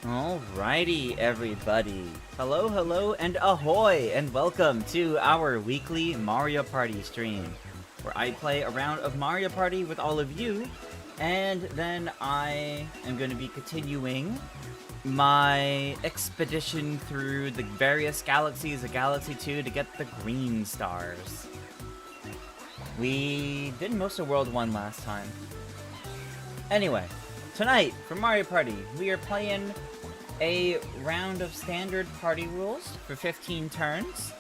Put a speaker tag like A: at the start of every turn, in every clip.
A: Alrighty, everybody. Hello, hello, and ahoy, and welcome to our weekly Mario Party stream, where I play a round of Mario Party with all of you, and then I am going to be continuing my expedition through the various galaxies of Galaxy 2 to get the green stars. We did most of World 1 last time. Anyway, tonight, for Mario Party, we are playing a round of standard party rules for 15 turns.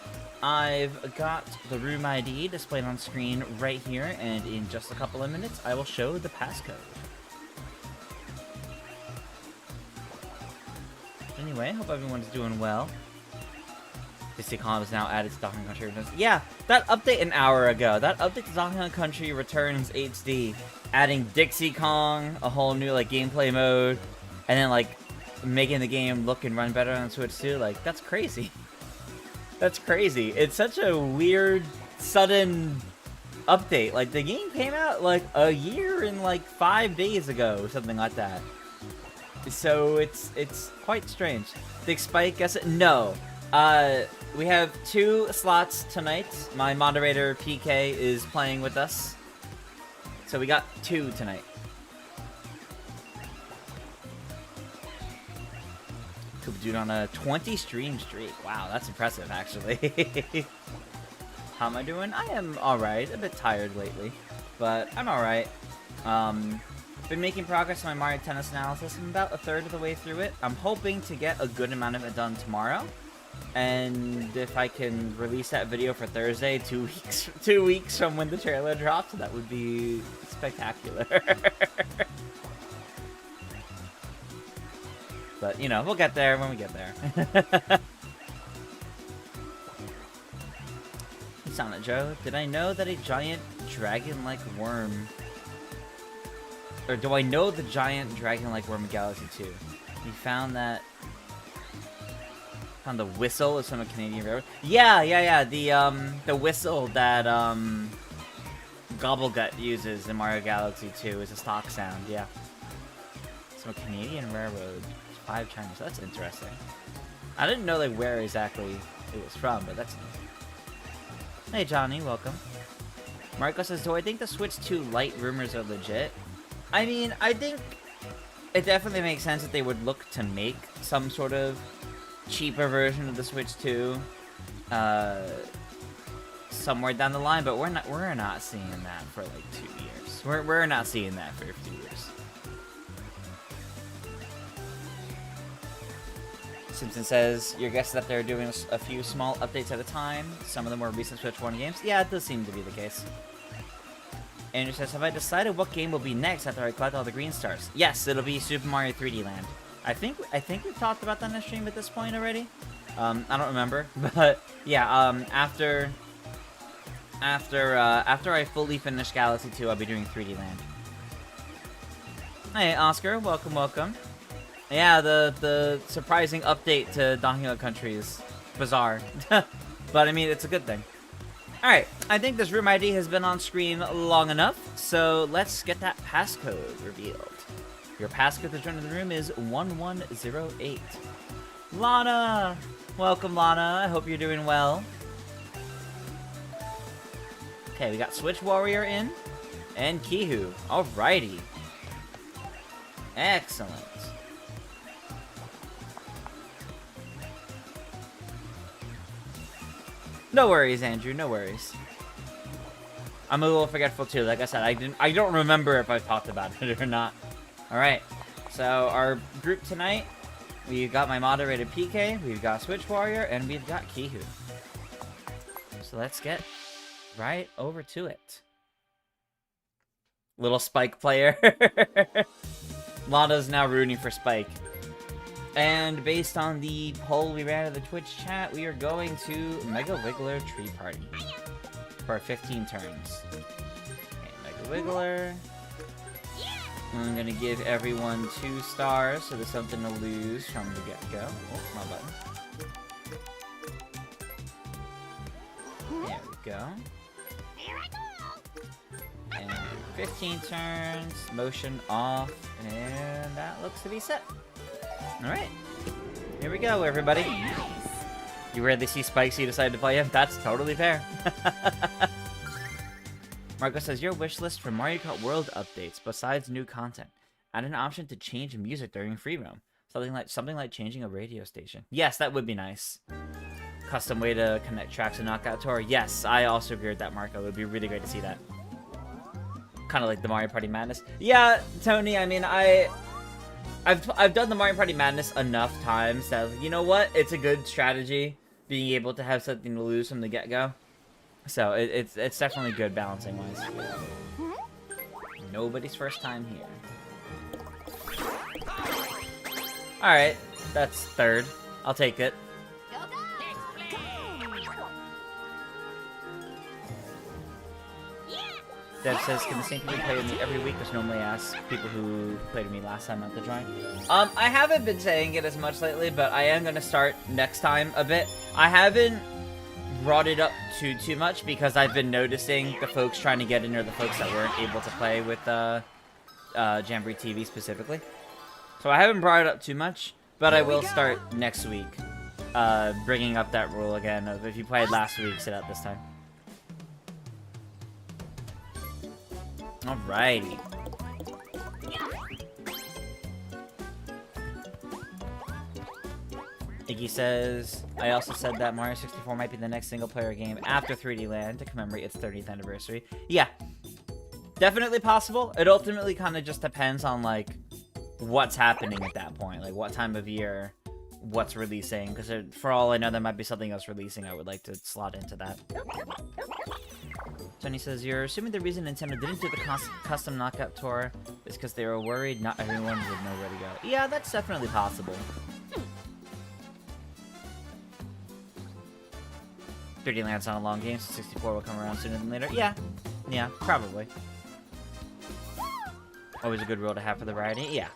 A: I've got the room ID displayed on screen right here, and in just a couple of minutes, I will show the passcode. Anyway, hope everyone's doing well. Disney Kong is now added to Donkey Kong Country Returns. Yeah, that update an hour ago. That update to Donkey Kong Country Returns HD, adding Dixie Kong, a whole new gameplay mode, and then making the game look and run better on Switch too. That's crazy. That's crazy. It's such a weird, sudden update. The game came out a year and 5 days ago, something like that. So it's quite strange. Big Spike, guess it? No. We have 2 slots tonight. My moderator PK is playing with us. So we got 2 tonight. Dude on a 20 stream streak. Wow, that's impressive, actually. How am I doing? I am alright. A bit tired lately, but I'm alright. Been making progress on my Mario Tennis analysis. I'm about a third of the way through it. I'm hoping to get a good amount of it done tomorrow. And if I can release that video for Thursday, 2 weeks from when the trailer drops, that would be spectacular. But, we'll get there when we get there. Sonic Joe, did I know that a giant dragon-like worm... Or do I know the giant dragon-like worm in Galaxy 2? We found that... Found the whistle is from a Canadian railroad. Yeah. The whistle that, Gobblegut uses in Mario Galaxy 2 is a stock sound, yeah. So a Canadian railroad. 5 China, so that's interesting. I didn't know where exactly it was from, but that's neat. Hey Johnny, welcome. Marco says, do I think the Switch 2 Lite rumors are legit? I mean, I think it definitely makes sense that they would look to make some sort of cheaper version of the Switch 2 somewhere down the line, but we're not seeing that for 2 years. We're not seeing that for a few years. Simpson says, your guess is that they're doing a few small updates at a time. Some of the more recent Switch 1 games. Yeah, it does seem to be the case. Andrew says, have I decided what game will be next after I collect all the green stars? Yes, it'll be Super Mario 3D Land. I think we've talked about that in the stream at this point already. I don't remember, but yeah, after I fully finish Galaxy 2, I'll be doing 3D Land. Hey, Oscar, welcome. Yeah, the surprising update to Donkey Kong Country is bizarre. But, I mean, it's a good thing. Alright, I think this room ID has been on screen long enough, so let's get that passcode revealed. Your passcode to join the room is 1108. Lana! Welcome, Lana. I hope you're doing well. Okay, we got Switch Warrior in, and Kihu. Alrighty. Excellent. No worries, Andrew. No worries. I'm a little forgetful too. Like I said, I don't remember if I talked about it or not. All right. So our group tonight, we've got my moderator PK, we've got Switch Warrior, and we've got Kihu. So let's get right over to it. Little Spike player. Lana's now rooting for Spike. And based on the poll we ran in the Twitch chat, we are going to Mega Wiggler Tree Party for 15 turns. Okay, Mega Wiggler. I'm gonna give everyone 2 stars, so there's something to lose from the get-go. Oh, wrong button. There we go. And 15 turns, motion off, and that looks to be set. Alright. Here we go, everybody. You rarely see Spike, so you decided to play him? That's totally fair. Marco says, your wish list for Mario Kart World updates, besides new content. Add an option to change music during free roam. Something like changing a radio station. Yes, that would be nice. Custom way to connect tracks to Knockout Tour. Yes, I also agree with that, Marco. It would be really great to see that. Kind of like the Mario Party Madness. Yeah, Tony, I mean, I've done the Mario Party Madness enough times that, you know what? It's a good strategy being able to have something to lose from the get-go. So, it's definitely good balancing-wise. Nobody's first time here. Alright, that's third. I'll take it. Dev says, can the same people play with me every week, which normally asks people who played with me last time at the drawing? I haven't been saying it as much lately, but I am going to start next time a bit. I haven't brought it up too much because I've been noticing the folks trying to get in, or the folks that weren't able to play with Jamboree TV specifically. So I haven't brought it up too much, but I will start next week bringing up that rule again of if you played last week, sit out this time. Alrighty. Iggy says, I also said that Mario 64 might be the next single-player game after 3D Land to commemorate its 30th anniversary. Yeah. Definitely possible. It ultimately kind of just depends on, like, what's happening at that point. Like, what time of year, what's releasing. Because for all I know, there might be something else releasing. I would like to slot into that. Tony says, you're assuming the reason Nintendo didn't do the custom Knockout Tour is because they were worried not everyone would know where to go. Yeah, that's definitely possible. 3D Land's not a long game, so 64 will come around sooner than later. Yeah. Yeah, probably. Always a good rule to have for the variety. Yeah.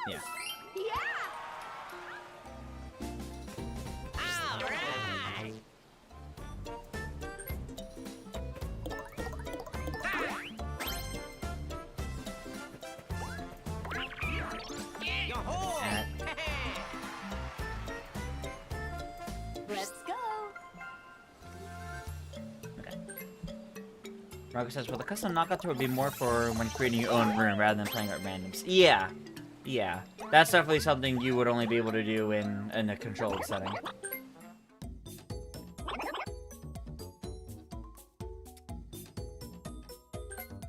A: Yeah. Marco says, well, the custom Knockout Tour would be more for when creating your own room rather than playing at randoms. Yeah. Yeah. That's definitely something you would only be able to do in a controlled setting.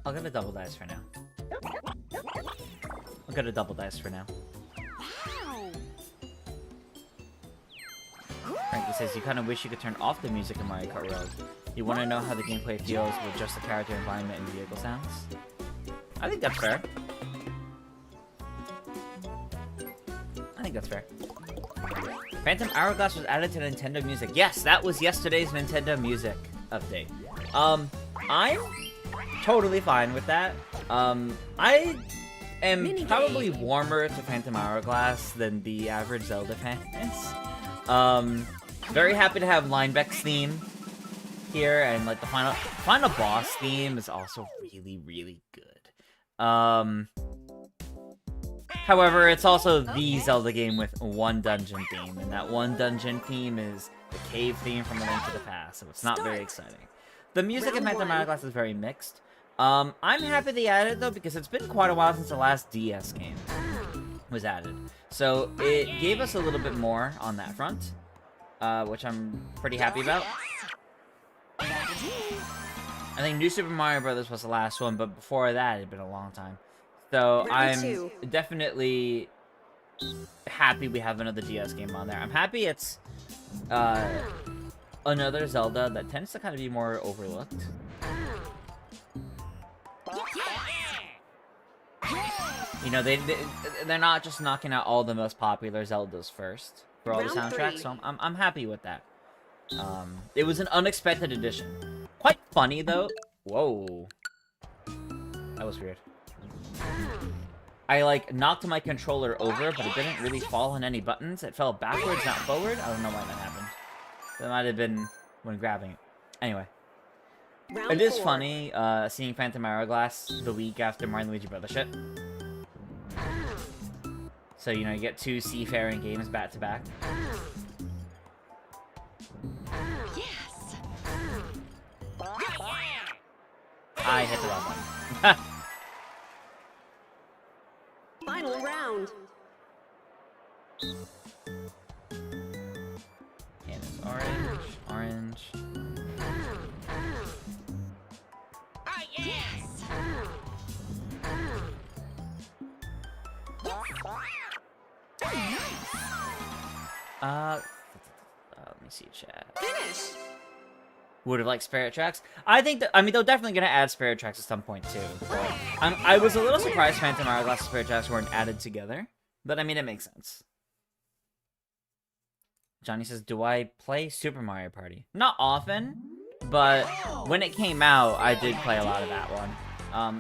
A: I'll get a double dice for now. I'll get a double dice for now. Frankie says, you kind of wish you could turn off the music in Mario Kart World. You want to know how the gameplay feels with just the character environment and vehicle sounds? I think that's fair. I think that's fair. Phantom Hourglass was added to Nintendo Music. Yes, that was yesterday's Nintendo Music update. I'm totally fine with that. I am probably warmer to Phantom Hourglass than the average Zelda fan is. Very happy to have Linebeck's theme here, and like the final boss theme is also really good. However, it's also the Zelda game with one dungeon theme, and that one dungeon theme is the cave theme from A Link to the Past, so it's not very exciting. The music in Phantom Hourglass is very mixed. I'm happy they added it though, because it's been quite a while since the last DS game was added. So it gave us a little bit more on that front, which I'm pretty happy about. I think New Super Mario Bros. Was the last one, but before that, it had been a long time. So I'm definitely happy we have another DS game on there. I'm happy it's another Zelda that tends to kind of be more overlooked. You know, they're not just knocking out all the most popular Zeldas first for all the soundtracks, so I'm happy with that. It was an unexpected addition. Quite funny, though. Whoa. That was weird. I, like, knocked my controller over, but it didn't really fall on any buttons. It fell backwards, not forward. I don't know why that happened. That might have been when grabbing it. Anyway. It is funny, seeing Phantom Hourglass the week after Mario & Luigi Brothers shit. So, you know, you get 2 seafaring games back to back.
B: Yes.
A: I hit the wrong one.
B: Final round.
A: And it's orange, orange.
B: Yes.
A: Let me see chat.
B: Finish.
A: Would have liked Spirit Tracks. I think that, I mean, they're definitely gonna add Spirit Tracks at some point too. But I was a little surprised Phantom Hourglass and Spirit Tracks weren't added together, but I mean, it makes sense. Johnny says, "Do I play Super Mario Party?" Not often, but when it came out, I did play a lot of that one.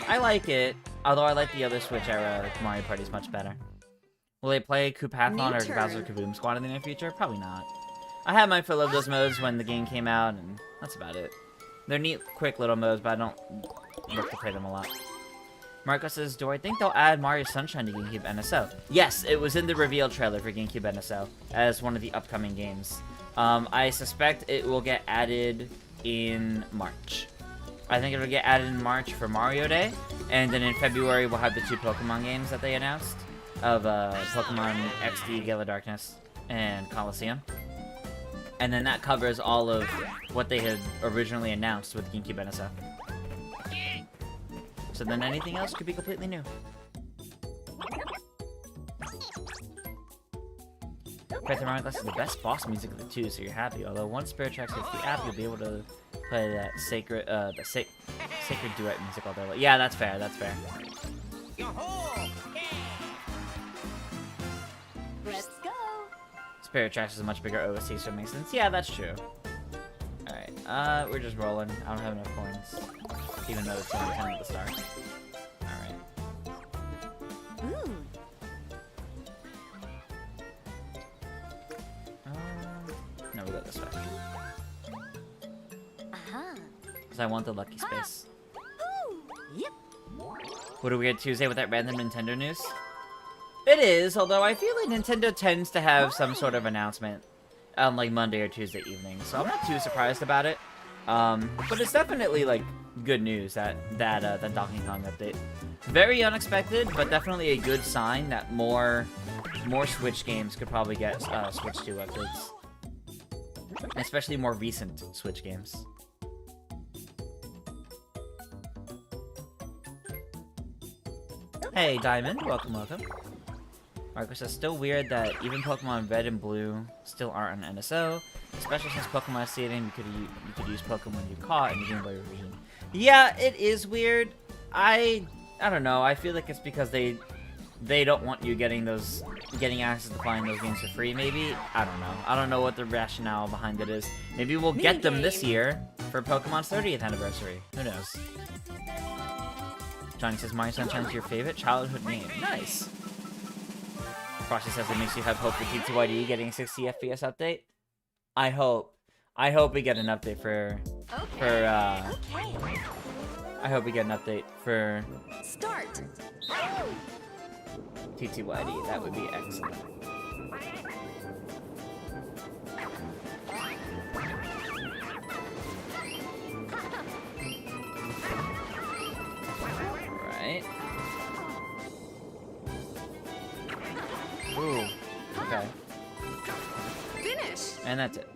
A: I like it, although I like the other Switch era Mario Parties much better. Will they play Koopathon or Bowser Kaboom Squad in the near future? Probably not. I had my fill of those modes when the game came out, and that's about it. They're neat, quick little modes, but I don't look to play them a lot. Marco says, "Do I think they'll add Mario Sunshine to GameCube NSO?" Yes, it was in the reveal trailer for GameCube NSO as one of the upcoming games. I suspect it will get added in March. I think it'll get added in March for Mario Day, and then in February we'll have the 2 Pokemon games that they announced of Pokemon XD, Gale Darkness, and Coliseum. And then that covers all of what they had originally announced with GameCube NSO. So then anything else could be completely new. Phantom Hourglass is the best boss music of the 2, so you're happy. Although once Spirit Tracks hits the app, you'll be able to play that sacred duet music all day long. Yeah, that's fair, that's fair.
B: Let's go.
A: Spirit Tracks is a much bigger OST, so it makes sense. Yeah, that's true. Alright, we're just rolling. I don't have enough coins. Even though it's only 10 at the start. Alright. No, we go this way. Because I want the lucky space.
B: Yep.
A: What a weird Tuesday with that random Nintendo news. It is, although I feel like Nintendo tends to have some sort of announcement on like Monday or Tuesday evening, so I'm not too surprised about it. But it's definitely like good news that Donkey Kong update. Very unexpected, but definitely a good sign that more Switch games could probably get Switch 2 updates, especially more recent Switch games. Hey Diamond, welcome. Marco says, "Still weird that even Pokemon Red and Blue still aren't on NSO, especially since Pokemon Stadium you could use Pokemon you caught in the Game Boy version." Yeah, it is weird. I don't know. I feel like it's because they don't want you getting access to playing those games for free. Maybe, I don't know. I don't know what the rationale behind it is. Maybe we'll get them this year for Pokemon's 30th anniversary. Who knows? Johnny says, "Mario Sunshine's your favorite childhood name." Nice. Frosty says it makes you have hope for TTYD getting a 60 FPS update. I hope we get an update for I hope we get an update for
B: Start.
A: TTYD. That would be excellent. Right. Ooh. Okay.
B: Finish.
A: And that's it.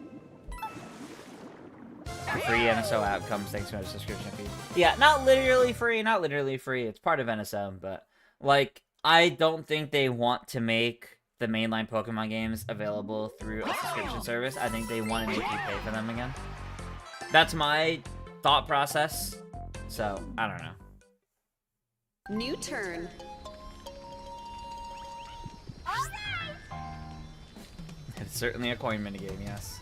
A: The free NSO app comes thanks to a subscription fee. Yeah, not literally free, not literally free. It's part of NSO, but like I don't think they want to make the mainline Pokemon games available through a subscription service. I think they want to make you pay for them again. That's my thought process. So, I don't know.
B: New turn.
A: It's certainly a coin minigame, yes.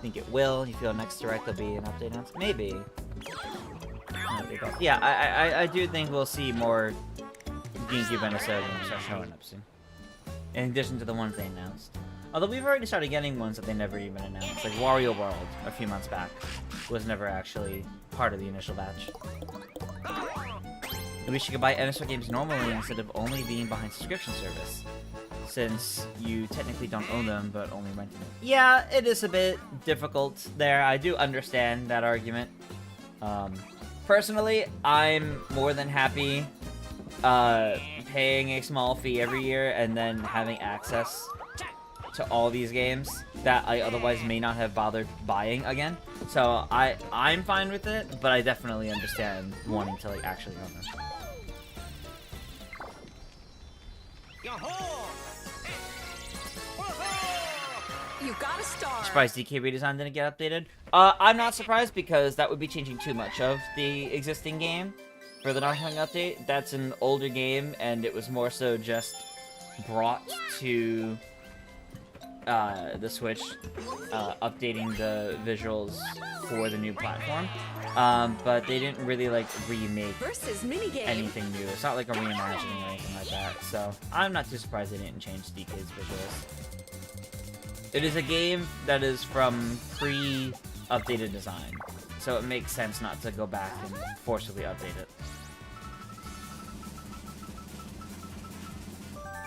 A: Think it will? You feel next direct there'll be an update announced? Maybe. Yeah, I do think we'll see more GameCube NSO games start showing up soon. In addition to the ones they announced. Although we've already started getting ones that they never even announced. Like Wario World, a few months back, was never actually part of the initial batch. I wish you could buy NSR games normally instead of only being behind subscription service, since you technically don't own them, but only rent them. Yeah, it is a bit difficult there. I do understand that argument. Personally, I'm more than happy paying a small fee every year and then having access to all these games that I otherwise may not have bothered buying again. So I'm fine with it, but I definitely understand wanting to like actually own them.
B: You got a star.
A: Surprised DK redesign didn't get updated? I'm not surprised because that would be changing too much of the existing game for the Donkey Kong update. That's an older game, and it was more so just brought to the Switch, updating the visuals for the new platform. But they didn't really like remake
B: Versus minigame.
A: anything new. It's not like a reimagining or anything like that. So I'm not too surprised they didn't change DK's visuals. It is a game that is from pre-updated design, so it makes sense not to go back and forcibly update it.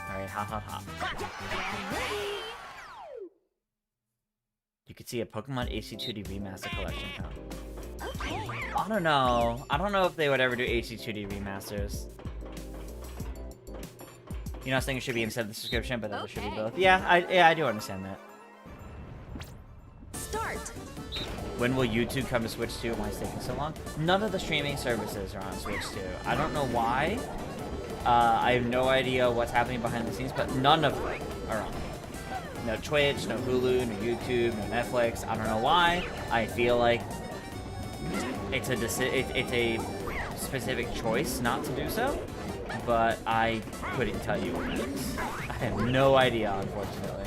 A: Alright, ha. You could see a Pokemon HC2D Remaster collection count.
B: Okay.
A: I don't know. I don't know if they would ever do HC2D remasters. You know, I was thinking it should be instead of the subscription, but that it should be both. Yeah, I do understand that.
B: Start.
A: When will YouTube come to Switch 2? Why is it taking so long? None of the streaming services are on Switch 2. I don't know why. I have no idea what's happening behind the scenes, but none of them are on. No Twitch, no Hulu, no YouTube, no Netflix. I don't know why. I feel like it's a specific choice not to do so, but I couldn't tell you what it is. I have no idea, unfortunately.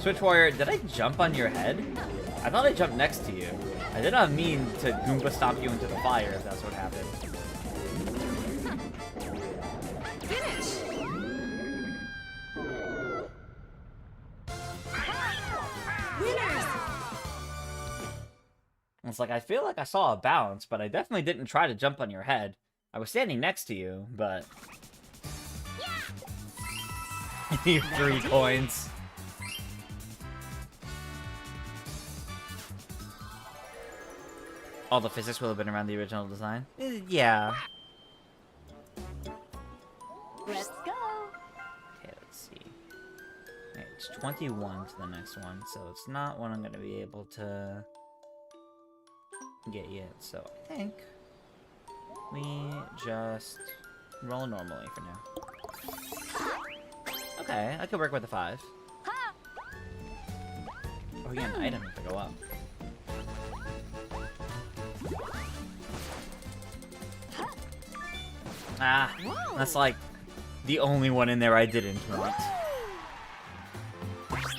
A: Switch Warrior, did I jump on your head? I thought I jumped next to you. I did not mean to Goomba stomp you into the fire if that's what happened.
B: Finish. Winners.
A: It's like, I feel like I saw a bounce, but I definitely didn't try to jump on your head. I was standing next to you, but... You 3 coins. All the physics will have been around the original design? Yeah.
B: Let's go.
A: Okay, let's see. Alright, it's 21 to the next one, so it's not one I'm going to be able to get yet. So I think we just roll normally for now. Okay, I could work with a 5. Oh yeah, an item to go up. Ah, that's like the only one in there I didn't want.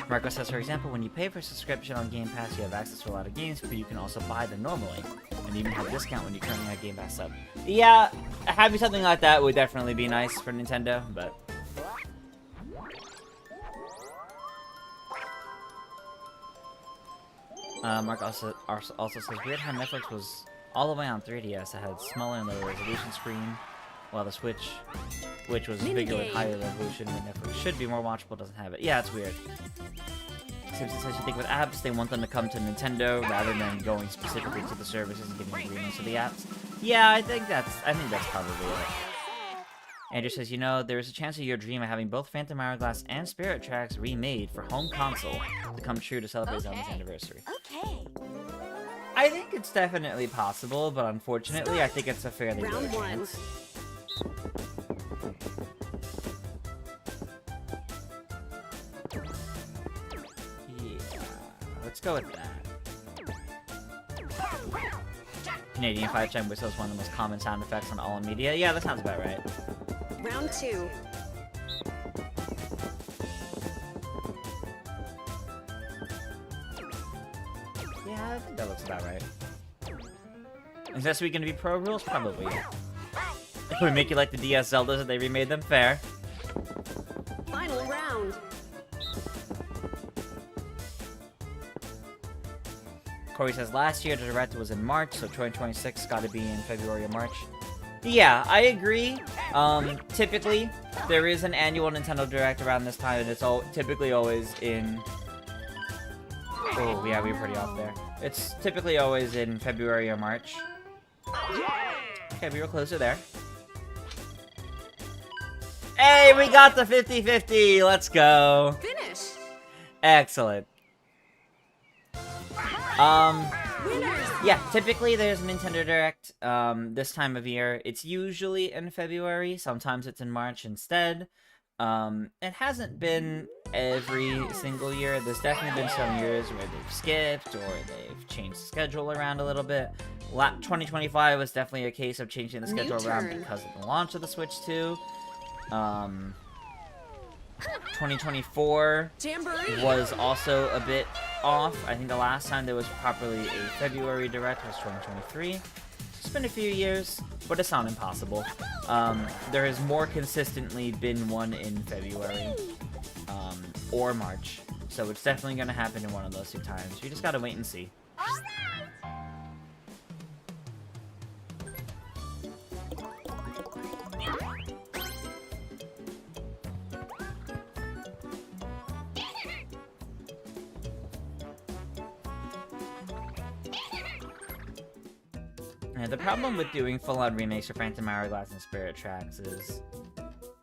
A: Marco says, for example, when you pay for a subscription on Game Pass, you have access to a lot of games, but you can also buy them normally, and even have a discount when you currently have Game Pass sub. Yeah, having something like that would definitely be nice for Nintendo, but... Mark also says, weird how Netflix was all the way on 3DS. It had smaller and lower resolution screen, while the Switch, which was bigger with higher resolution, and Netflix should be more watchable, doesn't have it. Yeah, it's weird. Simpson says, you think with apps, they want them to come to Nintendo rather than going specifically to the services and giving agreements to the apps. Yeah, I think that's probably it. Andrew says, you know, there is a chance of your dream of having both Phantom Hourglass and Spirit Tracks remade for home console to come true to celebrate Zelda's anniversary.
B: Okay.
A: I think it's definitely possible, but unfortunately, I think it's a fairly low
B: Round 1.
A: chance. Yeah, let's go with that. Canadian 5-chime whistle is one of the most common sound effects on all media. Yeah, that sounds about right.
B: Round 2.
A: Yeah, I think that looks about right. Is this week gonna be pro rules? Probably. We make it like the DS Zeldas and they remade them? Fair.
B: Final round.
A: Corey says, last year the Direct was in March, so 2026 gotta be in February or March. Yeah, I agree. Typically, there is an annual Nintendo Direct around this time, and it's typically always in... Oh, yeah, we were pretty off there. It's typically always in February or March. Okay, we were closer there. Hey, we got the 50-50! Let's go!
B: Finish.
A: Excellent.
B: Winners.
A: Yeah, typically there's a Nintendo Direct this time of year. It's usually in February. Sometimes it's in March instead. It hasn't been every single year. There's definitely been some years where they've skipped or they've changed the schedule around a little bit. 2025 was definitely a case of changing the schedule around because of the launch of the Switch 2. 2024
B: Jamboree.
A: was also a bit off. I think the last time there was properly a February Direct was 2023. It's been a few years, but it's not impossible. There has more consistently been one in February or March, so it's definitely going to happen in one of those two times. You just got to wait and see. The problem with doing full-on remakes of Phantom Hourglass and Spirit Tracks is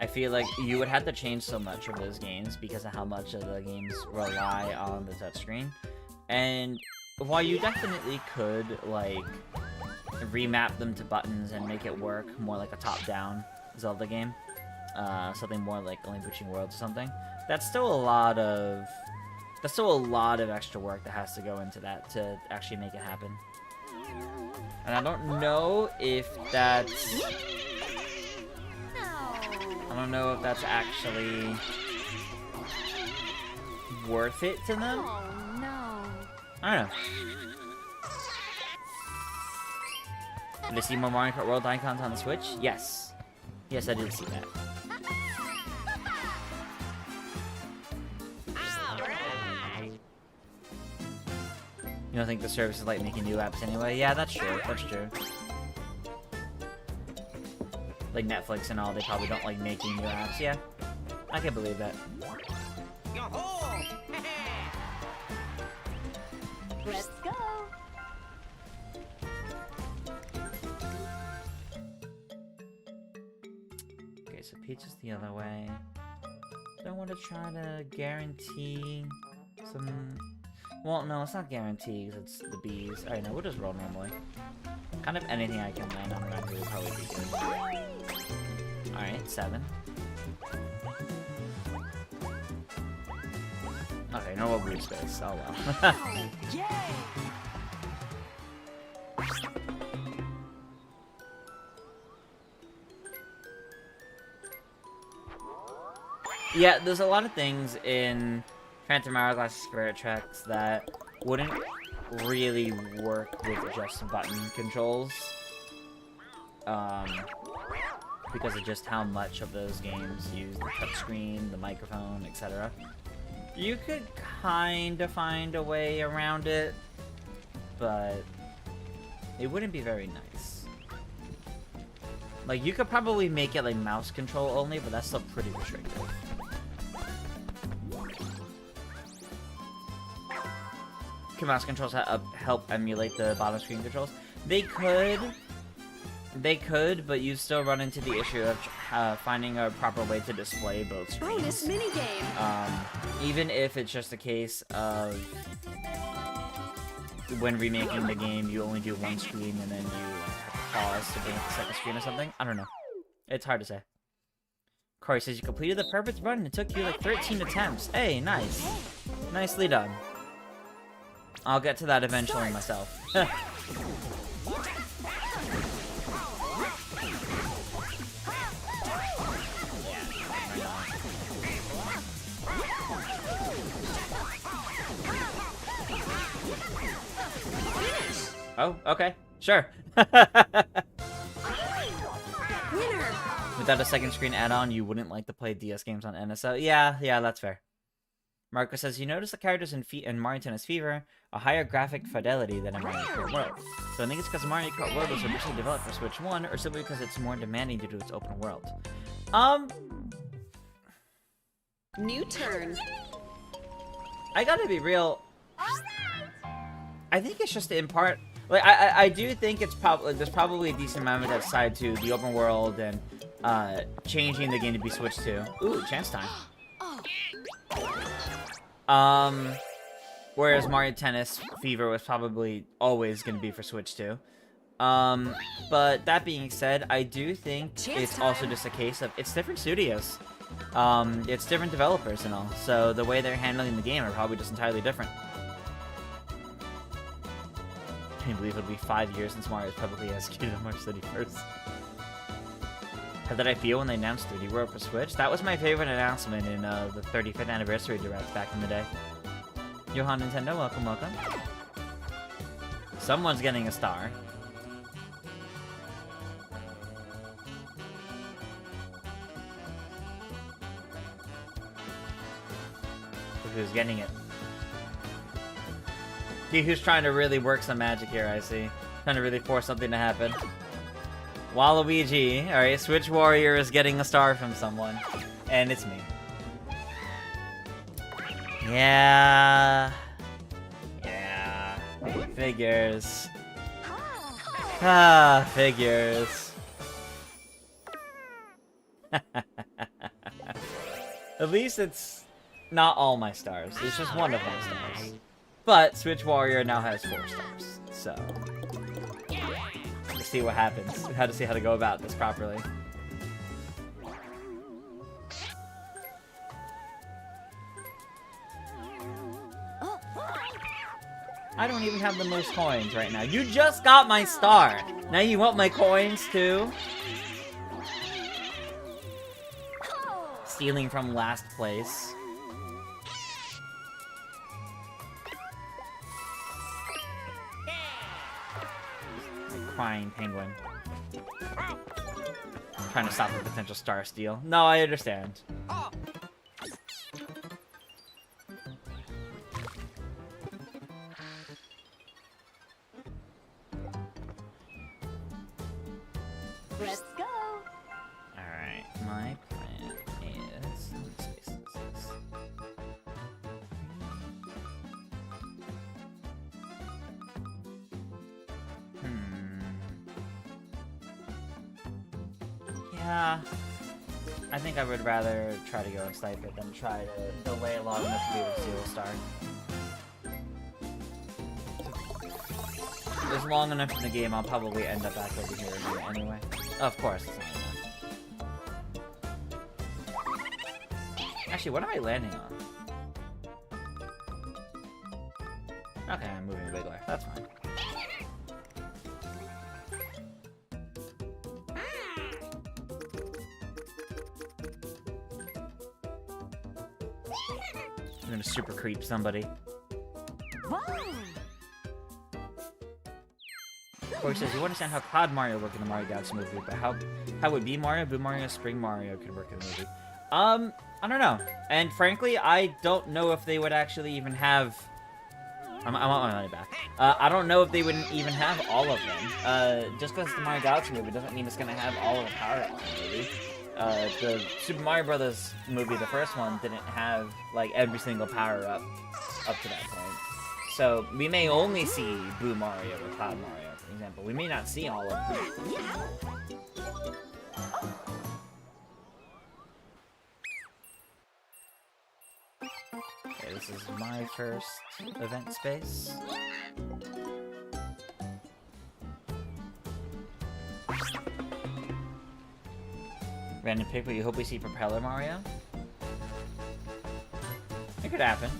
A: I feel like you would have to change so much of those games because of how much of the games rely on the touchscreen. And while you definitely could, like, remap them to buttons and make it work more like a top-down Zelda game, something more like A Link Between Worlds or something, that's still a lot of extra work that has to go into that to actually make it happen. And I don't know if that's... I don't know if that's actually worth it to them.
B: Oh no.
A: I don't know. Did I see more Mario Kart World icons on the Switch? Yes. Yes, I did see that. You don't think the service is like making new apps anyway? Yeah, that's true. That's true. Like Netflix and all, they probably don't like making new apps. Yeah, I can believe that.
B: Let's go.
A: Okay, so Peach is the other way. Do I want to try to guarantee some... Well, no, it's not guaranteed, it's the bees. Alright, no, we'll just roll normally. Kind of anything I can land on that will probably be good. Alright, 7. Okay, no more blue space. Oh well. Yeah, there's a lot of things in Phantom Hourglass Spirit Tracks that wouldn't really work with just button controls. Because of just how much of those games use the touchscreen, the microphone, etc. You could kind of find a way around it, but it wouldn't be very nice. Like, you could probably make it like mouse control only, but that's still pretty restrictive. Can mouse controls help emulate the bottom screen controls? They could, but you still run into the issue of finding a proper way to display both screens.
B: Bonus minigame.
A: Even if it's just a case of when remaking the game, you only do one screen and then you have to pause to bring up the second screen or something. I don't know. It's hard to say. Corey says you completed the perfect run and it took you like 13 attempts. Hey, nice. Nicely done. I'll get to that eventually myself. Oh, okay. Sure.
B: Winner.
A: Without a second screen add-on, you wouldn't like to play DS games on NSO? Yeah, that's fair. Marco says, you notice the characters in Mario Tennis Fever a higher graphic fidelity than in Mario Kart World. So I think it's because Mario Kart World was originally developed for Switch 1, or simply because it's more demanding due to its open world.
B: New turn.
A: I gotta be real. I think it's just in part, like, I do think it's there's probably a decent amount of that's tied to the open world and changing the game to be Switch 2. Ooh, chance time. Whereas Mario Tennis Fever was probably always going to be for Switch 2. But that being said, I do think it's also just a case of, it's different studios. It's different developers and all, so the way they're handling the game are probably just entirely different. I can't believe it'll be 5 years since Mario was publicly executed on March 31st. How did I feel when they announced 3D World for Switch? That was my favorite announcement in the 35th anniversary direct back in the day. Johan Nintendo, welcome, welcome. Someone's getting a star. Who's getting it? Who's trying to really work some magic here, I see. Trying to really force something to happen. Waluigi. Alright, Switch Warrior is getting a star from someone. And it's me. Yeah. Figures. Ah, figures. At least it's not all my stars. It's just one of my stars. But Switch Warrior now has 4 stars. So, let's see what happens. How to go about this properly. I don't even have the most coins right now. You just got my star. Now you want my coins too? Stealing from last place. Crying penguin. I'm trying to stop a potential star steal. No, I understand.
B: Let's go.
A: Alright, my plan is... Yeah, I think I would rather try to go and snipe it than try to delay long enough to be able to steal a star. If it's long enough in the game, I'll probably end up back over here again anyway. Of course, it's not enough. Actually, what am I landing on? Okay, I'm moving Wiggler. That's fine. I'm gonna super creep somebody. Corey says, you understand how Cloud Mario worked in the Mario Galaxy movie, but how would Bee Mario, Boo Mario, Spring Mario could work in the movie? I don't know. And frankly, I don't know if they would actually even have... I want my money back. I don't know if they would even have all of them. Just because it's the Mario Galaxy movie doesn't mean it's gonna have all of the power-ups in the movie. The Super Mario Brothers movie, the first one, didn't have, like, every single power-up up to that point. So, we may only see Boo Mario or Cloud Mario, for example. We may not see all of them. Okay, this is my first event space. Random pick, but you hope we see Propeller Mario? It could happen.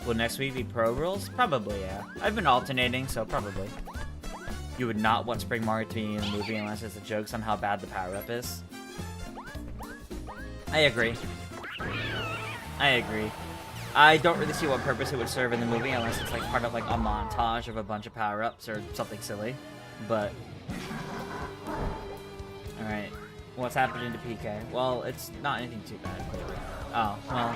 A: Will next week be Pro Rules? Probably, yeah. I've been alternating, so probably. You would not want Spring Mario to be in the movie unless it's a joke on how bad the power-up is. I agree. I agree. I don't really see what purpose it would serve in the movie unless it's like part of like a montage of a bunch of power-ups or something silly. But all right, what's happening to PK? Well, it's not anything too bad. Clearly. Oh well.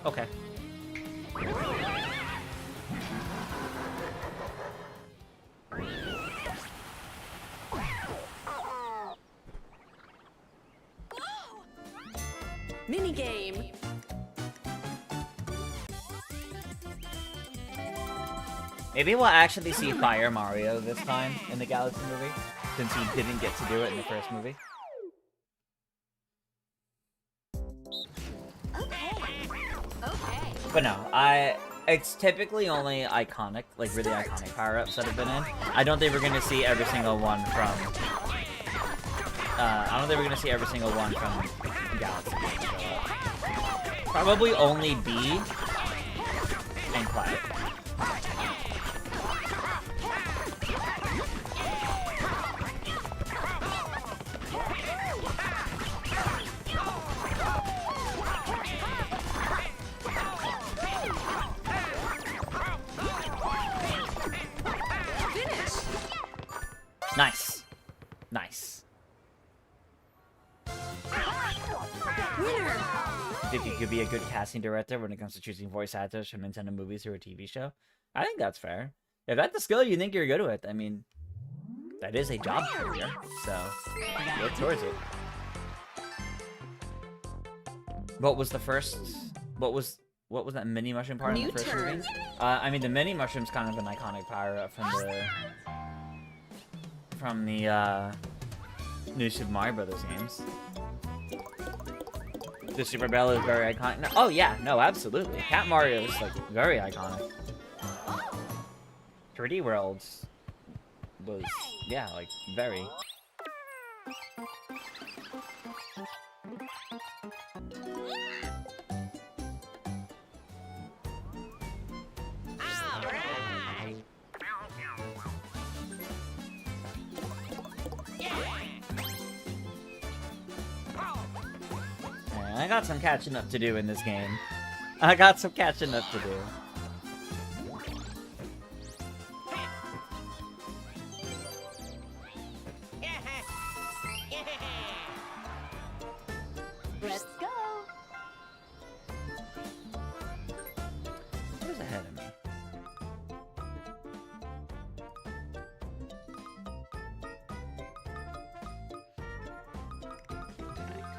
A: Okay.
B: Minigame.
A: Maybe we'll actually see Fire Mario this time in the Galaxy movie, since he didn't get to do it in the first movie.
B: Okay.
A: But no, it's typically only iconic, like really iconic power-ups that have been in. I don't think we're gonna see every single one from. I don't think we're gonna see every single one from Galaxy. Probably only B and Cloud. Nice. Nice.
B: Winner.
A: Think you could be a good casting director when it comes to choosing voice actors from Nintendo movies or a TV show? I think that's fair. If that's the skill you think you're good with, I mean, that is a job career, so look towards it. What was the first? What was that mini mushroom part in the first movie? I mean, the mini mushroom's kind of an iconic power up from the new Super Mario Brothers games. The Super Bell is very iconic. No, oh yeah, no, absolutely. Cat Mario is like very iconic. 3D Worlds was, yeah, like very. I got some catching up to do in this game. I got some catching up to do.
B: Let's go.
A: Who's ahead of me?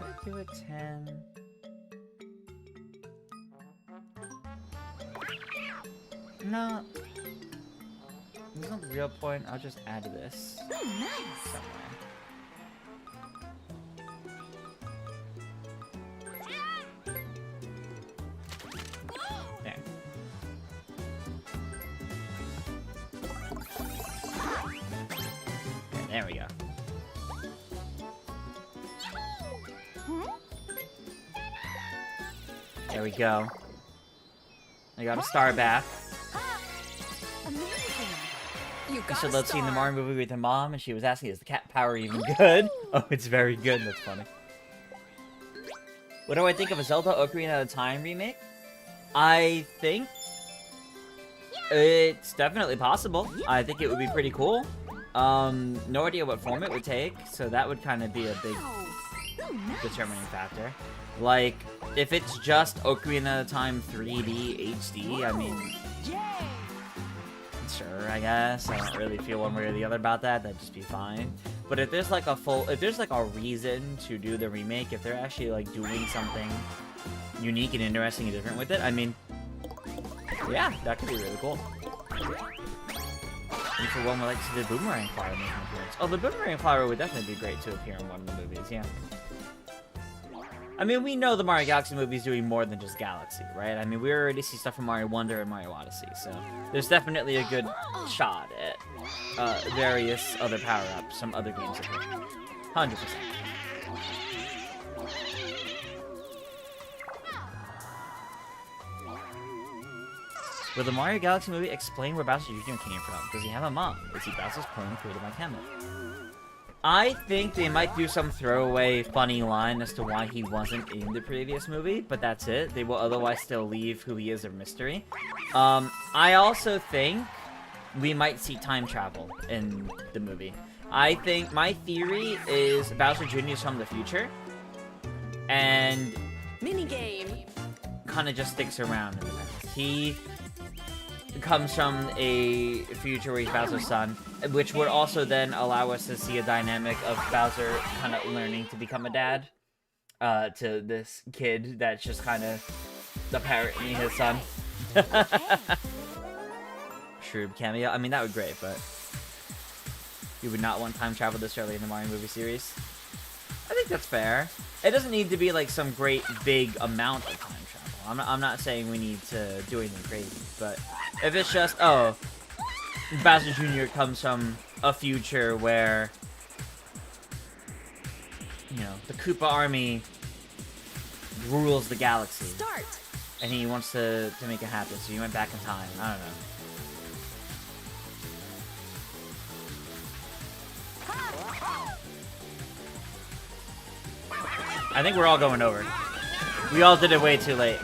A: I could do a 10. No. There's no real point. I'll just add this somewhere. There. Okay, there we go. There we go. I got a star back.
B: You
A: I
B: got
A: said,
B: a
A: let's see the
B: star.
A: Mario movie with her mom, and she was asking, is the cat power even good? Oh, it's very good. That's funny. What do I think of a Zelda Ocarina of Time remake? I think it's definitely possible. I think it would be pretty cool. No idea what form it would take, so that would kind of be a big determining factor. Like, if it's just Ocarina of Time 3D HD, I mean, sure, I guess. I don't really feel one way or the other about that. That'd just be fine. But if there's like a reason to do the remake, if they're actually like doing something unique and interesting and different with it, I mean, yeah, that could be really cool. And for one, we like to see the Boomerang Flower make an appearance. Oh, the Boomerang Flower would definitely be great to appear in one of the movies, yeah. I mean, we know the Mario Galaxy movie is doing more than just Galaxy, right? I mean, we already see stuff from Mario Wonder and Mario Odyssey, so there's definitely a good shot at various other power-ups from other games. 100%. Will the Mario Galaxy movie explain where Bowser Jr. came from? Does he have a mom? Is he Bowser's clone created by Kamek? I think they might do some throwaway funny line as to why he wasn't in the previous movie, but that's it. They will otherwise still leave who he is a mystery. I also think we might see time travel in the movie. I think my theory is Bowser Jr. is from the future, and
B: Minigame.
A: kind of just sticks around in the past. He comes from a future where he's Bowser's son, which would also then allow us to see a dynamic of Bowser kind of learning to become a dad to this kid that's just kind of apparently his son. Shroob cameo. I mean, that would be great, but you would not want time travel this early in the Mario movie series. I think that's fair. It doesn't need to be like some great big amount of time travel. I'm not saying we need to do anything crazy, but if it's just, oh, Bowser Jr. comes from a future where, you know, the Koopa army rules the galaxy.
B: Start.
A: And he wants to make it happen, so he went back in time. I don't know. I think we're all going over. We all did it way too late.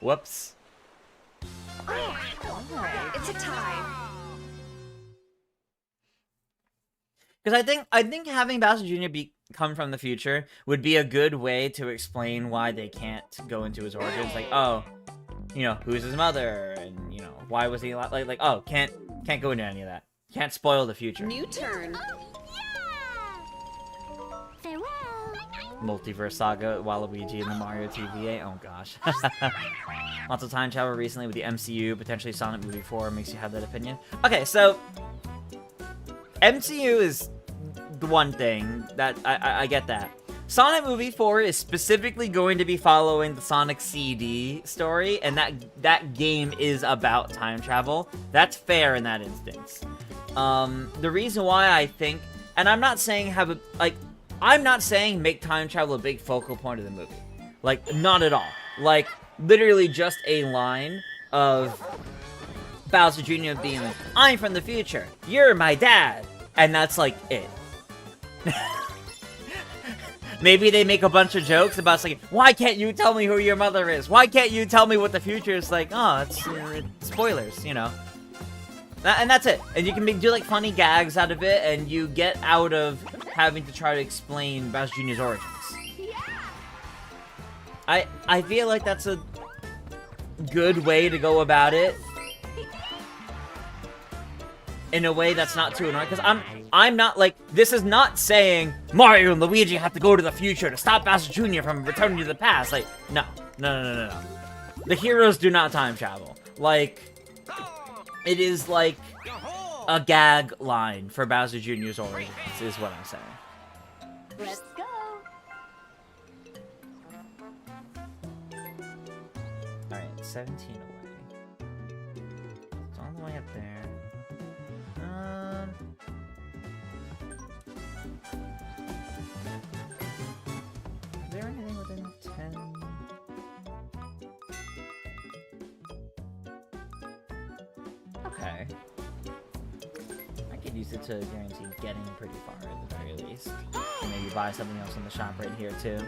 A: Whoops.
B: It's a tie.
A: Because I think having Bowser Jr. come from the future would be a good way to explain why they can't go into his origins. Like, oh, you know, who's his mother, and you know, why was he allowed? Like, oh, can't go into any of that. Can't spoil the future.
B: New turn.
A: Multiverse Saga, Waluigi, and the Mario TVA. Oh gosh. Lots of time travel recently with the MCU, potentially Sonic Movie 4 makes you have that opinion. Okay, so MCU is the one thing that I get that. Sonic Movie 4 is specifically going to be following the Sonic CD story, and that game is about time travel. That's fair in that instance. The reason why I think, and I'm not saying I'm not saying make time travel a big focal point of the movie. Like, not at all. Like, literally just a line of Bowser Jr. being like, I'm from the future, you're my dad. And that's like it. Maybe they make a bunch of jokes about like, why can't you tell me who your mother is? Why can't you tell me what the future is like? Oh, it's spoilers, you know. And that's it. And you can do like funny gags out of it, and you get out of having to try to explain Bowser Jr.'s origins. I feel like that's a good way to go about it. In a way that's not too annoying, because I'm not like, this is not saying Mario and Luigi have to go to the future to stop Bowser Jr. from returning to the past. Like, no. The heroes do not time travel. Like, it is like a gag line for Bowser Jr.'s origins, is what I'm saying.
B: Let's go.
A: Alright, 17 away. It's all the way up there. Is there anything within 10? Okay. I could use it to guarantee getting pretty far at the very least. And maybe buy something else in the shop right here too.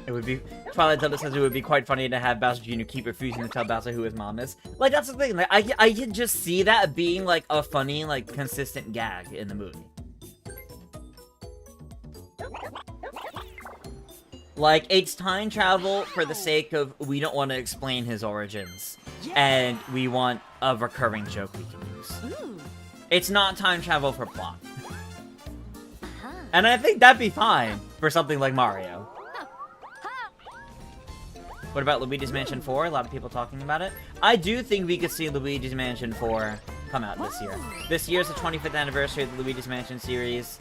A: It would be, Twilight Zelda says it would be quite funny to have Bowser Jr. keep refusing to tell Bowser who his mom is. Like, that's the thing, like, I can just see that being, like, a funny, like, consistent gag in the movie. Like, it's time travel for the sake of, we don't want to explain his origins. And we want a recurring joke we can use. It's not time travel for plot. And I think that'd be fine for something like Mario. What about Luigi's Mansion 4? A lot of people talking about it. I do think we could see Luigi's Mansion 4 come out this year. This year's the 25th anniversary of the Luigi's Mansion series.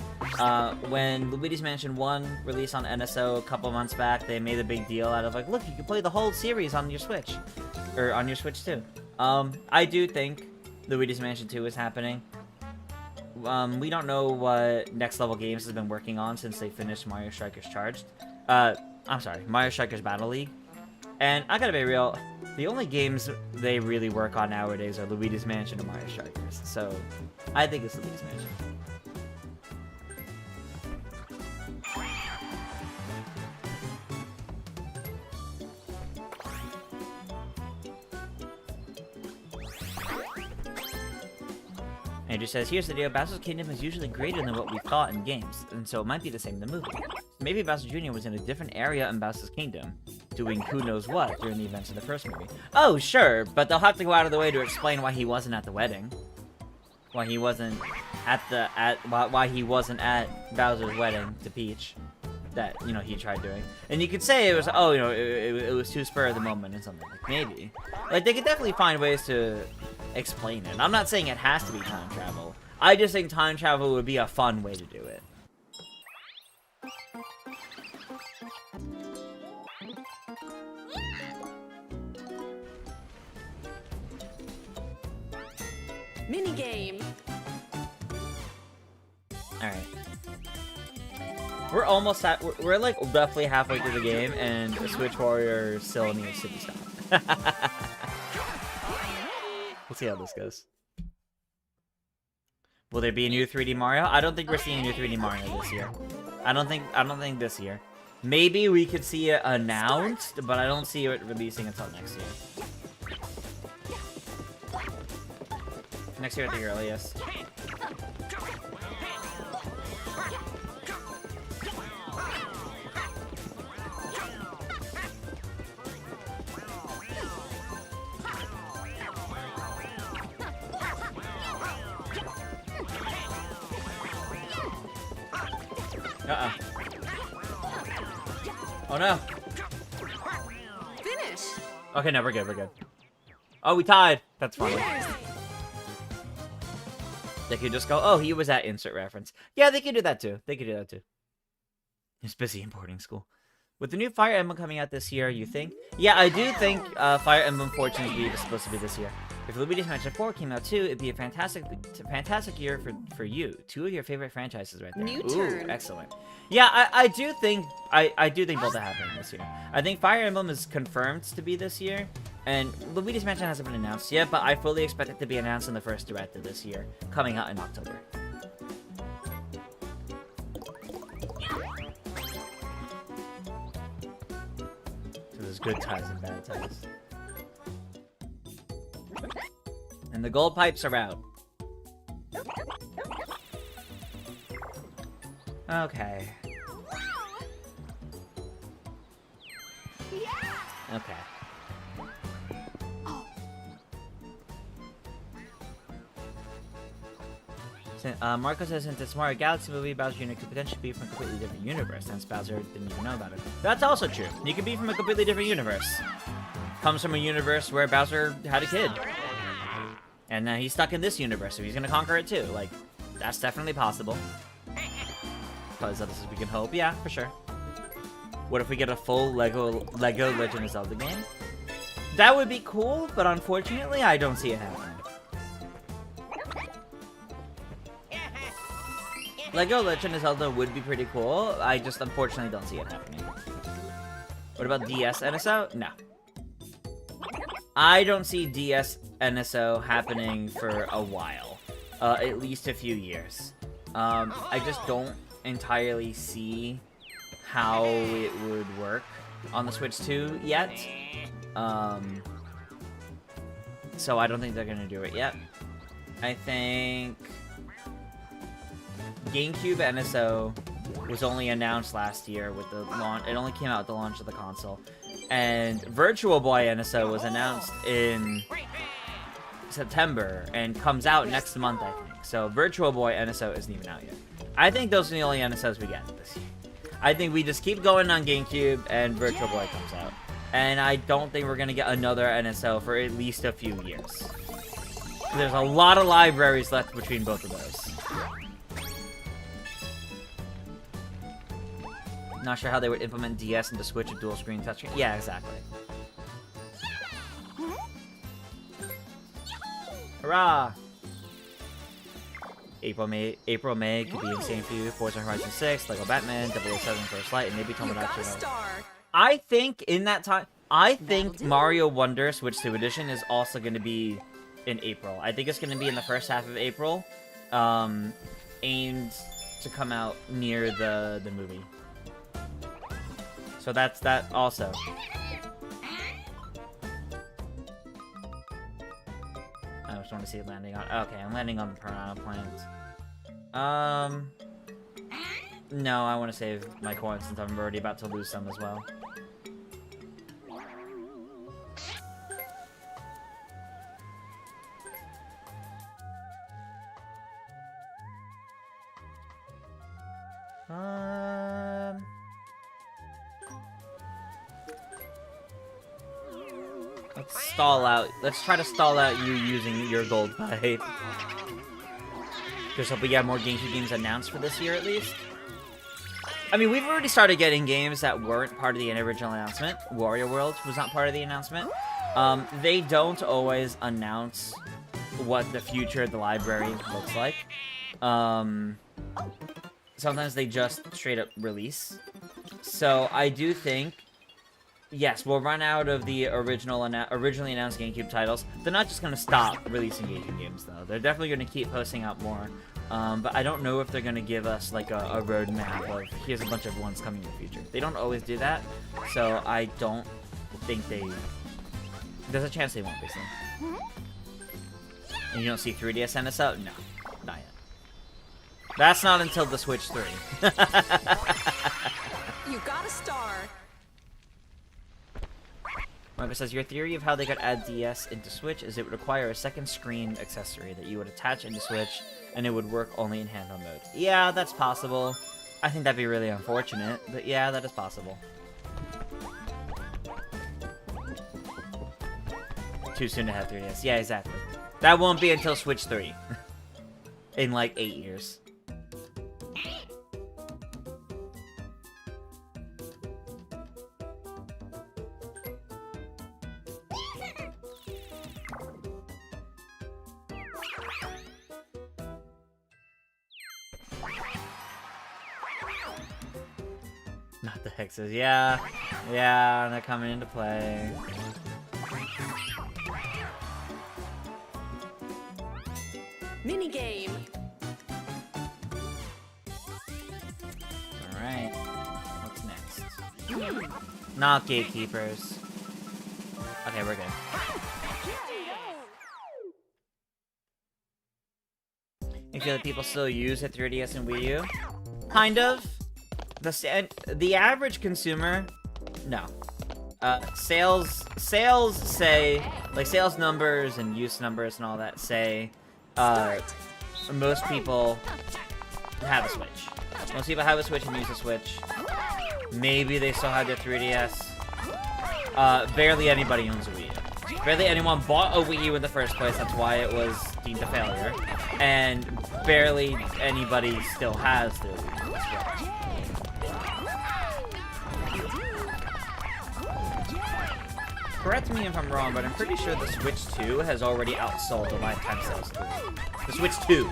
A: When Luigi's Mansion 1 released on NSO a couple months back, they made a big deal out of like, look, you can play the whole series on your Switch. Or on your Switch too. I do think Luigi's Mansion 2 is happening. we don't know what Next Level Games has been working on since they finished Mario Strikers Charged. I'm sorry, Mario Strikers Battle League. And I gotta be real, the only games they really work on nowadays are Luigi's Mansion and Mario Strikers. So, I think it's Luigi's Mansion. Andrew says, here's the deal, Bowser's Kingdom is usually greater than what we thought in games, and so it might be the same in the movie. Maybe Bowser Jr. was in a different area in Bowser's Kingdom, doing who knows what during the events of the first movie. Oh, sure, but they'll have to go out of the way to explain why he wasn't at the wedding. Why he wasn't why he wasn't at Bowser's wedding to Peach. That, you know, he tried doing. And you could say it was, oh, you know, it was too spur of the moment and something. Like, maybe. Like, they could definitely find ways to explain it. I'm not saying it has to be time travel. I just think time travel would be a fun way to do it.
B: Minigame.
A: Alright. We're almost at, we're like definitely halfway through the game, and Switch Warrior still needs to be stopped. We'll see how this goes. Will there be a new 3D Mario? I don't think we're seeing a new 3D Mario this year. I don't think this year. Maybe we could see it announced, but I don't see it releasing until next year. Next year at the earliest. Uh-uh. Oh no.
B: Finish.
A: Okay, no, we're good, we're good. Oh, we tied. That's funny. They could just go, oh, he was at insert reference. Yeah, they could do that too. They could do that too. He's busy in boarding school. With the new Fire Emblem coming out this year, you think? Yeah, I do think Fire Emblem Fortune's Weave is supposed to be this year. If Luigi's Mansion 4 came out too, it'd be a fantastic year for you. Two of your favorite franchises right there.
B: New
A: Ooh,
B: turn.
A: Excellent. Yeah, I do think both are happening this year. I think Fire Emblem is confirmed to be this year, and Luigi's Mansion hasn't been announced yet, but I fully expect it to be announced in the first direct of this year, coming out in October. So there's good ties and bad ties. And the gold pipes are out. Okay. Okay. Marco says, since it's Mario Galaxy movie, Bowser Jr. could potentially be from a completely different universe, since Bowser didn't even know about it. That's also true. He could be from a completely different universe. Comes from a universe where Bowser had a kid. And he's stuck in this universe, so he's gonna conquer it too. Like, that's definitely possible. Because as we can hope. Yeah, for sure. What if we get a full Lego Legend of Zelda game? That would be cool, but unfortunately, I don't see it happening. Lego Legend of Zelda would be pretty cool. I just unfortunately don't see it happening. What about DS NSO? No. I don't see DS NSO happening for a while. At least a few years. I just don't entirely see how it would work on the Switch 2 yet. So I don't think they're gonna do it yet. I think GameCube NSO was only announced last year with the launch. It only came out at the launch of the console. And Virtual Boy NSO was announced in September and comes out next month, I think. So Virtual Boy NSO isn't even out yet. I think those are the only NSOs we get this year. I think we just keep going on GameCube and Virtual Boy comes out. And I don't think we're going to get another NSO for at least a few years. There's a lot of libraries left between both of those. Not sure how they would implement DS into Switch with dual screen touchscreen. Yeah, exactly. Hurrah! April, May could be insane for you. Forza Horizon 6, Lego Batman, 007 First Light, and maybe
B: You got
A: Tomodachi.
B: a star.
A: I think in that time, I think
B: That'll do.
A: Mario Wonder Switch 2 Edition is also going to be in April. I think it's going to be in the first half of April, aimed to come out near the movie. So that's that also. I just want to see it landing on. Okay, I'm landing on the Piranha Plant. No, I want to save my coins since I'm already about to lose some as well. Let's stall out. Let's try to stall out you using your gold pipe. Just hope we get more GameCube games announced for this year at least. I mean, we've already started getting games that weren't part of the original announcement. Wario World was not part of the announcement. They don't always announce what the future of the library looks like. Sometimes they just straight up release. So I do think, yes, we'll run out of the originally announced GameCube titles. They're not just going to stop releasing GameCube games, though. They're definitely going to keep posting out more. But I don't know if they're going to give us, like, a roadmap of, here's a bunch of ones coming in the future. They don't always do that, so I don't think they... There's a chance they won't, basically. And you don't see 3DS NSO? No, not yet. That's not until the Switch 3.
B: You got a star.
A: Marco says, your theory of how they could add DS into Switch is it would require a second screen accessory that you would attach into Switch, and it would work only in handheld mode. Yeah, that's possible. I think that'd be really unfortunate, but yeah, that is possible. Too soon to have 3DS. Yeah, exactly. That won't be until Switch 3. In like 8 years. Not the hexes. Yeah, they're coming into play.
B: Minigame.
A: Alright. What's next? Not gatekeepers. Okay, we're good. You feel that people still use a 3DS and Wii U? Kind of. The average consumer, no. Sales say, like sales numbers and use numbers and all that say, most people have a Switch. Most people have a Switch and use a Switch. Maybe they still have their 3DS. Barely anybody owns a Wii U. Barely anyone bought a Wii U in the first place, that's why it was deemed a failure. And barely anybody still has their Wii U as well. Correct me if I'm wrong, but I'm pretty sure the Switch 2 has already outsold the lifetime sales to the Switch 2.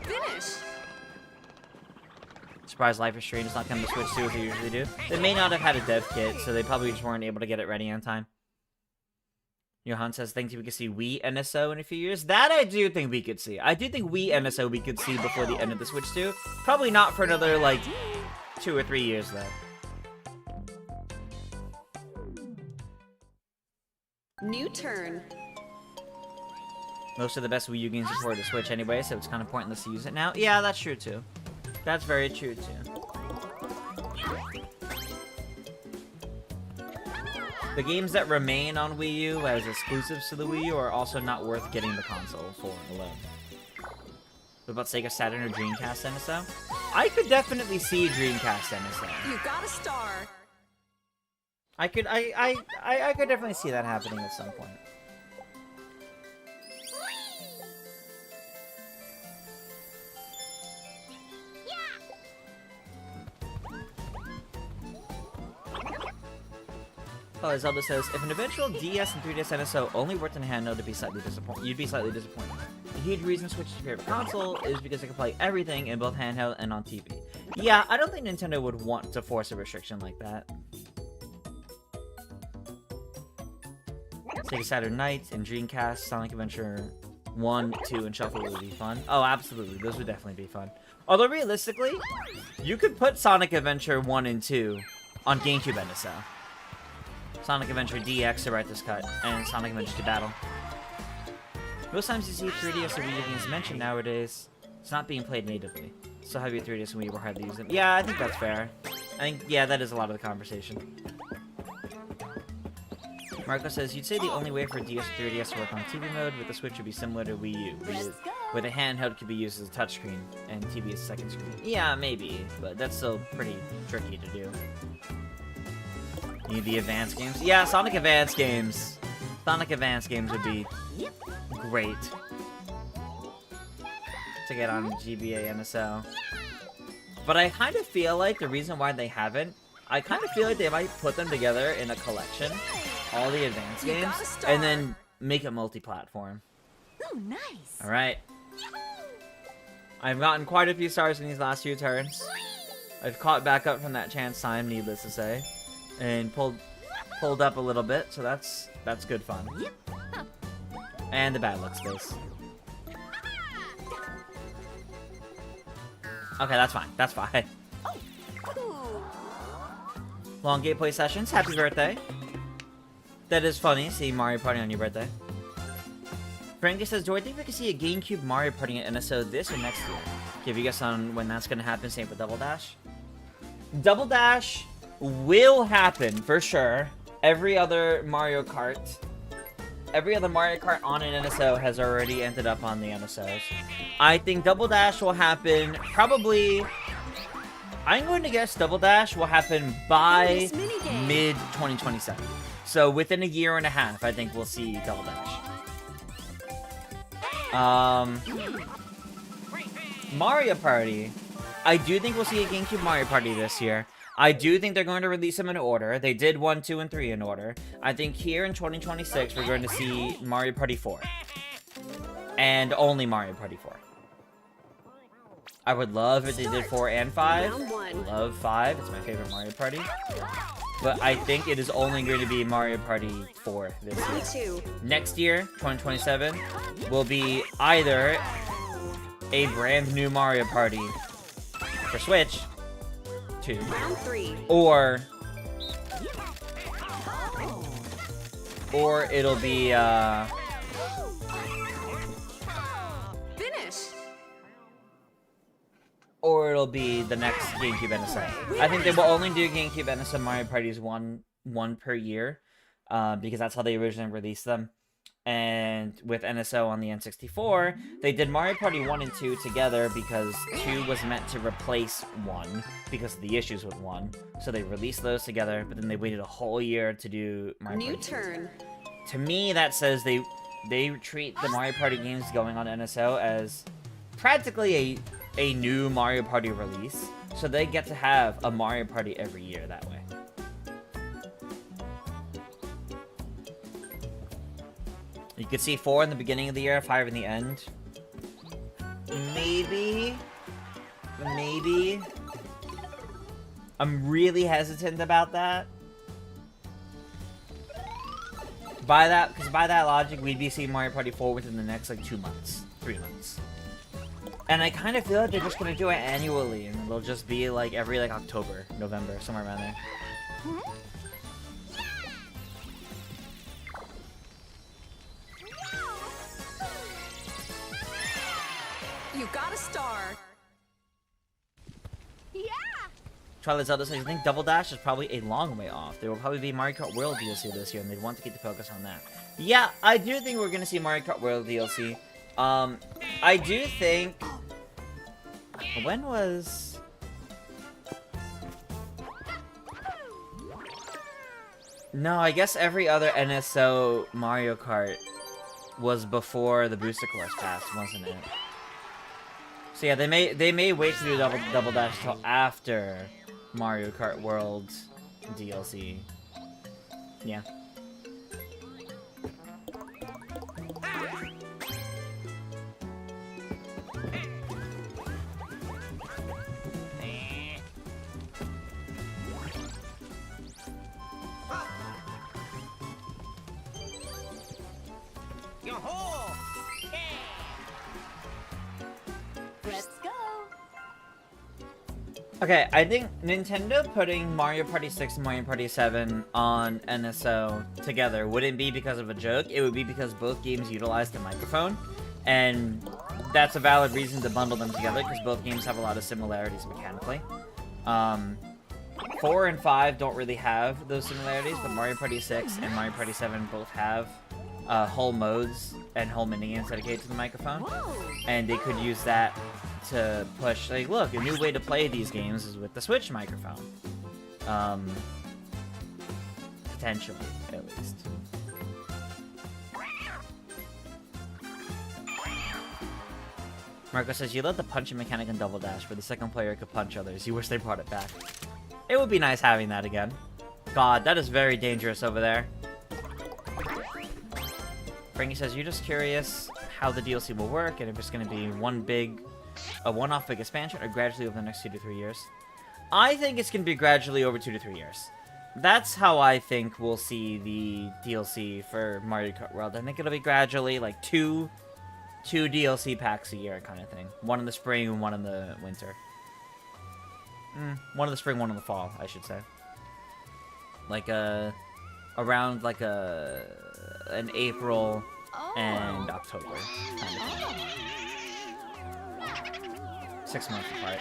B: Finish.
A: Surprised Life is Strange is not coming to Switch 2 as they usually do. They may not have had a dev kit, so they probably just weren't able to get it ready on time. Johan says, thinks we could see Wii NSO in a few years. That I do think we could see. I do think Wii NSO we could see before the end of the Switch 2. Probably not for another, like, 2 or 3 years, though.
B: New turn.
A: Most of the best Wii U games support the Switch anyway, so it's kind of pointless to use it now. Yeah, that's true, too. That's very true, too. The games that remain on Wii U as exclusives to the Wii U are also not worth getting the console for alone. What about Sega Saturn or Dreamcast NSO? I could definitely see Dreamcast NSO.
B: You got a star.
A: I could definitely see that happening at some point. Twilight Zelda says, if an eventual DS and 3DS NSO only worked in handheld, you'd be slightly disappointed. The huge reason to switch to your favorite console is because it can play everything in both handheld and on TV. Yeah, I don't think Nintendo would want to force a restriction like that. Sega Saturn Night and Dreamcast, Sonic Adventure 1, 2, and Shuffle would be fun. Oh, absolutely. Those would definitely be fun. Although, realistically, you could put Sonic Adventure 1 and 2 on GameCube NSO. Sonic Adventure DX Director's Cut, and Sonic Adventure to Battle. Most times you see 3DS or Wii games mentioned nowadays, it's not being played natively. So have your 3DS and Wii were hard to use them. Yeah, I think that's fair. I think, yeah, that is a lot of the conversation. Marco says, you'd say the only way for DS or 3DS to work on TV mode with the Switch would be similar to Wii U, where the handheld could be used as a touchscreen and TV as a second screen. Yeah, maybe, but that's still pretty tricky to do. You need the advanced games? Yeah, Sonic Advance games. Sonic Advance games would be great to get on GBA NSO. But I kind of feel like the reason why they haven't, I kind of feel like they might put them together in a collection, all the advanced games, and then make it multi-platform.
C: Oh, nice.
A: Alright. I've gotten quite a few stars in these last few turns. I've caught back up from that chance time, needless to say. And pulled up a little bit, so that's good fun. And the bad luck space. Okay, that's fine. That's fine. Long gameplay sessions. Happy birthday. That is funny, seeing Mario Party on your birthday. Frankie says, do I think we can see a GameCube Mario Party at NSO this or next year? Give you a guess on when that's going to happen. Same for Double Dash. Double Dash will happen, for sure. Every other Mario Kart on an NSO has already ended up on the NSOs. I think Double Dash will happen probably... I'm going to guess Double Dash will happen by mid-2027. So within a year and a half, I think we'll see Double Dash. Mario Party. I do think we'll see a GameCube Mario Party this year. I do think they're going to release them in order. They did 1, 2, and 3 in order. I think here in 2026, we're going to see Mario Party 4. And only Mario Party 4. I would love if they did 4 and 5. I love 5. It's my favorite Mario Party. But I think it is only going to be Mario Party 4 this year. Next year, 2027, will be either a brand new Mario Party for Switch, 2, or it'll be or it'll be the next GameCube NSO. I think they will only do GameCube NSO Mario Parties one per year, because that's how they originally released them. And with NSO on the N64, they did Mario Party 1 and 2 together because 2 was meant to replace 1 because of the issues with 1. So they released those together, but then they waited a whole year to do Mario Party 2.
B: Turn.
A: To me, that says they treat the Mario Party games going on NSO as practically a new Mario Party release. So they get to have a Mario Party every year that way. You could see 4 in the beginning of the year, 5 in the end. Maybe. I'm really hesitant about that. Because by that logic, we'd be seeing Mario Party 4 within the next, like, 2 months. 3 months. And I kind of feel like they're just gonna do it annually, and it'll just be, like, every, like, October, November, somewhere around there.
B: You got a star.
C: Yeah.
A: Twilight Zelda says, I think Double Dash is probably a long way off. There will probably be Mario Kart World DLC this year, and they'd want to keep the focus on that. Yeah, I do think we're gonna see Mario Kart World DLC. I do think... When was... No, I guess every other NSO Mario Kart was before the Booster Course passed, wasn't it? So yeah, they may wait to do Double Dash till after Mario Kart World DLC. Yeah.
B: Let's go.
A: Okay, I think Nintendo putting Mario Party 6 and Mario Party 7 on NSO together wouldn't be because of a joke. It would be because both games utilize the microphone, and that's a valid reason to bundle them together because both games have a lot of similarities mechanically. 4 and 5 don't really have those similarities, but Mario Party 6 and Mario Party 7 both have whole modes and whole minigames dedicated to the microphone, and they could use that to push, like, look, a new way to play these games is with the Switch microphone. Potentially, at least. Marco says, you love the punching mechanic in Double Dash, where the second player could punch others. You wish they brought it back. It would be nice having that again. God, that is very dangerous over there. Frankie says, you're just curious how the DLC will work, and if it's going to be a one-off big expansion, or gradually over the next 2 to 3 years. I think it's going to be gradually over 2 to 3 years. That's how I think we'll see the DLC for Mario Kart World. I think it'll be gradually, like, two DLC packs a year kind of thing. One in the spring and one in the winter. One in the spring, one in the fall, I should say. Like, around, like, an April and October kind of thing. 6 months apart.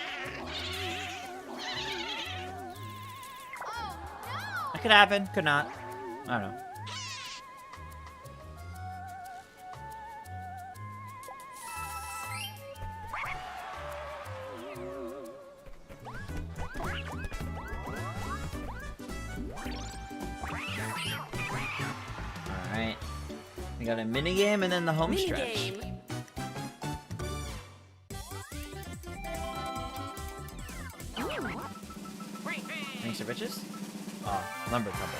A: It could happen, could not. I don't know. Alright. We got a minigame and then the home stretch. Thanks to riches? Oh, lumber couple.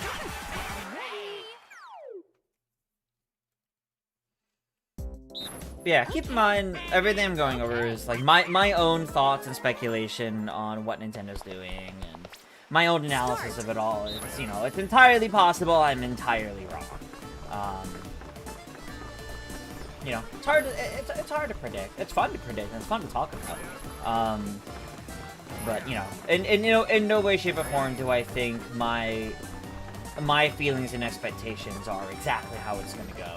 A: But yeah, keep in mind, everything I'm going over is like my own thoughts and speculation on what Nintendo's doing and my own analysis of it all. It's, you know, it's entirely possible I'm entirely wrong. You know, it's hard to predict. It's fun to predict and it's fun to talk about. But, you know, in no way, shape, or form do I think my feelings and expectations are exactly how it's gonna go.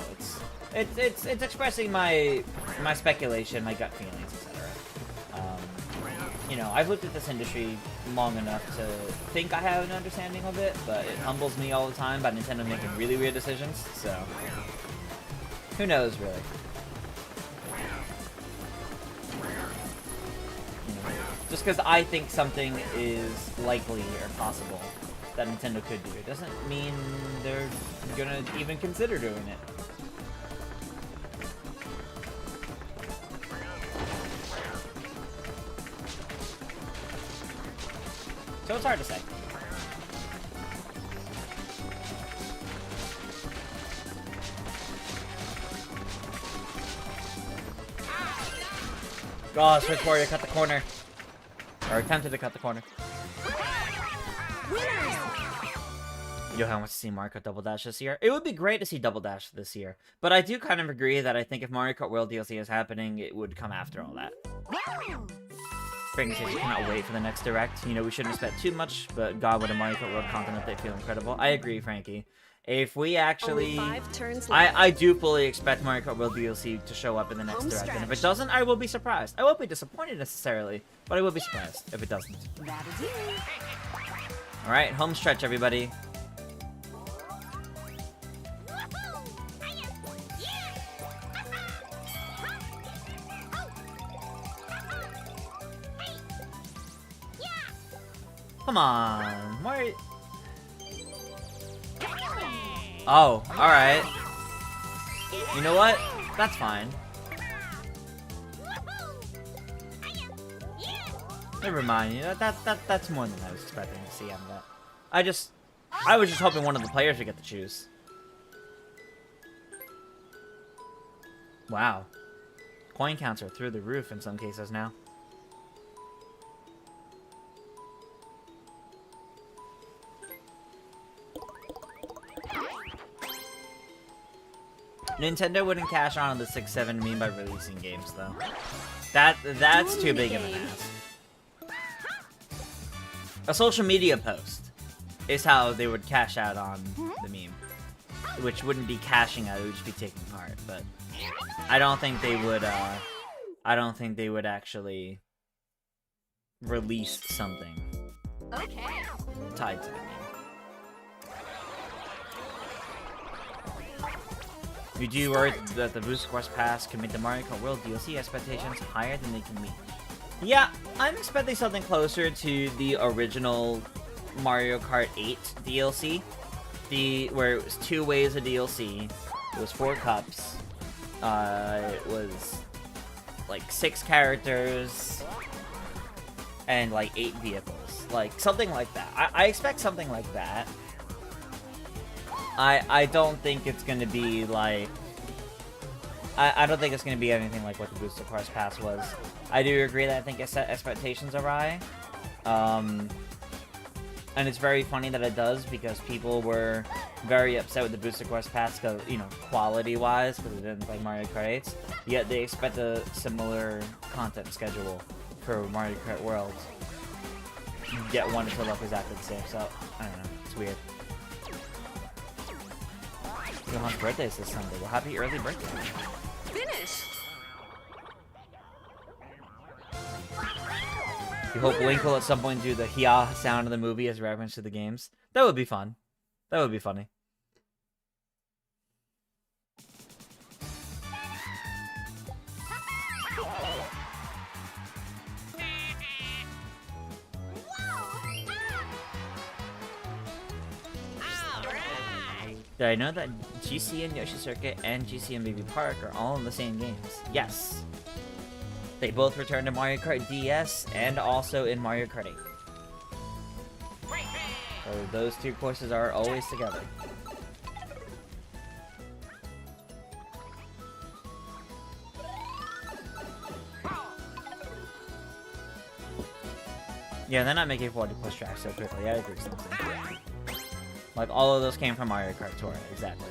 A: It's expressing my speculation, my gut feelings, etc. You know, I've looked at this industry long enough to think I have an understanding of it, but it humbles me all the time by Nintendo making really weird decisions, so who knows, really. Just because I think something is likely or possible that Nintendo could do, it doesn't mean they're gonna even consider doing it. So it's hard to say. Oh, Switch Warrior cut the corner. Or attempted to cut the corner. Johan wants to see Mario Kart Double Dash this year. It would be great to see Double Dash this year. But I do kind of agree that I think if Mario Kart World DLC is happening, it would come after all that. Frankie says you cannot wait for the next Direct. You know, we shouldn't expect too much, but God, would a Mario Kart World content update feel incredible. I agree, Frankie. If we actually... I do fully expect Mario Kart World DLC to show up in the next Direct, and if it doesn't, I will be surprised. I won't be disappointed necessarily, but I will be surprised if it doesn't. Alright, home stretch, everybody. Come on, why? Oh, alright. You know what? That's fine. Never mind, you know, that's more than I was expecting to see out of that. I was just hoping one of the players would get to choose. Wow. Coin counts are through the roof in some cases now. Nintendo wouldn't cash on the 6-7 meme by releasing games, though. That's too big of an ask. A social media post is how they would cash out on the meme. Which wouldn't be cashing out, it would just be taking part, but I don't think they would actually release something tied to the meme. You do worry that the Booster Quest Pass can make the Mario Kart World DLC expectations higher than they can meet. Yeah, I'm expecting something closer to the original Mario Kart 8 DLC. Where it was 2 waves of DLC, it was 4 cups, it was like 6 characters, and like 8 vehicles. Like, something like that. I expect something like that. I don't think it's gonna be like... I don't think it's gonna be anything like what the Booster Quest Pass was. I do agree that I think it set expectations awry. And it's very funny that it does, because people were very upset with the Booster Quest Pass, because, you know, quality-wise, because it didn't play Mario Kart 8. Yet they expect a similar content schedule for Mario Kart World. Yet one to look exactly the same, so, I don't know, it's weird. Johan's birthday is this Sunday. Well, happy early birthday.
B: Finish.
A: You hope Link will at some point do the "hiya" sound of the movie as a reference to the games. That would be fun. That would be funny. Did I know that GC and Yoshi Circuit and GC and Baby Park are all in the same games? Yes. They both returned to Mario Kart DS and also in Mario Kart 8. So those 2 courses are always together. Yeah, they're not making 40 plus tracks so quickly. I agree with something. Like, all of those came from Mario Kart Tour, exactly.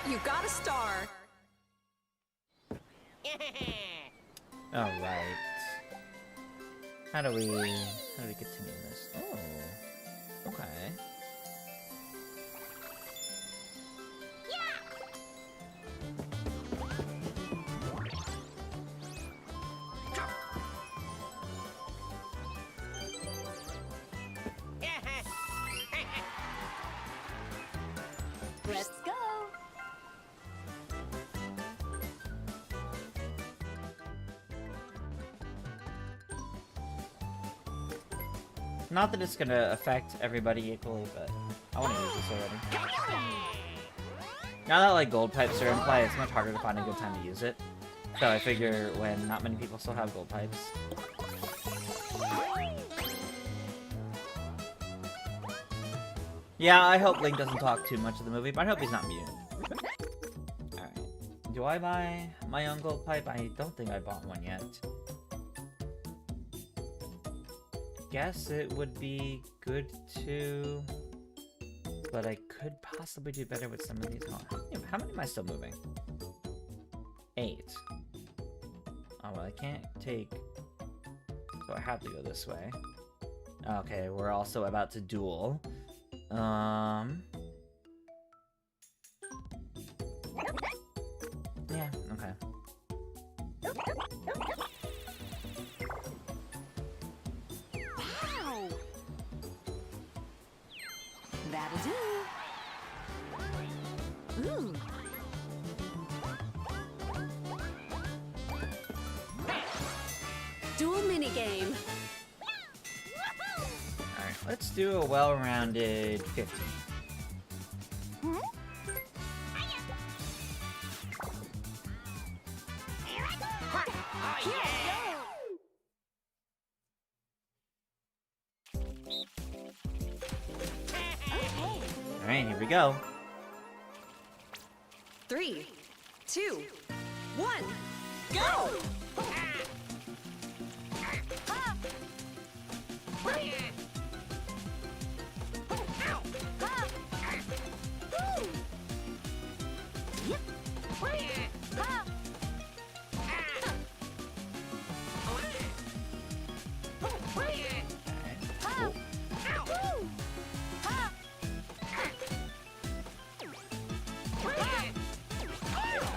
B: You got a star.
A: Alright. How do we continue this? Oh. Okay.
B: Let's go.
A: Not that it's gonna affect everybody equally, but I want to use this already. Now that, like, gold pipes are in play, it's much harder to find a good time to use it. So I figure when not many people still have gold pipes. Yeah, I hope Link doesn't talk too much of the movie, but I hope he's not mute. Alright. Do I buy my own gold pipe? I don't think I bought one yet. Guess it would be good to... But I could possibly do better with some of these. How many am I still moving? 8. Oh, well, I can't take... So I have to go this way. Okay, we're also about to duel. Yeah, okay.
B: Wow. That'll do. Ooh. Dual minigame.
A: Alright, let's do a well-rounded 50. go.
B: 3, 2, 1, go!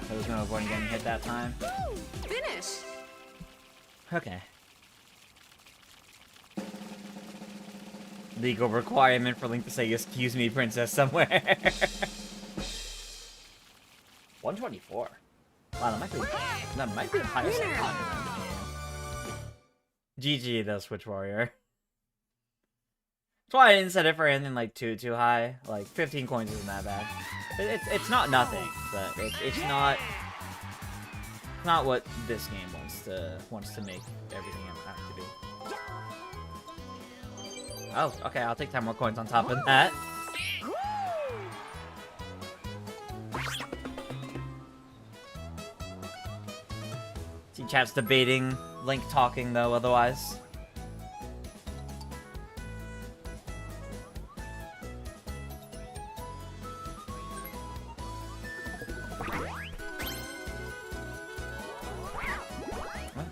A: I was gonna avoid getting hit that time.
B: Finish!
A: Okay. Legal requirement for Link to say, "Excuse me, princess," somewhere. 124. Wow, that might be the highest I've gotten in the game. GG, though, Switch Warrior. That's why I didn't set it for anything like too high. Like 15 coins isn't that bad. It's not nothing, but it's not what this game wants to make everything have to be. Oh, okay, I'll take 10 more coins on top of that. See, chat's debating Link talking though, otherwise.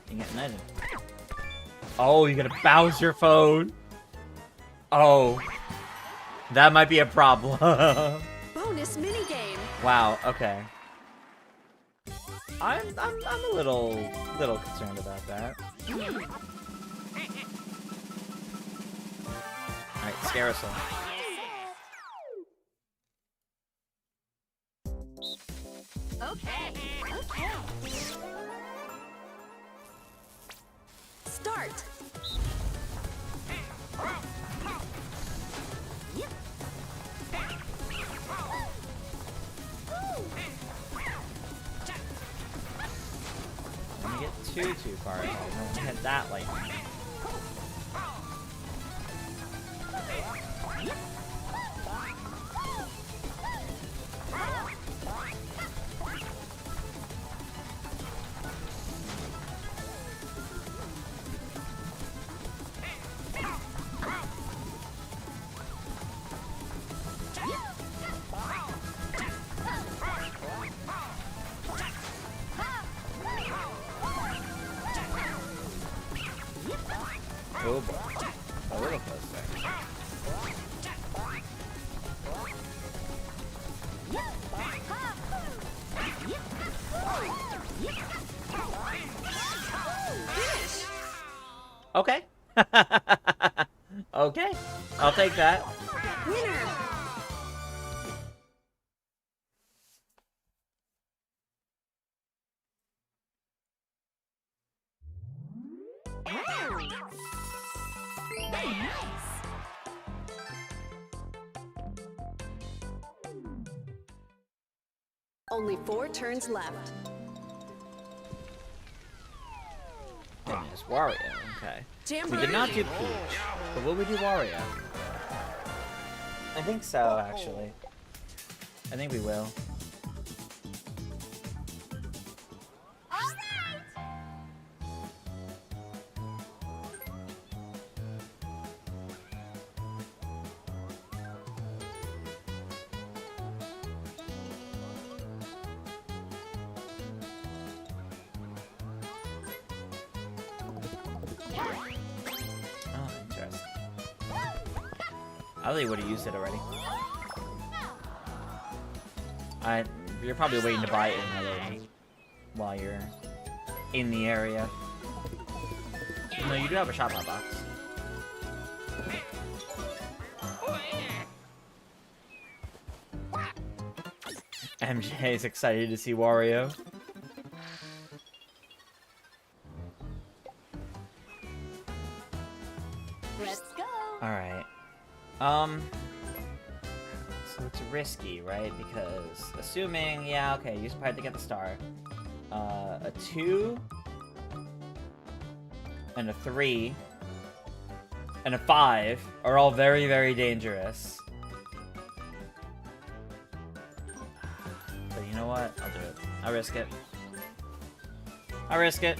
A: You get knighted. Oh, you gotta Bowser phone. Oh, that might be a problem.
B: Bonus minigame.
A: Wow. Okay. I'm a little concerned about that. All right, scare us all.
B: Okay. Start.
A: Don't get too far ahead. Don't hit that lightning. Oh boy. A little close there. Okay. Okay. I'll take that.
B: Winner. Only 4 turns left.
A: Dang, it's Wario. Okay.
B: Jamboree.
A: We did not do Peach, but will we do Wario? I think so, actually. I think we will. Oh, interesting. I thought you would have used it already. You're probably waiting to buy it in another one while you're in the area. No, you do have a shop box. MJ is excited to see Wario.
B: Let's go.
A: Alright. So it's risky, right? Because assuming, yeah, okay, use Pipe to get the star. A 2 and a 3 and a 5 are all very, very dangerous. know what? I'll do it. I'll risk it. I'll risk it.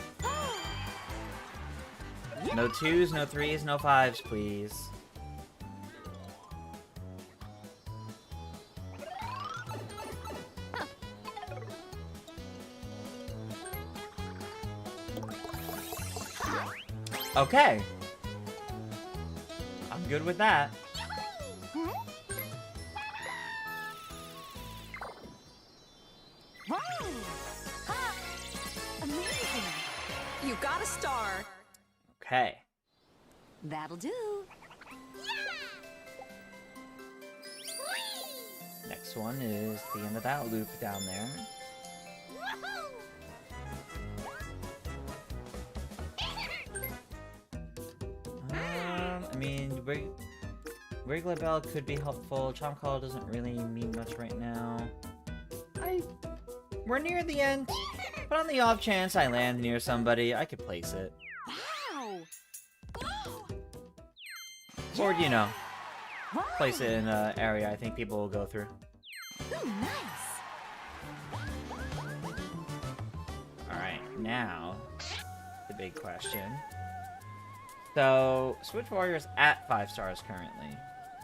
A: No 2s, no 3s, no 5s, please. Okay. I'm good with that.
B: Wow! Ha! Amazing! You got a star.
A: Okay.
B: That'll do.
A: Next one is the end of that loop down there. I mean, regular bell could be helpful. Charm Call doesn't really mean much right now. We're near the end, but on the off chance I land near somebody, I could place it.
B: Wow!
A: Or, you know,
B: Wow.
A: place it in an area I think people will go through.
B: Ooh, nice!
A: Alright, now, the big question. So, Switch Warrior's at 5 stars currently,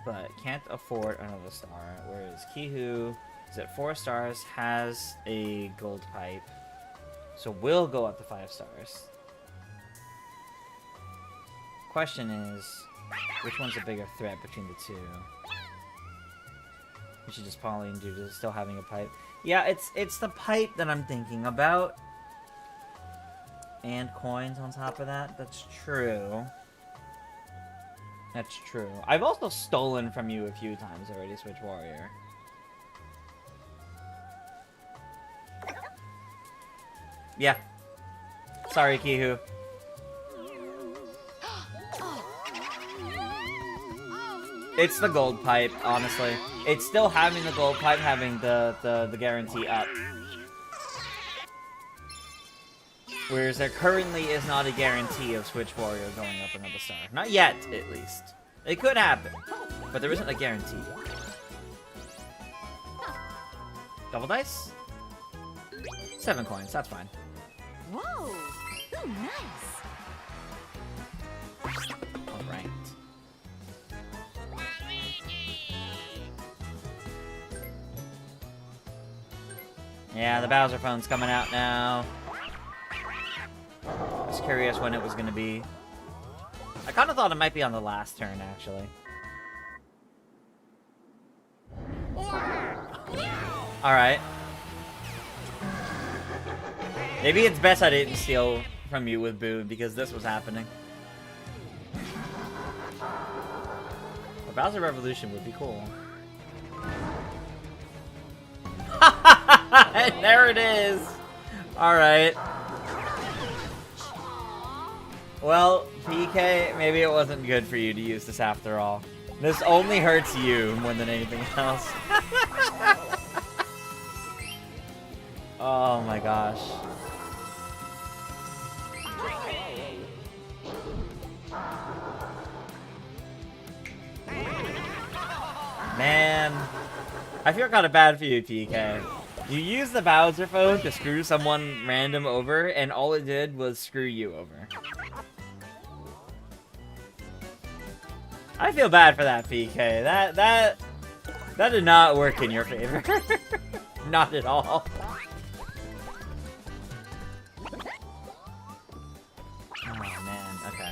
A: but can't afford another star, whereas Kihu is at 4 stars, has a gold pipe, so will go up to 5 stars. Question is, which one's a bigger threat between the two? We should just Pauline due to still having a pipe. Yeah, it's the pipe that I'm thinking about. And coins on top of that. That's true. That's true. I've also stolen from you a few times already, Switch Warrior. Yeah. Sorry, Kihu. It's the gold pipe, honestly. It's still having the gold pipe, having the guarantee up. Whereas there currently is not a guarantee of Switch Warrior going up another star. Not yet, at least. It could happen, but there isn't a guarantee. Double dice? 7 coins, that's fine.
B: Whoa! Ooh, nice!
A: Alright. Yeah, the Bowser phone's coming out now. I was curious when it was gonna be. I kind of thought it might be on the last turn, actually. Alright. Maybe it's best I didn't steal from you with Boone, because this was happening. A Bowser Revolution would be cool. There it is! Alright. Well, PK, maybe it wasn't good for you to use this after all. This only hurts you more than anything else. Oh my gosh. Man, I feel kind of bad for you, PK. You used the Bowser phone to screw someone random over, and all it did was screw you over. I feel bad for that, PK. That did not work in your favor. Not at all. Oh man, okay.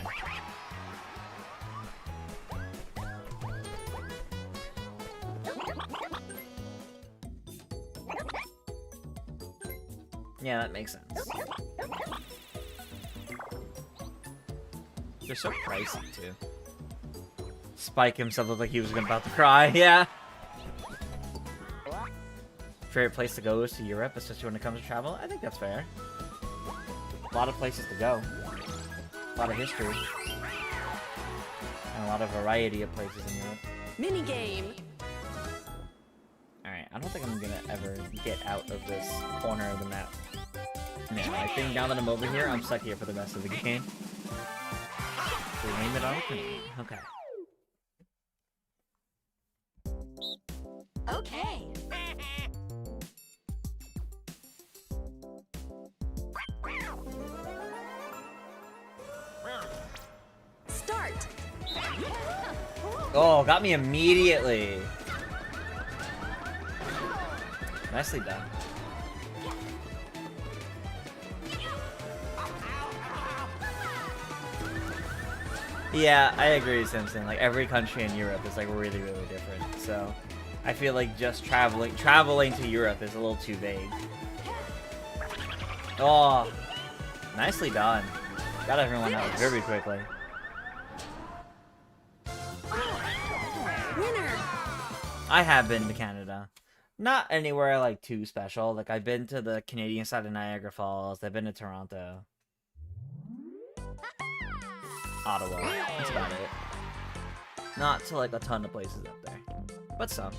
A: Yeah, that makes sense. They're so pricey, too. Spike himself looked like he was about to cry, yeah. Favorite place to go is to Europe, especially when it comes to travel? I think that's fair. A lot of places to go. A lot of history. And a lot of variety of places in Europe.
B: Minigame.
A: Alright, I don't think I'm gonna ever get out of this corner of the map. No, I think now that I'm over here, I'm stuck here for the rest of the game. Blame it on me. Okay.
B: Okay.
A: Oh, got me immediately. Nicely done. Yeah, I agree, Simpson. Like, every country in Europe is, like, really, really different. So, I feel like just traveling to Europe is a little too vague. Oh, nicely done. Got everyone out very quickly.
B: Winner.
A: I have been to Canada. Not anywhere, like, too special. Like, I've been to the Canadian side of Niagara Falls. I've been to Toronto. Ottawa. That's about it. Not to, like, a ton of places up there. But some.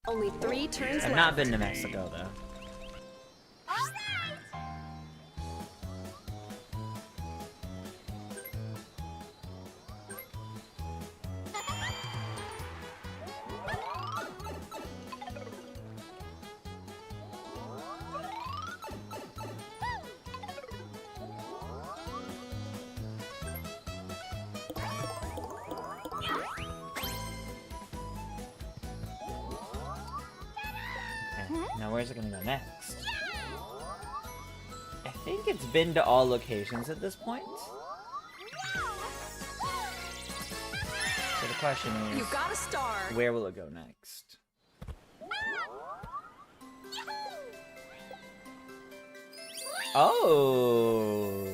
B: Only 3 turns
A: I've
B: left.
A: not been to Mexico, though. Now where's it gonna go next? I think it's been to all locations at this point. So the question is,
B: You got a star.
A: where will it go next? Oh,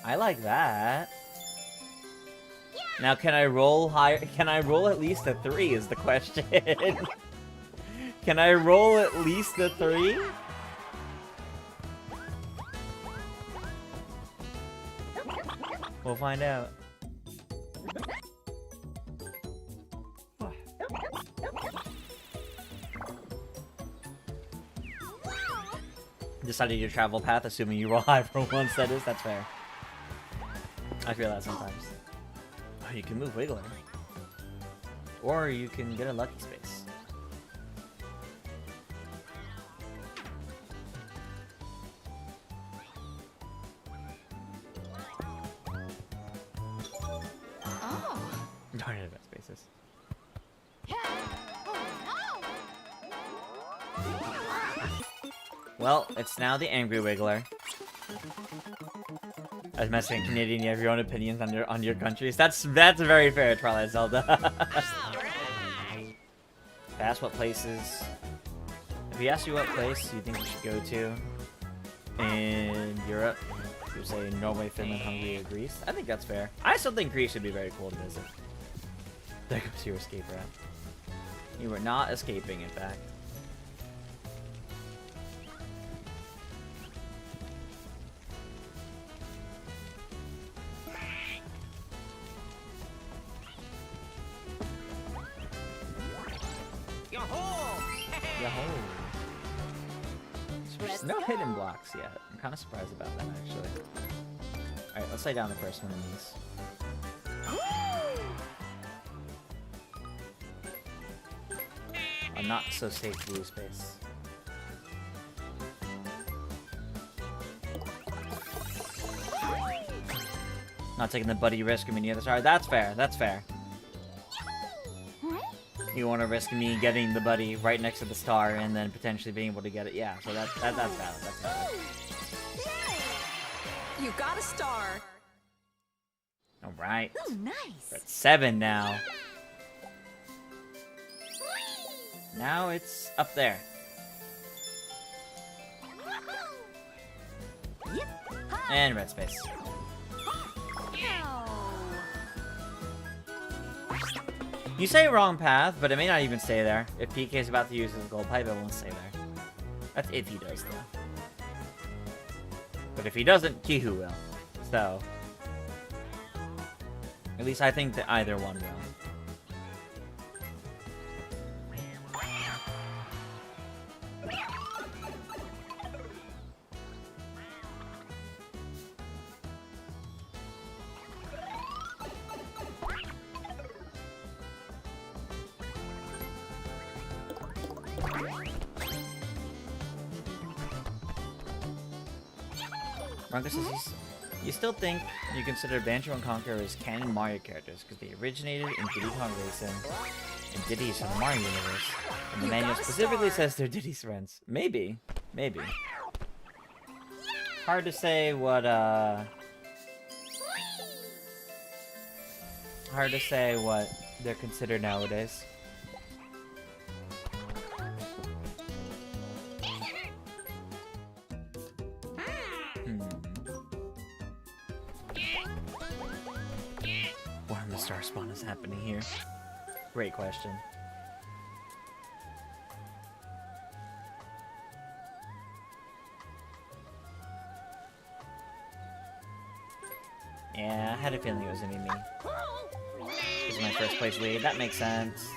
A: I like that. Now can I roll higher? Can I roll at least a 3 is the question. Can I roll at least a 3? We'll find out. Decided your travel path, assuming you roll high for once, that is. That's fair. I feel that sometimes. Oh, you can move Wiggler. Or you can get a lucky space.
B: Oh.
A: Darn it, spaces. Well, it's now the Angry Wiggler. I was messing Canadian, you have your own opinions on your countries. That's very fair, Twilight Zelda. Ask what places. If he asks you what place you think you should go to in Europe, you say Norway, Finland, Hungary, or Greece. I think that's fair. I still think Greece would be very cool to visit. There goes your escape route. You were not escaping, in fact. Yahoo! No hidden blocks yet. I'm kind of surprised about that, actually. Alright, let's lay down the first one of these. A not so safe blue space. Not taking the buddy risk of me near the star. That's fair. That's fair. You want to risk me getting the buddy right next to the star and then potentially being able to get it. Yeah, so that's valid. That's valid.
B: You got a star.
A: All right.
B: Oh, nice.
A: We're at 7 now. Now it's up there.
B: Yep.
A: And red space. You say wrong path, but it may not even stay there. If PK is about to use his gold pipe, it won't stay there. That's if he does, though. But if he doesn't, Kihu will. So, at least I think that either one will. Rungus says You still think you consider Banjo and Conker as canon Mario characters because they originated in Diddy Kong Racing and Diddy's from the Mario universe. And the manual specifically says they're Diddy's friends. Maybe. Maybe. Hard to say what, hard to say what they're considered nowadays. What in the star spawn is happening here? Great question. Yeah, I had a feeling it was gonna be me. This is my first place lead, that makes sense.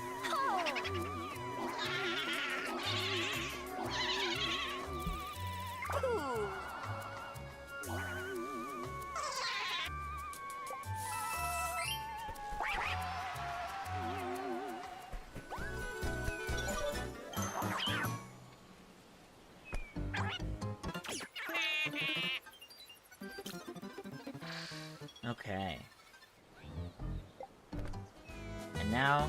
A: Okay. And now...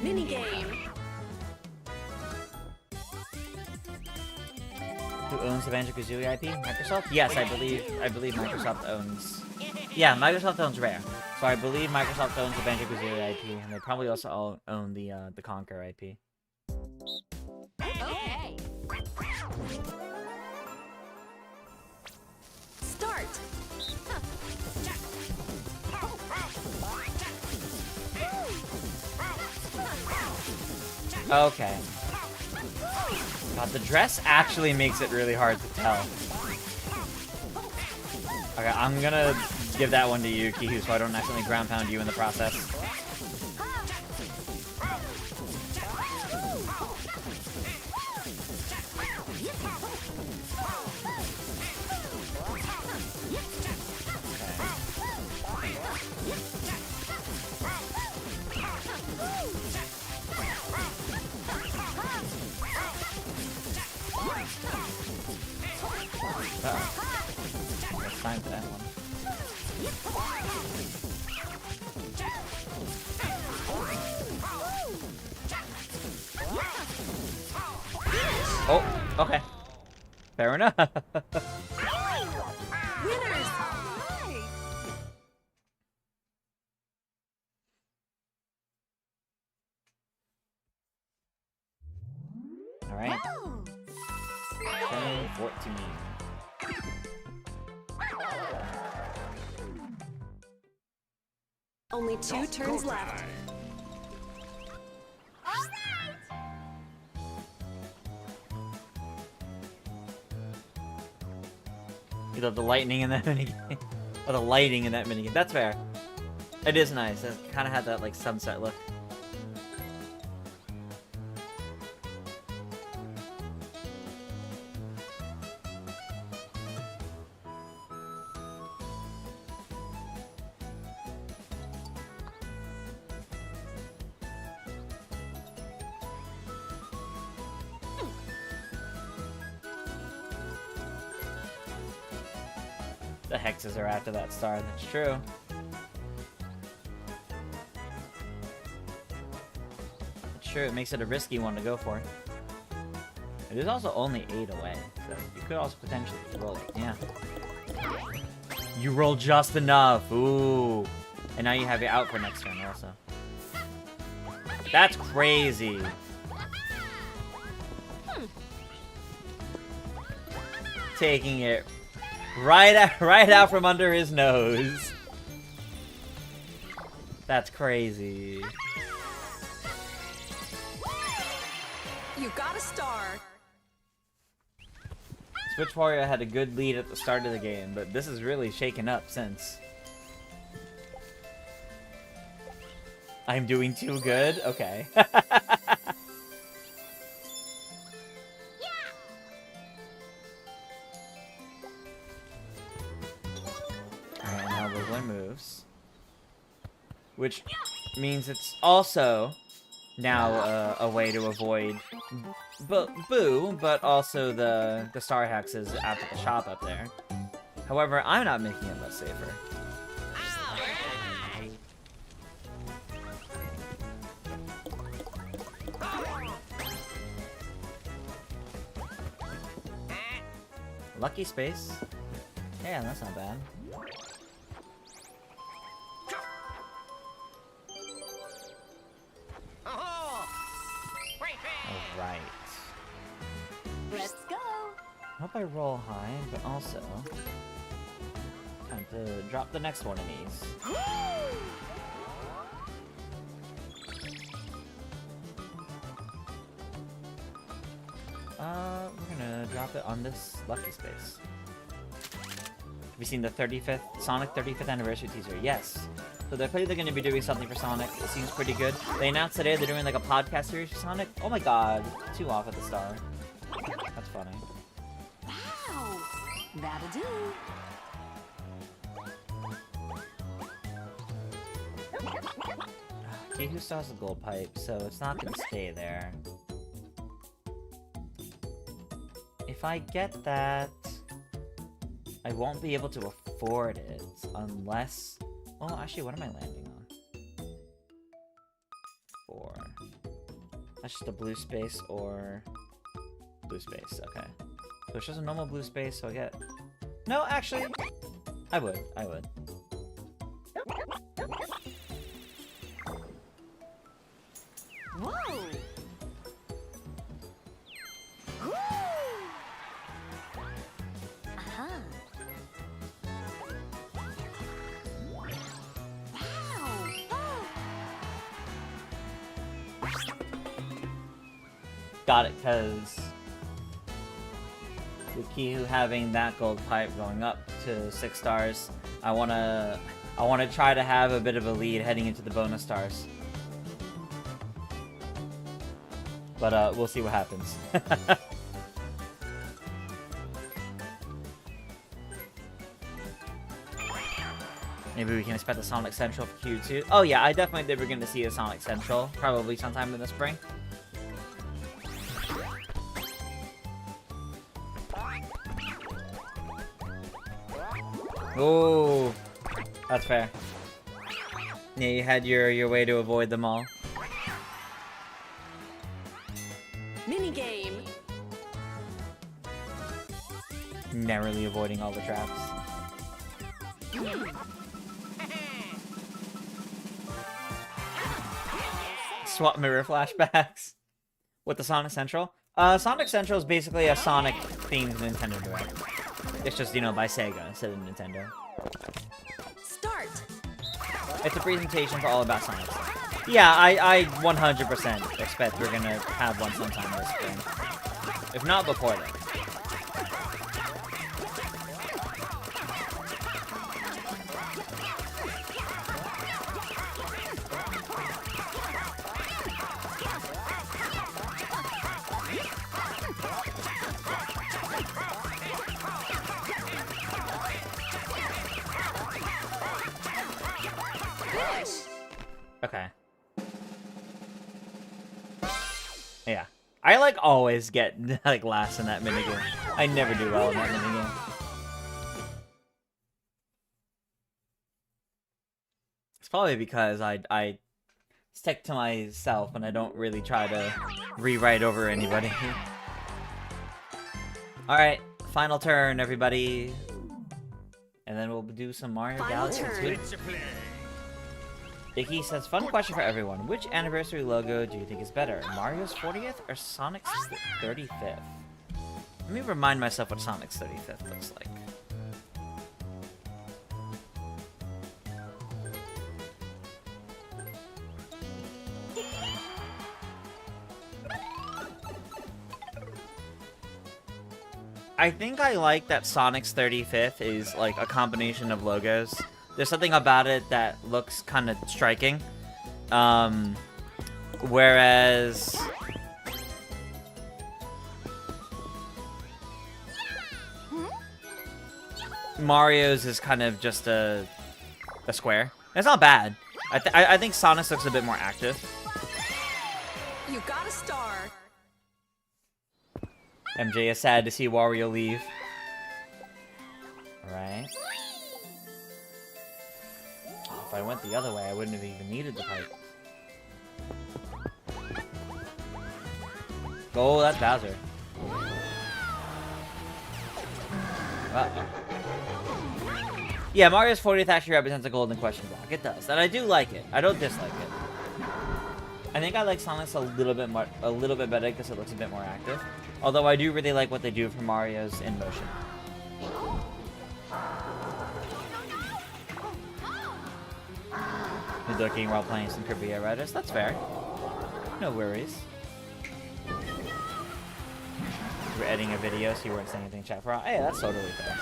B: Minigame.
A: Who owns the Banjo-Kazooie IP? Microsoft? Yes, I believe Microsoft owns... Yeah, Microsoft owns Rare. So I believe Microsoft owns the Banjo-Kazooie IP, and they probably also own the Conker IP.
B: Okay. Start.
A: Okay. God, the dress actually makes it really hard to tell. Okay, I'm gonna give that one to Yuki, so I don't accidentally ground pound you in the process. It's time for that one. Oh, okay. Fair enough.
B: Winners.
A: Alright.
B: Oh.
A: 14.
B: Only 2 turns left.
A: You love the lightning in that minigame. Or the lighting in that minigame. That's fair. It is nice. It kind of had that like sunset look. The hexes are after that star, that's true. That's true, it makes it a risky one to go for. It is also only 8 away, so you could also potentially roll it, yeah. You roll just enough, ooh. And now you have it out for next turn also. That's crazy. Taking it right out from under his nose. That's crazy.
B: You got a star.
A: Switch Warrior had a good lead at the start of the game, but this is really shaken up since. I'm doing too good? Okay. Alright, now Wiggler moves. Which means it's also now a way to avoid Boo, but also the star hexes out at the shop up there. However, I'm not making it less safer. Lucky space. Yeah, that's not bad. Alright.
B: Let's go.
A: I hope I roll high, but also time to drop the next one of these. We're gonna drop it on this lucky space. Have you seen the 35th Sonic 35th anniversary teaser? Yes. So they're clearly going to be doing something for Sonic. It seems pretty good. They announced today they're doing like a podcast series for Sonic. Oh my god, 2 off at the star. That's funny.
B: Wow. That'll do.
A: Who still has the gold pipe, so it's not gonna stay there. If I get that, I won't be able to afford it unless... Oh, actually, what am I landing on? 4. That's just a blue space or... Blue space, okay. So it's just a normal blue space, so I get... No, actually, I would.
B: Whoa. Uh-huh. Wow.
A: Got it, because with Kihu having that gold pipe going up to 6 stars, I wanna try to have a bit of a lead heading into the bonus stars. But we'll see what happens. Maybe we can expect a Sonic Central for Q2. Oh yeah, I definitely think we're going to see a Sonic Central, probably sometime in the spring. Oh, that's fair. Yeah, you had your way to avoid them all.
B: Minigame.
A: Narrowly avoiding all the traps. Swap mirror flashbacks with the Sonic Central. Sonic Central is basically a Sonic-themed Nintendo Direct. It's just, you know, by Sega instead of Nintendo.
B: Start.
A: It's a presentation for all about Sonic stuff. Yeah, I 100% expect we're gonna have one sometime this spring. If not before then. Okay. Yeah. I, like, always get, like, last in that minigame. I never do well in that minigame. It's probably because I stick to myself and I don't really try to rewrite over anybody. Alright, final turn, everybody. And then we'll do some Mario Galaxy 2. Icky says, fun question for everyone. Which anniversary logo do you think is better? Mario's 40th or Sonic's 35th? Let me remind myself what Sonic's 35th looks like. I think I like that Sonic's 35th is like a combination of logos. There's something about it that looks kind of striking. Whereas... Mario's is kind of just a square. It's not bad. I think Sonic's looks a bit more active.
B: You got a star.
A: MJ is sad to see Wario leave. Alright. Oh, if I went the other way, I wouldn't have even needed the pipe. Oh, that's Bowser. Uh-oh. Yeah, Mario's 40th actually represents a golden question block. It does. And I do like it. I don't dislike it. I think I like Sonic's a little bit better because it looks a bit more active. Although I do really like what they do for Mario's in motion. Looking while playing some Kirby Air Riders. That's fair. No worries. We're editing a video, so you weren't saying anything in chat for. Hey, that's totally fair.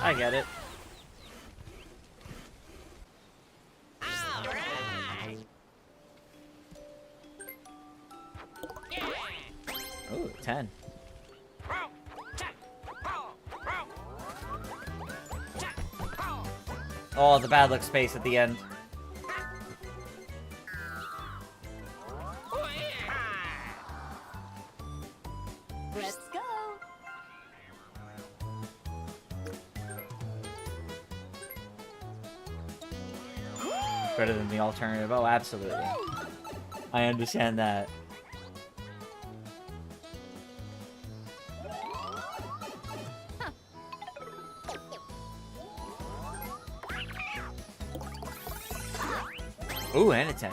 A: I get it. Ooh, 10. Oh, the bad luck space at the end.
B: Let's go.
A: Better than the alternative. Oh, absolutely. I understand that. Ooh, and a 10.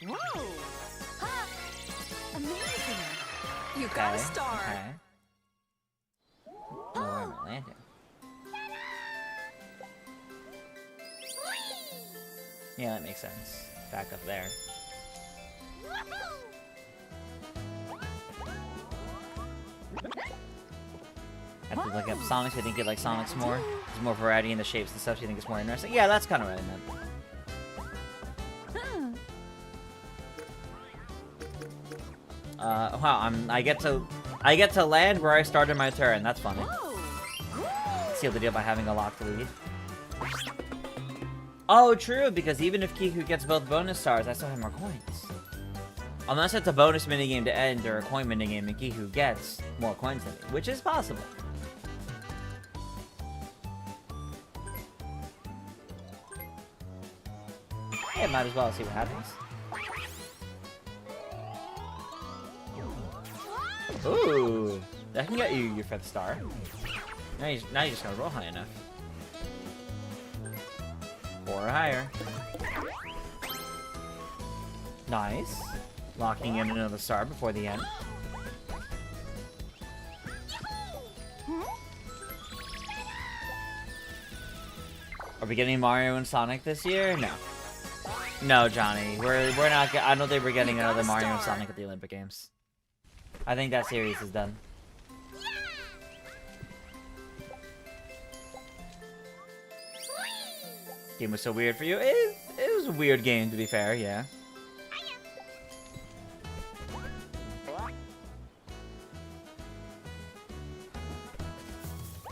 B: Whoa! Ha! Amazing! You got a star.
A: Okay. Oh, where am I landing? Yeah, that makes sense. Back up there. I have to look up Sonics. I think you like Sonics more. There's more variety in the shapes and stuff. So you think it's more interesting? Yeah, that's kind of what I meant. Wow, I get to land where I started my turn. That's funny. Seal the deal by having a locked lead. Oh, true, because even if Kiku gets both bonus stars, I still have more coins. Unless it's a bonus minigame to end or a coin minigame and Kiku gets more coins than me, which is possible. Yeah, might as well see what happens. Ooh, that can get you your 5th star. Now you just gotta roll high enough. 4 or higher. Nice. Locking in another star before the end. Are we getting Mario and Sonic this year? No. No, Johnny. We're not. I don't think we're getting another Mario and Sonic at the Olympic Games. I think that series is done. Game was so weird for you. It was a weird game, to be fair. Yeah.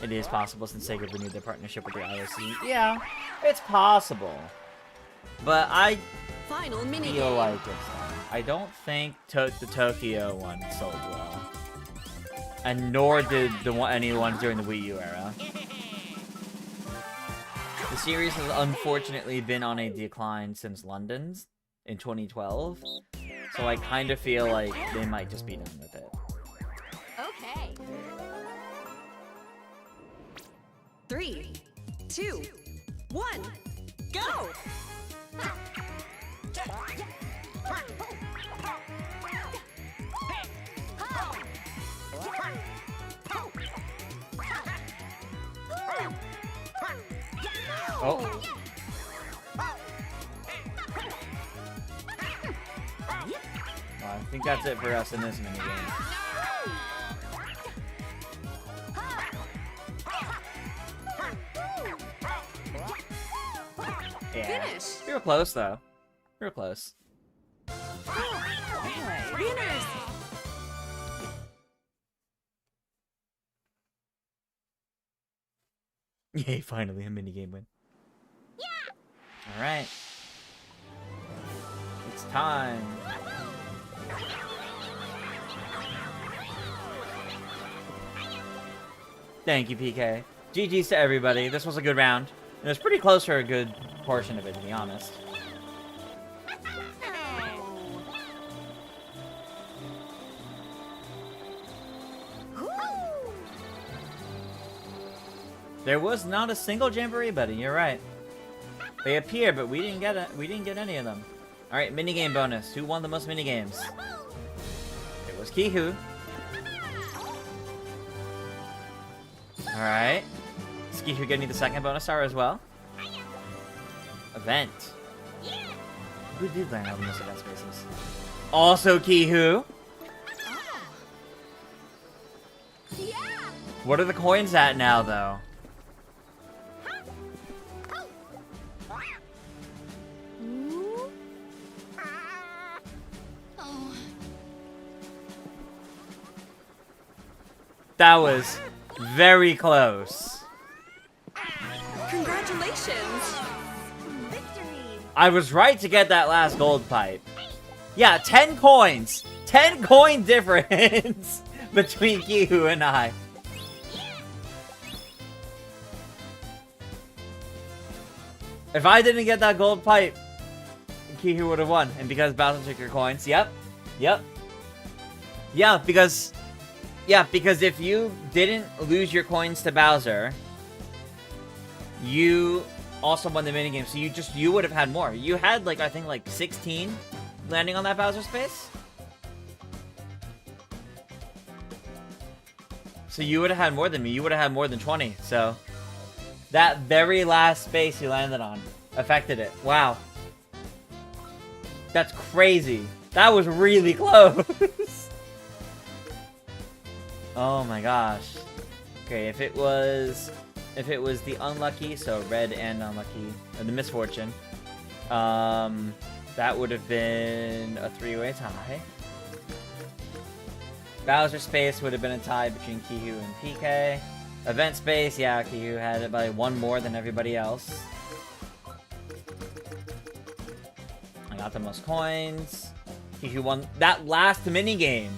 A: It is possible since Sega renewed their partnership with the IOC. Yeah, it's possible. But I feel like it's done. I don't think the Tokyo one sold well. And nor did any ones during the Wii U era. The series has unfortunately been on a decline since London's in 2012. So I kind of feel like they might just be done with it.
B: Okay. 3, 2, 1, go!
A: Oh. Well, I think that's it for us in this minigame. Yeah.
B: Finish.
A: We were close, though. We were close.
B: Winners!
A: Yay, finally a minigame win. Yeah! Alright. It's time. Thank you, PK. GG's to everybody. This was a good round. It was pretty close for a good portion of it, to be honest. There was not a single Jamboree buddy, you're right. They appear, but we didn't get it. We didn't get any of them. Alright, minigame bonus. Who won the most minigames? It was Kihu. Alright. Is Kihu getting the second bonus star as well? Event. Who did learn how to most event spaces? Also Kihu. What are the coins at now, though? That was very close.
B: Congratulations! Victory!
A: I was right to get that last gold pipe. Yeah, 10 coins! 10 coin difference between Kihu and I. If I didn't get that gold pipe, Kihu would have won. And because Bowser took your coins, yep. Yeah, because if you didn't lose your coins to Bowser, you also won the minigame, so you would have had more. You had, like, I think, like, 16 landing on that Bowser space. So you would have had more than me. You would have had more than 20, so... That very last space you landed on affected it. Wow. That's crazy. That was really close. Oh my gosh. Okay, if it was the unlucky, so red and unlucky, or the misfortune, that would have been a 3-way tie. Bowser space would have been a tie between Kihu and PK. Event space, yeah, Kihu had it by one more than everybody else. I got the most coins. Kihu won that last minigame.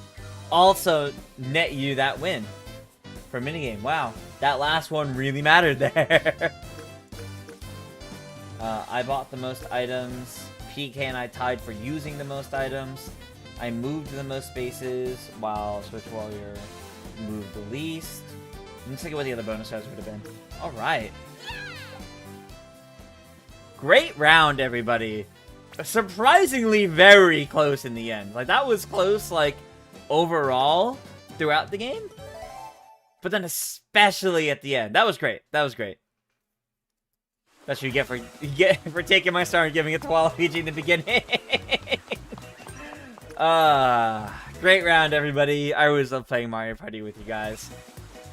A: Also net you that win for minigame. Wow, that last one really mattered there. I bought the most items. PK and I tied for using the most items. I moved the most spaces, while Switch Warrior moved the least. Let's think of what the other bonus stars would have been. Alright. Great round, everybody. Surprisingly very close in the end. Like, that was close, like, overall throughout the game. But then especially at the end. That was great. That was great. That's what you get for taking my star and giving it to Waluigi in the beginning. Great round, everybody. I always love playing Mario Party with you guys.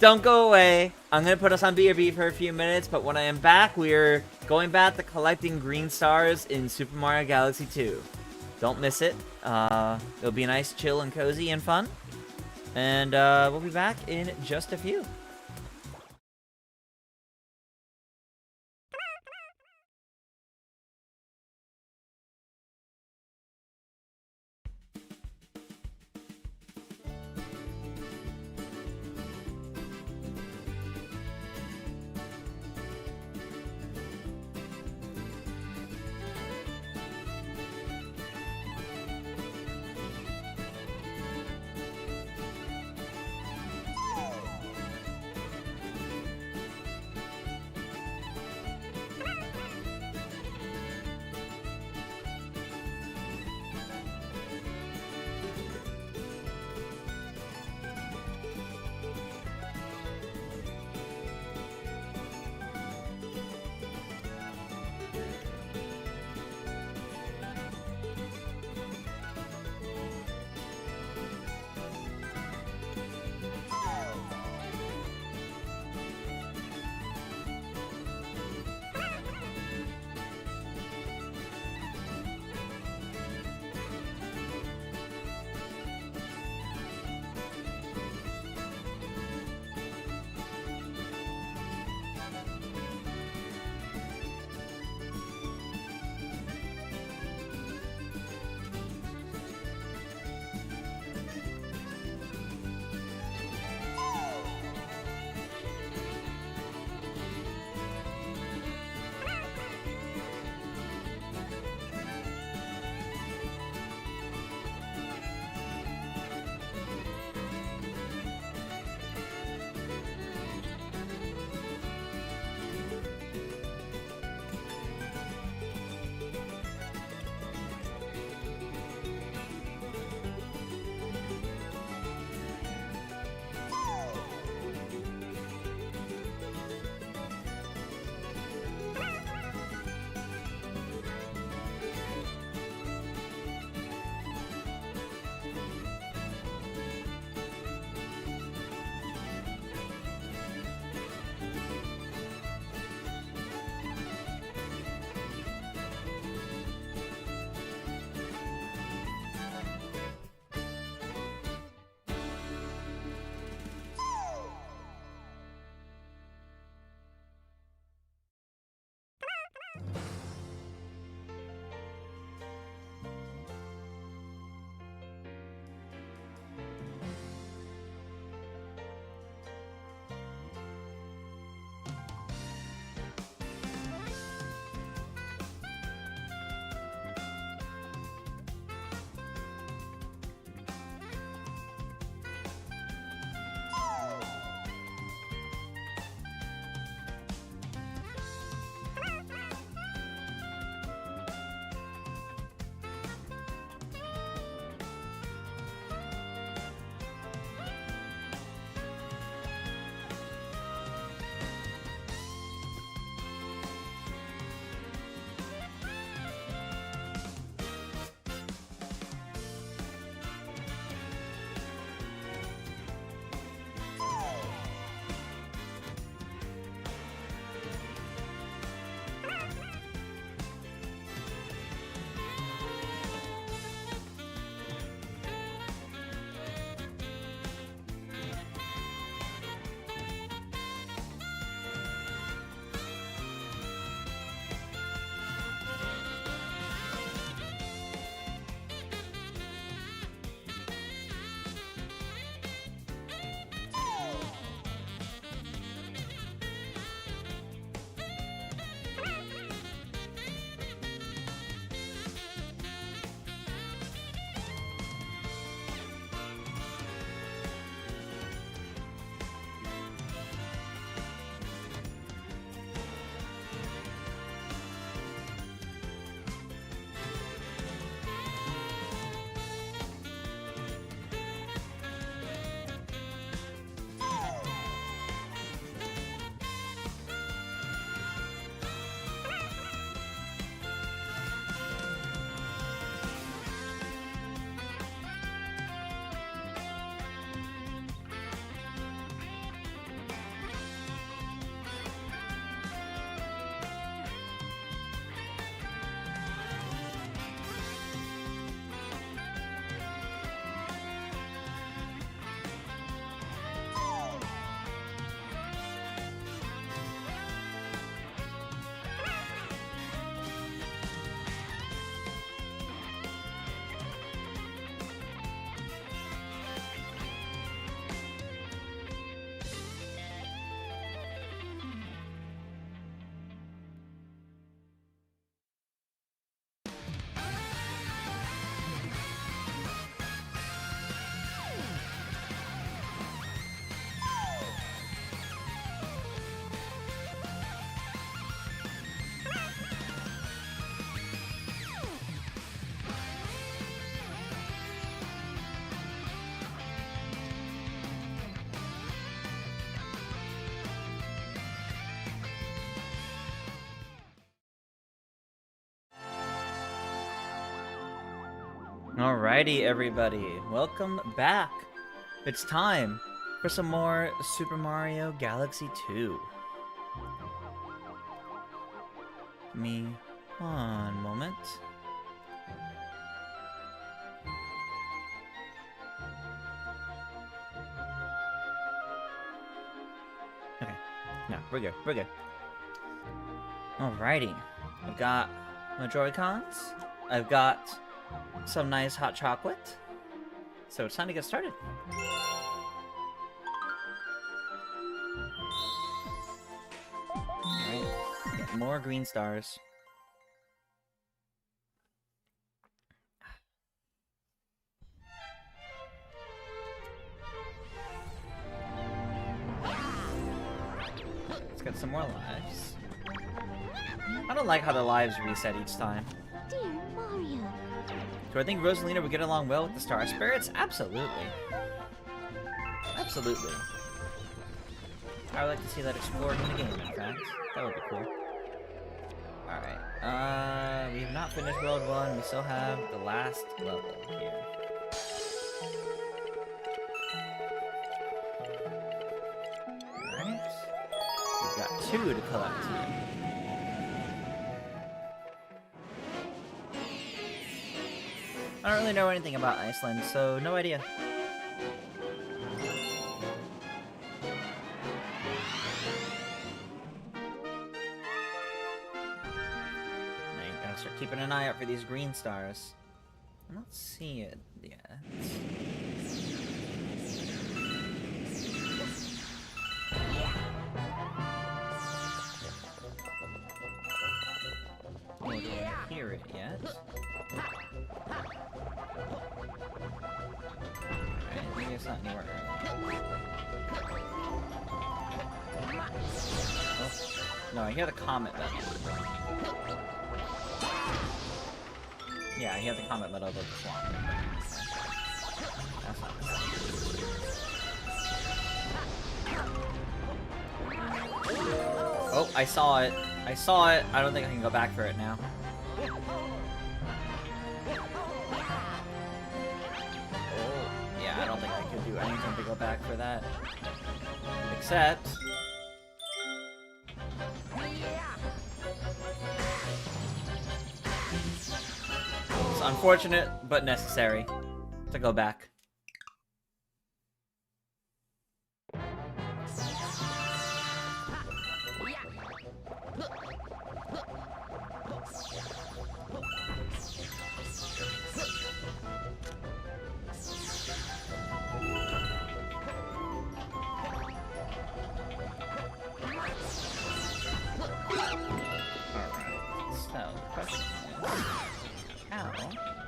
A: Don't go away. I'm going to put us on BRB for a few minutes, but when I am back, we're going back to collecting green stars in Super Mario Galaxy 2. Don't miss it. It'll be nice, chill, and cozy, and fun. And we'll be back in just a few. Alrighty, everybody. Welcome back. It's time for some more Super Mario Galaxy 2. Give me one moment. Okay. No, we're good. We're good. Alrighty. I've got my Joy-Cons. I've got some nice hot chocolate. So it's time to get started. Alright. Get more green stars. Let's get some more lives. I don't like how the lives reset each time.
B: Dear Mario.
A: Do I think Rosalina would get along well with the Star Spirits? Absolutely. Absolutely. I would like to see that explored in the game, in fact. That would be cool. Alright, we have not finished World 1. We still have the last level here. Alright. We've got 2 to collect here. I don't really know anything about Iceland, so no idea. I gotta start keeping an eye out for these green stars. I don't see it yet. Oh, do I hear it yet? Alright, maybe it's not anywhere early. Oh, no, I hear the comet metal. Yeah, I hear the comet metal above the swamp. That's not the same. Oh, I saw it. I saw it. I don't think I can go back for it now. I don't think I could do anything to go back for that. Except... it's unfortunate, but necessary to go back.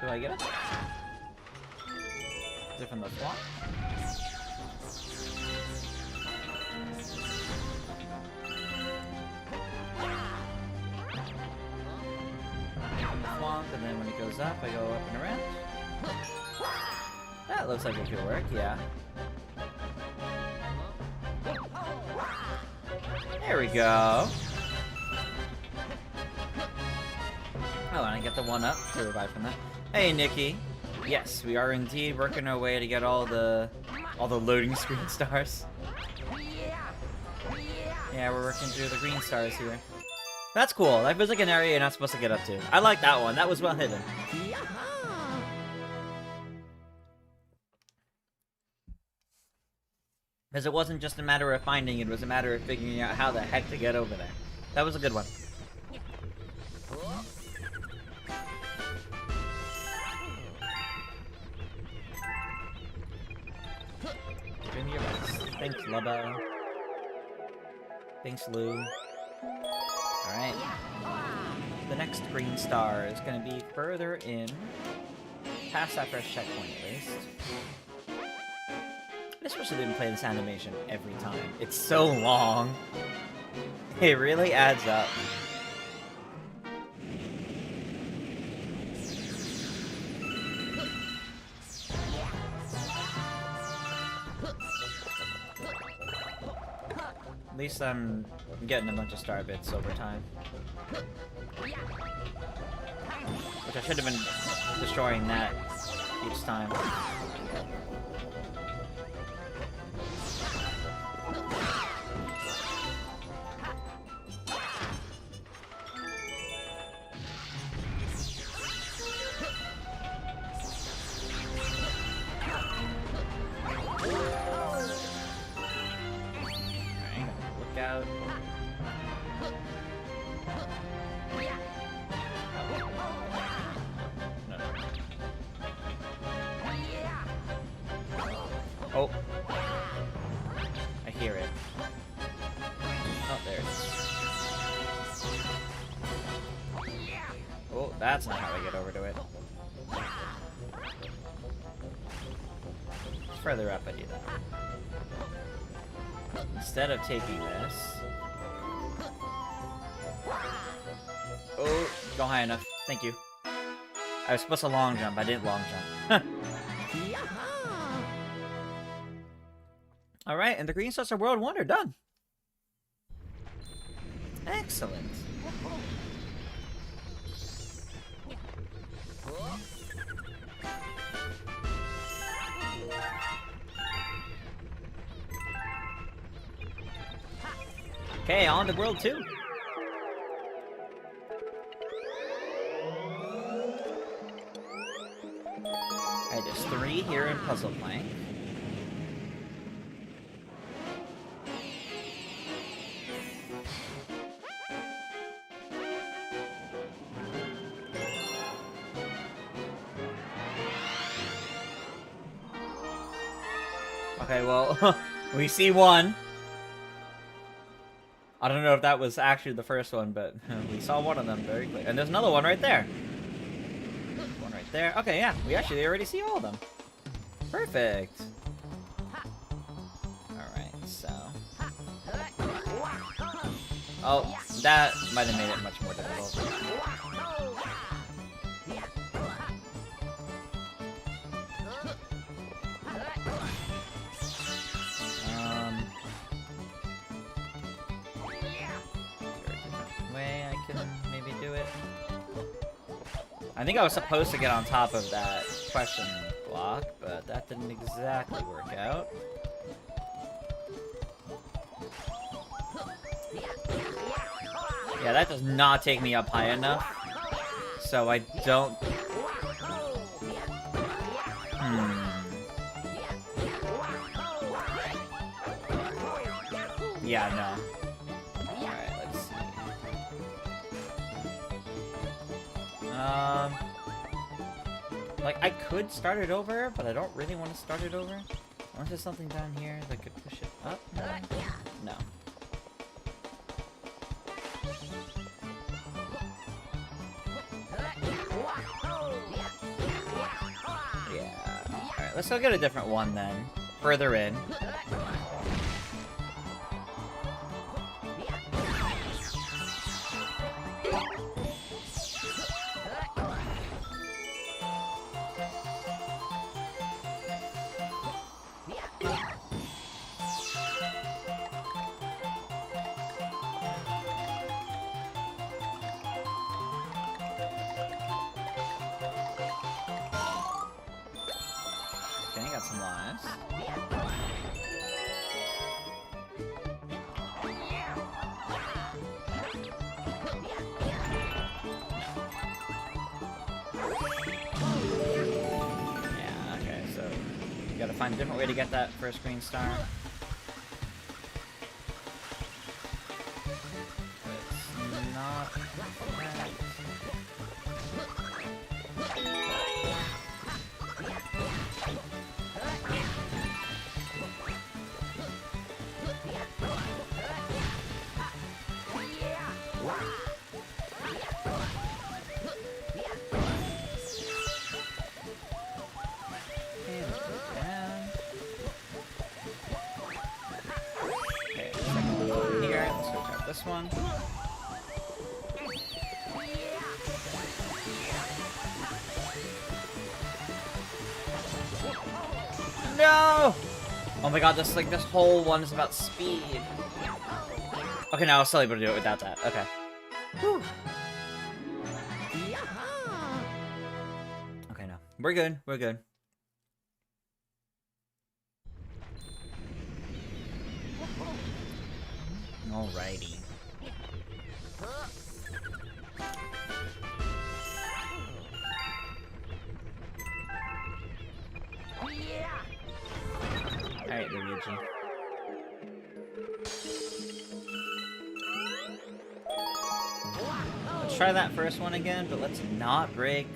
A: Do I get it? Is it from the swamp? From the swamp, and then when it goes up, I go up and around. That looks like it could work, yeah. There we go. Oh, and I get the 1-up to revive from that. Hey, Nikki. Yes, we are indeed working our way to get all the loading screen stars. Yeah, we're working through the green stars here. That's cool. That feels like an area you're not supposed to get up to. I like that one. That was well hidden. Because it wasn't just a matter of finding it was a matter of figuring out how the heck to get over there. That was a good one. Give me your best. Thanks, Lubba. Thanks, Lou. Alright. The next green star is going to be further in. Past that first checkpoint, at least. I just wish I didn't play this animation every time. It's so long. It really adds up. At least I'm getting a bunch of star bits over time. Which I should have been destroying that each time. Look out. No. Oh. I hear it. Oh, there it is. Oh, that's not how I get over to it. It's further up I do that. Instead of taking this... Oh, go high enough. Thank you. I was supposed to long jump. I didn't long jump. Alright, and the green stars are world wonder. Done. Excellent. Okay, on to World 2. Alright, there's 3 here in Puzzle Plank. Okay, well, we see 1. I don't know if that was actually the first one, but we saw one of them very clear. And there's another one right there. One right there. Okay, yeah, we actually already see all of them. Perfect. Alright, so... Oh, that might have made it much more difficult. I think I was supposed to get on top of that question block, but that didn't exactly work out. Yeah, that does not take me up high enough, so I don't... Yeah, no. Alright, let's see. Like, I could start it over, but I don't really want to start it over. Unless there's something down here that could push it up? No. No. Yeah. Alright, let's go get a different one then. Further in. Okay, got some lives. Yeah, okay, so you gotta find a different way to get that first green star. It's not that. This one. No! Oh my god, this whole one is about speed. Okay, now I was still able to do it without that. Okay. Whew. Okay, no. We're good. We're good. Alrighty. Alright, Luigi. Let's try that first one again, but let's not break...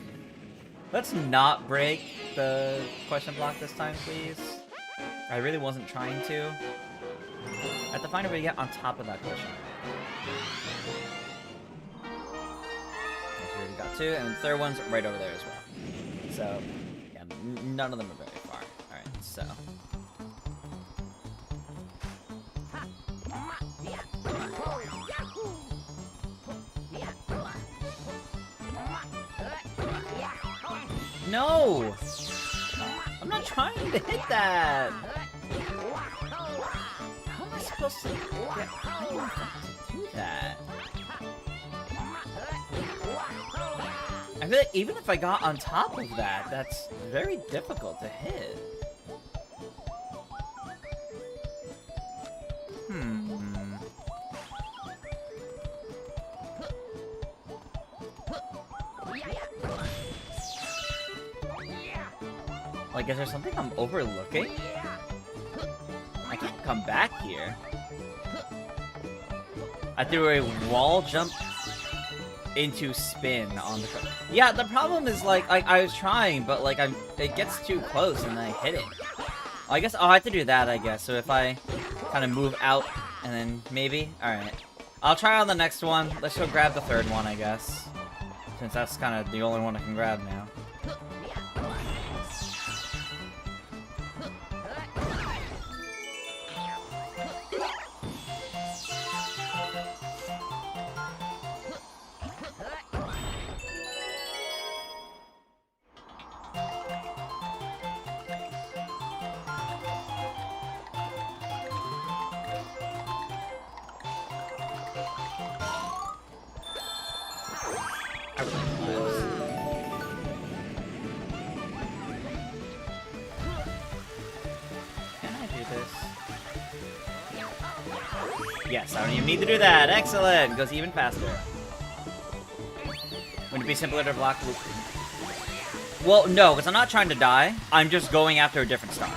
A: Let's not break the question block this time, please. I really wasn't trying to. I have to find a way to get on top of that question. We already got 2, and the third one's right over there as well. So, yeah, none of them are very far. Alright, so... No! I'm not trying to hit that! How am I supposed to get high enough to do that? I feel like even if I got on top of that, that's very difficult to hit. Like, is there something I'm overlooking? I can't come back here. I threw a wall jump into spin on the... Yeah, the problem is, like, I was trying, but, like, it gets too close and I hit it. I guess I'll have to do that, I guess. So if I kind of move out and then maybe... Alright. I'll try on the next one. Let's go grab the third one, I guess. Since that's kind of the only one I can grab now. Yes, I don't even need to do that. Excellent! Goes even faster. Wouldn't it be simpler to block loop? Well, no, because I'm not trying to die. I'm just going after a different star.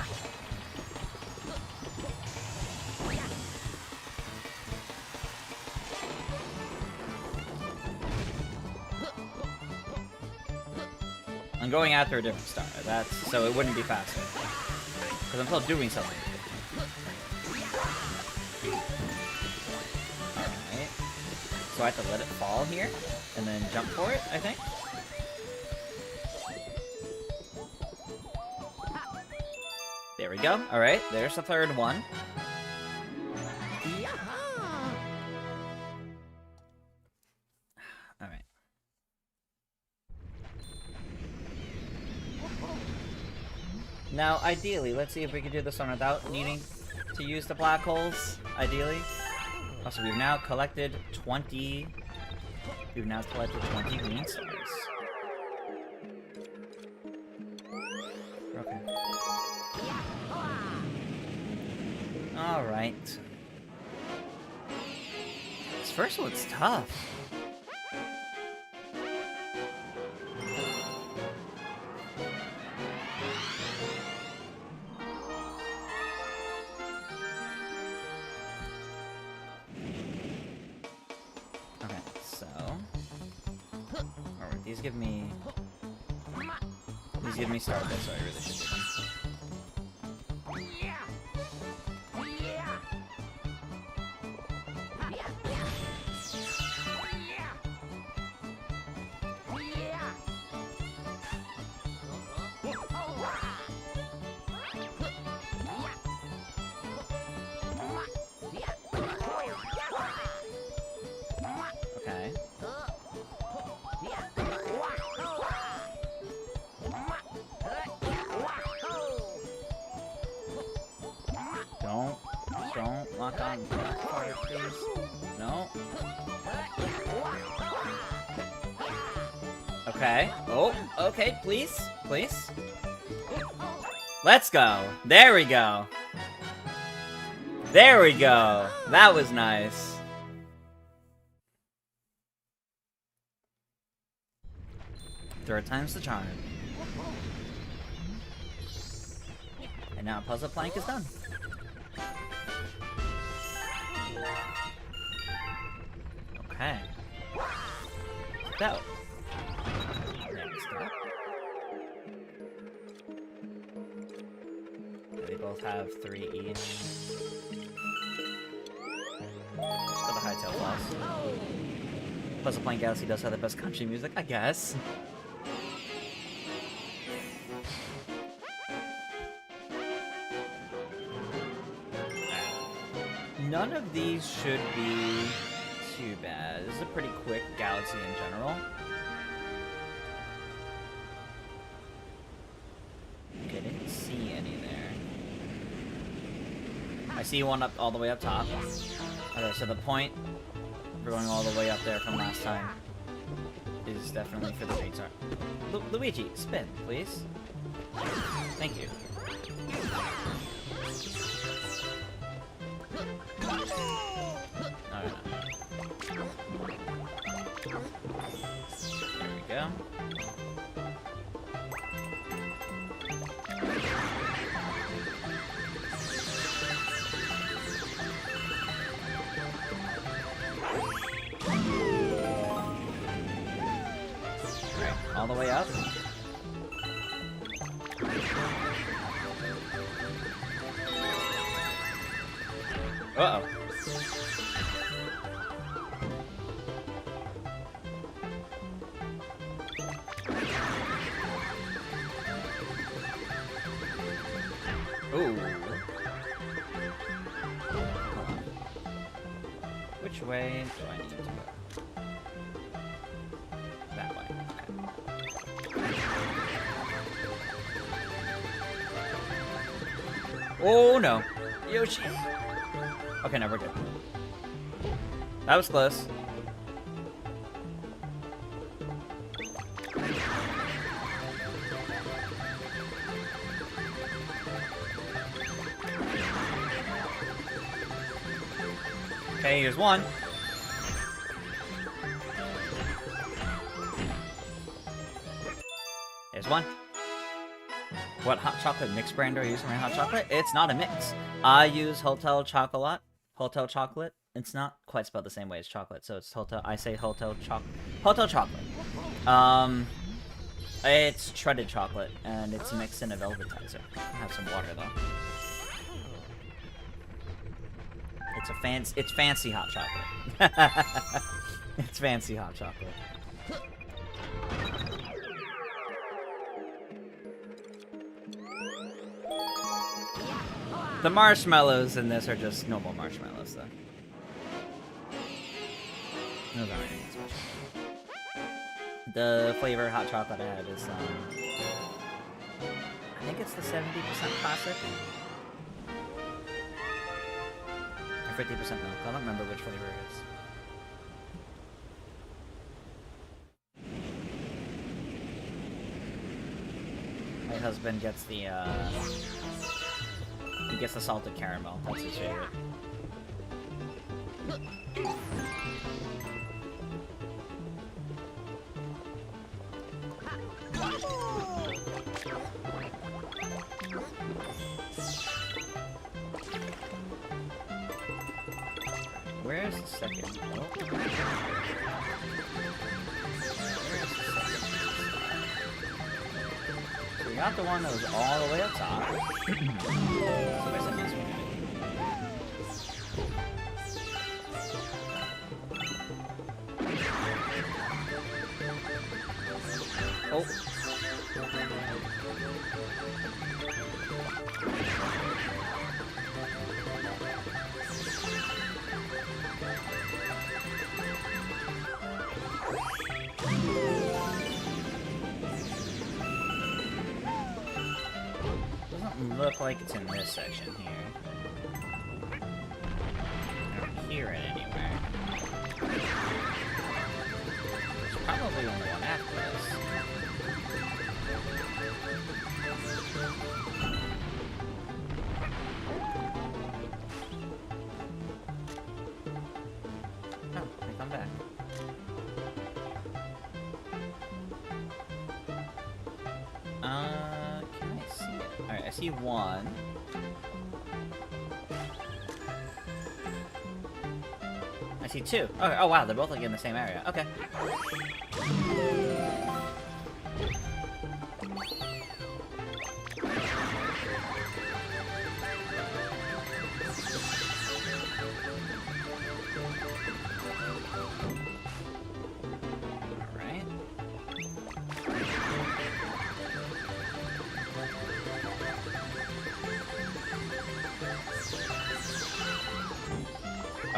A: I'm going after a different star. That's so it wouldn't be faster. Because I'm still doing something. Alright. So I have to let it fall here, and then jump for it, I think? There we go. Alright, there's the third one. Alright. Now, ideally, let's see if we can do this one without needing to use the black holes, ideally. Also, we've now collected 20... We've now collected 20 green stars. Okay. Alright. This first one's tough. These give me Stardust, so I really should do them. Okay. Don't lock on that part, please. No. Okay. Oh, okay, please. Please. Let's go. There we go. There we go. That was nice. Third time's the charm. And now puzzle plank is done. Okay. Go. Next up. They both have 3 each. Let's go to Hightail Floss. Puzzle Plank Galaxy does have the best country music, I guess. None of these should be too bad. This is a pretty quick galaxy in general. Okay, didn't see any there. I see one up all the way up top. Okay, so the point for going all the way up there from last time is definitely for the retard. Luigi, spin, please. Thank you. No. There we go. Alright, all the way up. Uh-oh. Ooh. Which way do I need to go? That way. Okay. Oh no. Yoshi. Okay, no, we're good. That was close. Okay, here's one. There's one. What hot chocolate mix brand do I use for my hot chocolate? It's not a mix. I use Hotel Chocolat. Hotel Chocolate. It's not quite spelled the same way as chocolate, so it's Hotel. I say Hotel Chocolate. It's shredded chocolate, and it's mixed in a velvetizer. I have some water though. It's fancy hot chocolate. It's fancy hot chocolate. The marshmallows in this are just normal marshmallows, though. Those aren't anything special. The flavor hot chocolate I had is, I think it's the 70% classic. Or 50% milk. I don't remember which flavor it is. My husband gets the, he gets the salted caramel. That's his favorite. Where's the second? Oh. Where's the second? So we got the one that was all the way up top. So where's the next one? Oh. Doesn't look like it's in this section here. I don't hear it anywhere. There's probably only one after this. Can I see it? Alright, I see one. I see two. Okay, oh wow, they're both like in the same area. Okay. Alright.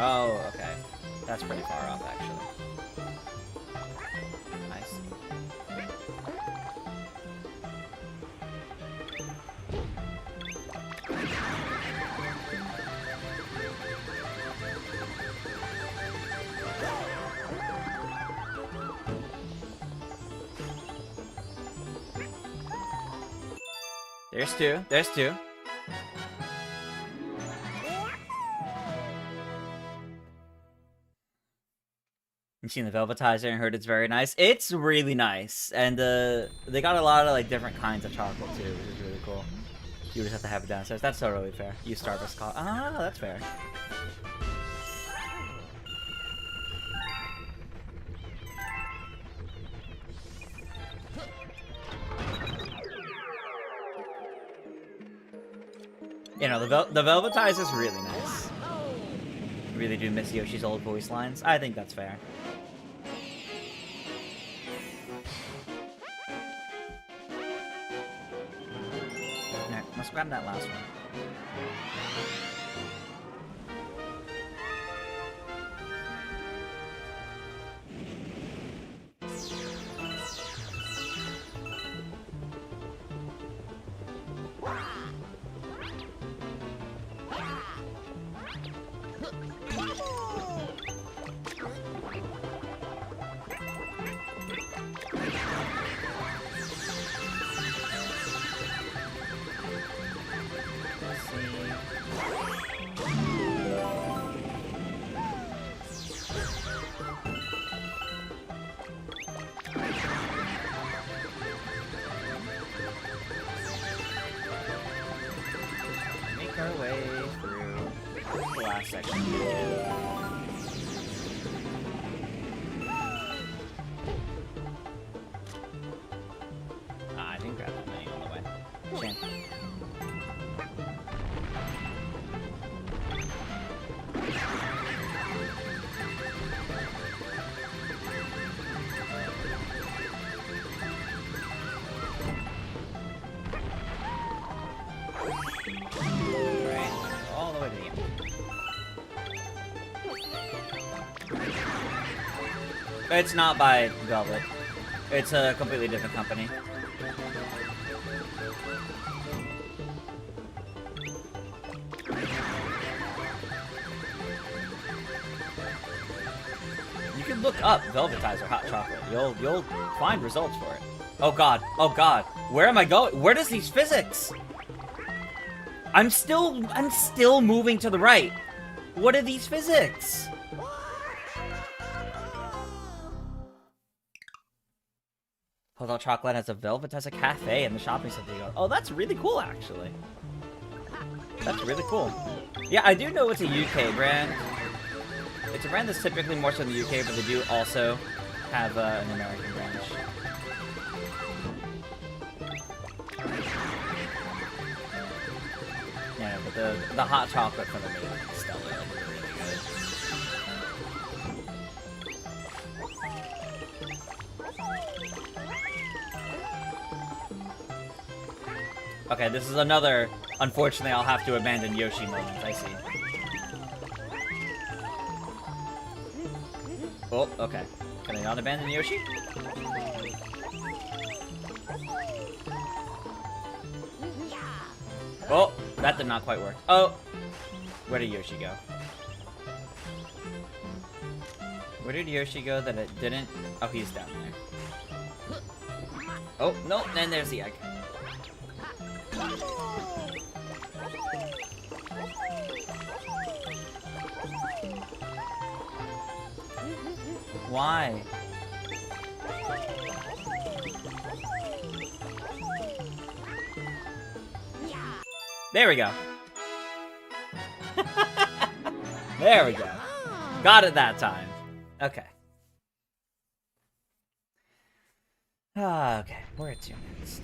A: Oh, okay. That's pretty far off, actually. Nice. There's two. There's two. You've seen the Velvetizer and heard it's very nice. It's really nice, and they got a lot of like different kinds of chocolate too, which is really cool. You just have to have it downstairs. That's totally fair. You Starbucks call. Ah, that's fair. You know, the Velvetizer is really nice. I really do miss Yoshi's old voice lines. I think that's fair. Alright, let's grab that last one. Our way through the last section. I didn't grab that many on the way. Shame. It's not by Velvet. It's a completely different company. You can look up Velvetizer hot chocolate. You'll find results for it. Oh god. Oh god. Where am I going? Where does these physics? I'm still moving to the right. What are these physics? Although Chocolate has a Velvetizer cafe in the shopping center. Oh, that's really cool, actually. That's really cool. Yeah, I do know it's a UK brand. It's a brand that's typically more so in the UK, but they do also have an American branch. Yeah, but the hot chocolate from the movie is stellar. Like, really good. Okay, this is another, unfortunately, I'll have to abandon Yoshi moment, I see. Oh, okay. Can I not abandon Yoshi? Oh, that did not quite work. Oh! Where did Yoshi go? Where did Yoshi go that it didn't? Oh, he's down there. Oh, no, and there's the egg. Why? There we go. There we go. Got it that time. Okay. Okay, where to next?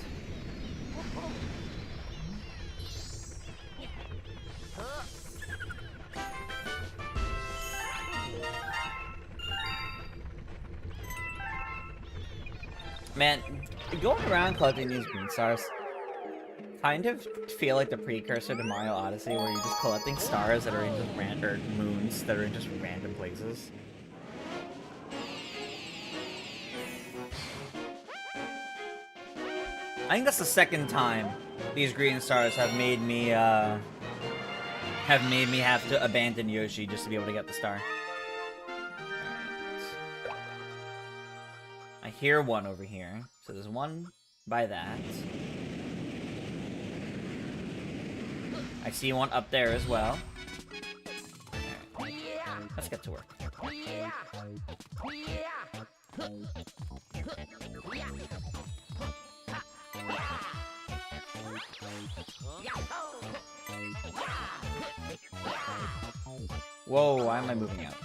A: Man, going around collecting these green stars kind of feel like the precursor to Mario Odyssey, where you're just collecting stars that are in just or moons that are in just random places. I think that's the second time these green stars have made me have to abandon Yoshi just to be able to get the star. Right. I hear one over here, so there's one by that. I see one up there as well. Right. Let's get to work. Whoa, why am I moving out?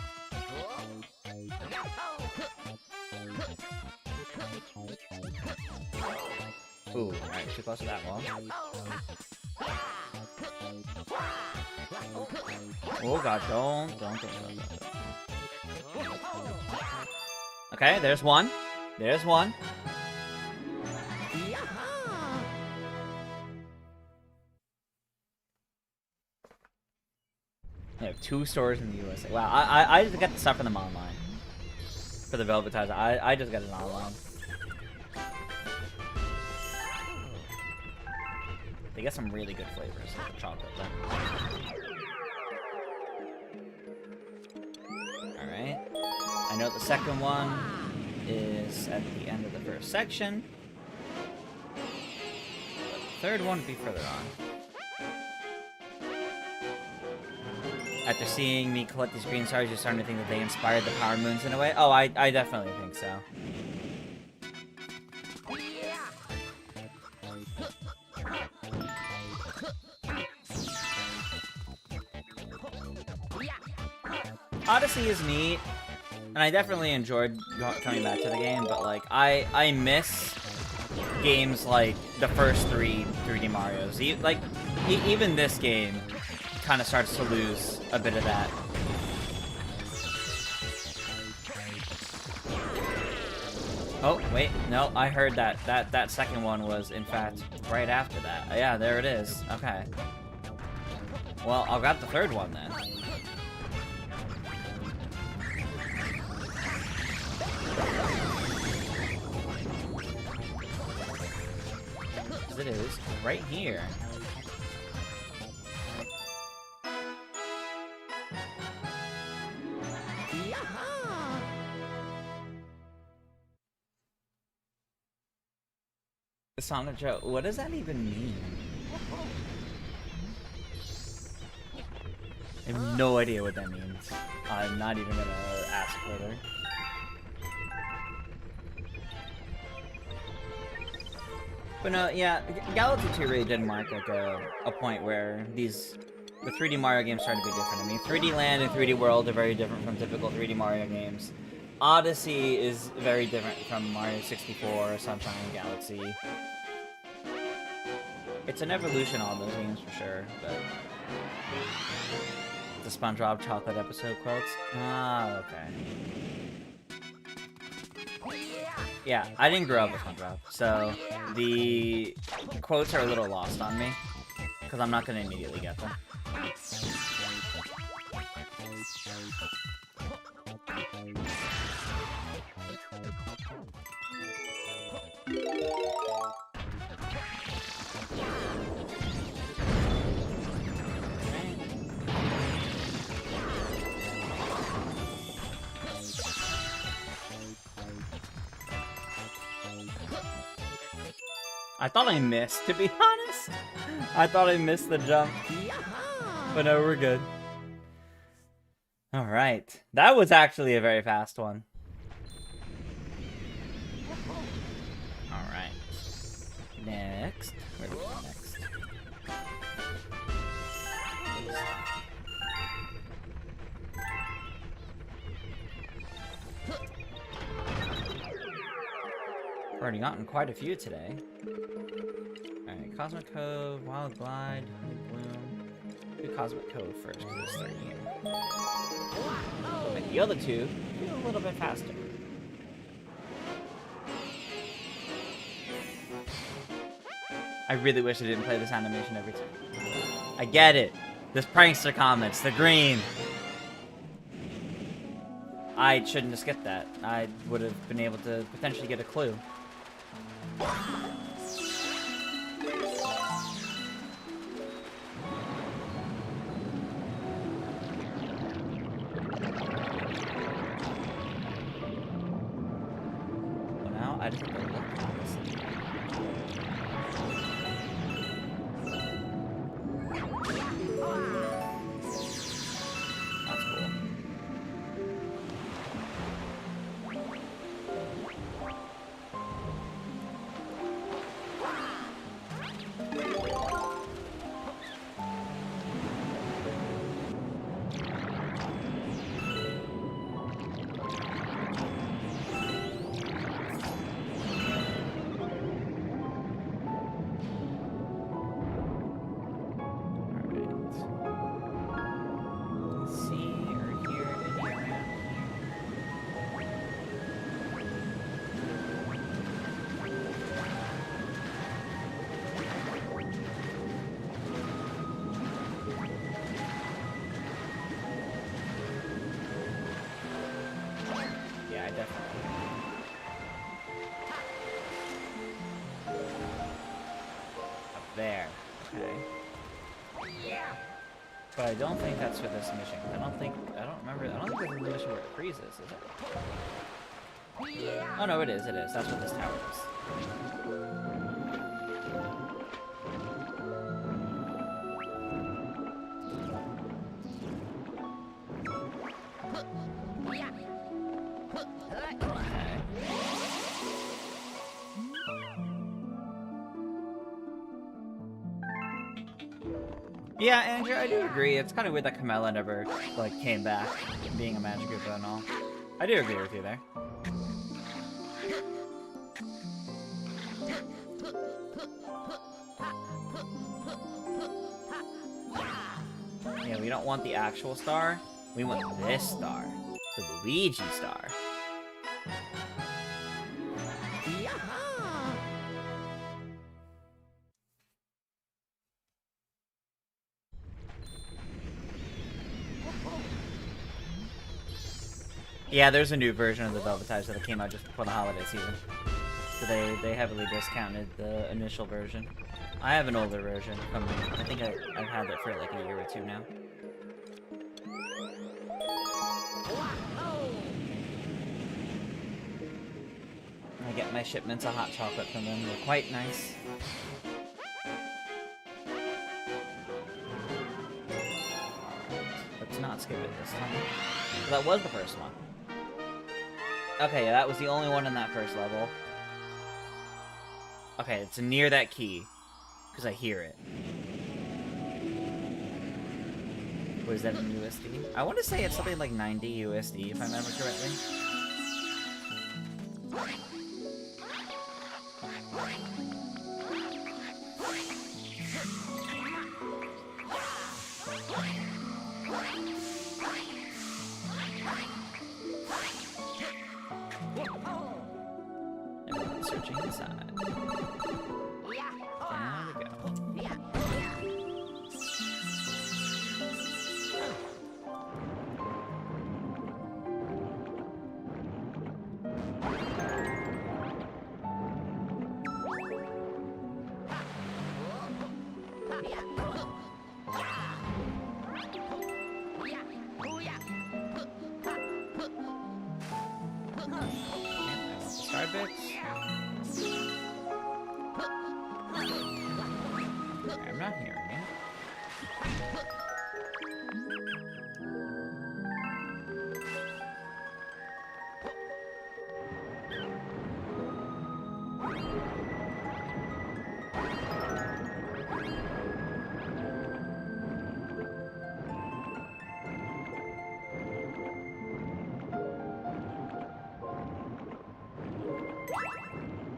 A: Ooh, alright, too close to that wall. Oh god, don't. Okay, there's one. There's one. They have 2 stores in the USA. Wow, I just got the stuff from them online. For the Velvetizer. I just got it online. They get some really good flavors, like the chocolate though. Alright. I know the second one is at the end of the first section. The third one would be further on. After seeing me collect these green stars, you're starting to think that they inspired the Power Moons in a way? Oh, I definitely think so. Odyssey is neat, and I definitely enjoyed coming back to the game, but like, I miss games like the first 3 3D Marios. Even this game kind of starts to lose a bit of that. Oh, wait, no, I heard that. That second one was, in fact, right after that. Yeah, there it is. Okay. Well, I'll grab the third one then. It is right here. Sonic Joe, what does that even mean? I have no idea what that means. I'm not even gonna ask further. But no, yeah, Galaxy 2 really did mark like a point where the 3D Mario games started to be different. I mean, 3D Land and 3D World are very different from typical 3D Mario games. Odyssey is very different from Mario 64, Sunshine and Galaxy. It's an evolution on those games for sure, but... The SpongeBob chocolate episode quotes? Ah, okay. Yeah, I didn't grow up with SpongeBob, so the quotes are a little lost on me, because I'm not going to immediately get them. I thought I missed, to be honest. I thought I missed the jump. But no, we're good. Alright. That was actually a very fast one. Alright. Next. Where do we go next? Already gotten quite a few today. Alright, Cosmic Cove, Wild Glide, Honey Bloom. Do Cosmic Cove first, because there's 30 here. But the other two, do a little bit faster. I really wish I didn't play this animation every time. I get it. This prankster comments, the green. I shouldn't have skipped that. I would have been able to potentially get a clue. Well, now I just have to look at this. That's cool. There. Okay. But I don't think that's for this mission. I don't think this is the mission where it freezes, is it? Oh no, it is. That's what this tower is. Yeah, Andrew, I do agree. It's kind of weird that Camilla never, like, came back being a magic group and all. I do agree with you there. Yeah, we don't want the actual star. We want this star. The Luigi star. Yeah, there's a new version of the Velvetize that came out just before the holiday season. So they heavily discounted the initial version. I have an older version from, I think I've had it for like a year or two now. I get my shipments of hot chocolate from them. They're quite nice. Let's not skip it this time. That was the first one. Okay, yeah, that was the only one in that first level. Okay, it's near that key. Because I hear it. What is that in USD? I want to say it's something like 90 USD, if I remember correctly. Everyone's searching inside. There we go. Star bits. I'm not hearing it.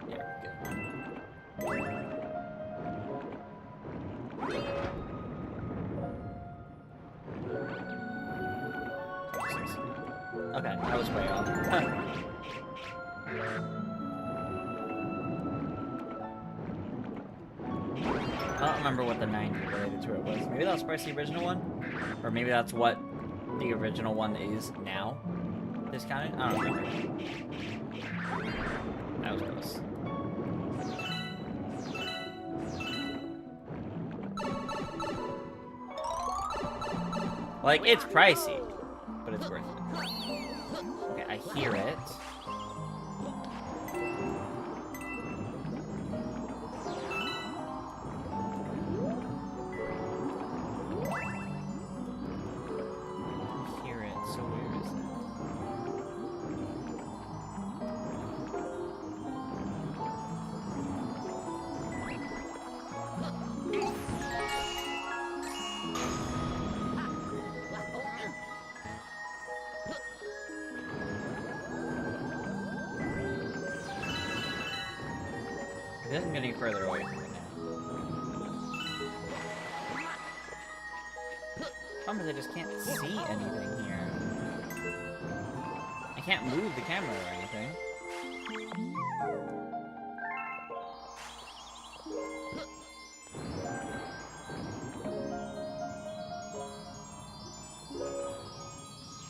A: Yeah, Okay, I was way off. I don't remember what the 90 related to it was. Maybe that was first the original one? Or maybe that's what the original one is now? Discounted? I don't remember. That was close. Like, it's pricey, but it's worth it. Okay, I hear it. It doesn't get any further away from it now. Problem is I just can't see anything here. I can't move the camera or anything.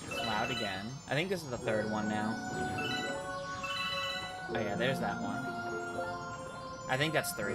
A: It's loud again. I think this is the third one now. Oh yeah, there's that one. I think that's 3.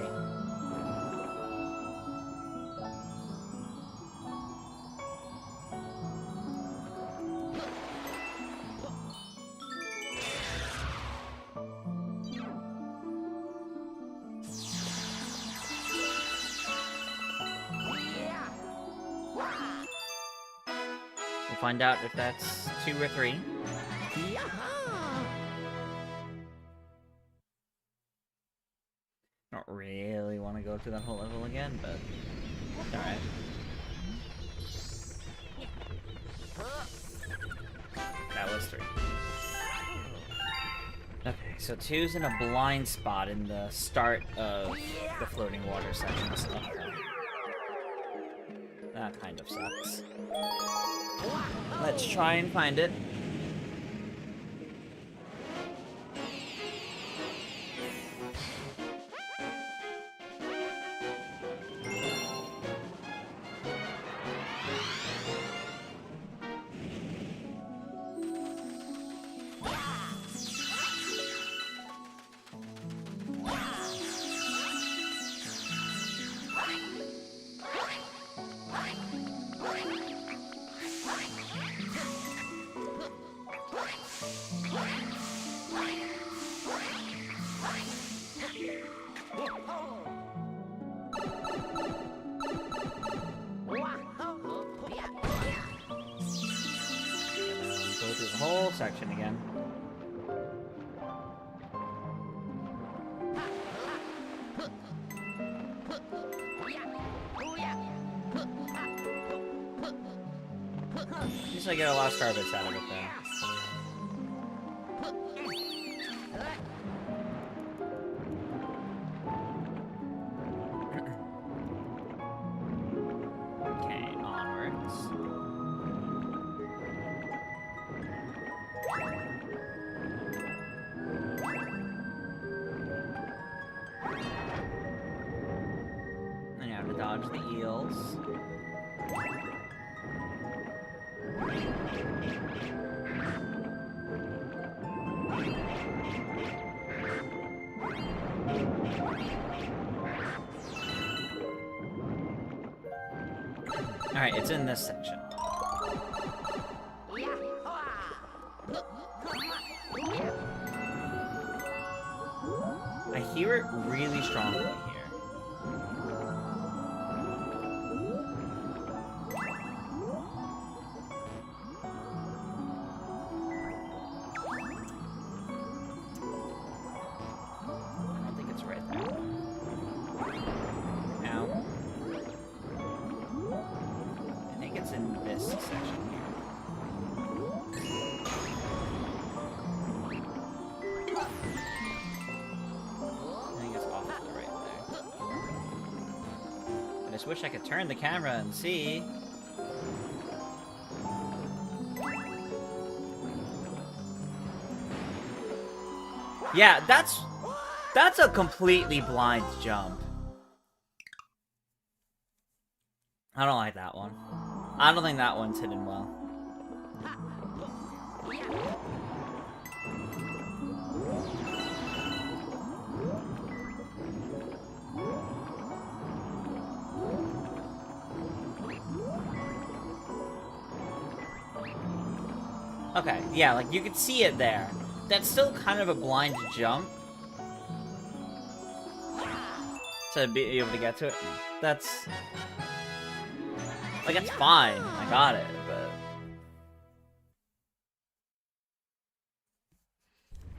A: We'll find out if that's 2 or 3. Don't really want to go through that whole level again, but alright. That was 3. Okay, so 2's in a blind spot in the start of the floating water section stuff. That kind of sucks. Let's try and find it. Go through the whole section again. At least I get a lot of star bits out of it, though. Okay, onwards. And you have to dodge the eels. Alright, it's in this section. I hear it really strongly here. I don't think it's right there. Ow. I think it's in this section here. I think it's off to the right there. I just wish I could turn the camera and see. Yeah, that's a completely blind jump. I don't like that one. I don't think that one's hidden well. Okay, yeah, like, you could see it there. That's still kind of a blind jump. To be able to get to it. That's... like, it's fine. I got it,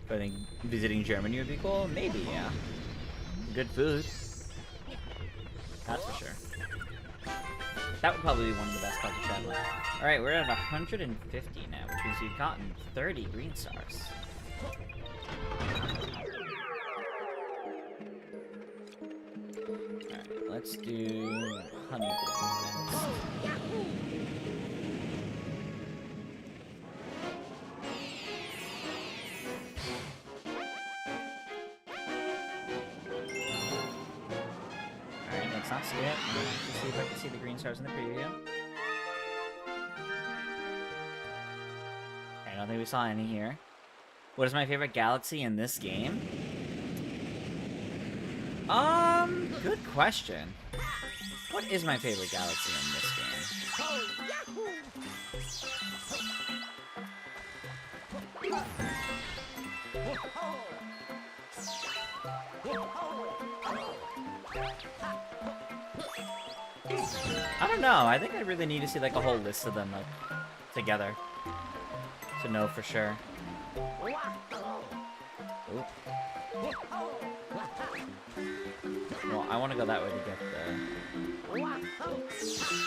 A: but... I think visiting Germany would be cool? Maybe, yeah. Good food. That's for sure. That would probably be one of the best parts of traveling. Alright, we're at 150 now, which means we've gotten 30 green stars. Alright, let's do honey next. Alright, let's not skip. Let's see if I can see the green stars in the preview. I don't think we saw any here. What is my favorite galaxy in this game? Good question. What is my favorite galaxy in this game? I don't know. I think I really need to see like a whole list of them like together to know for sure. Ooh. Well, I want to go that way to get the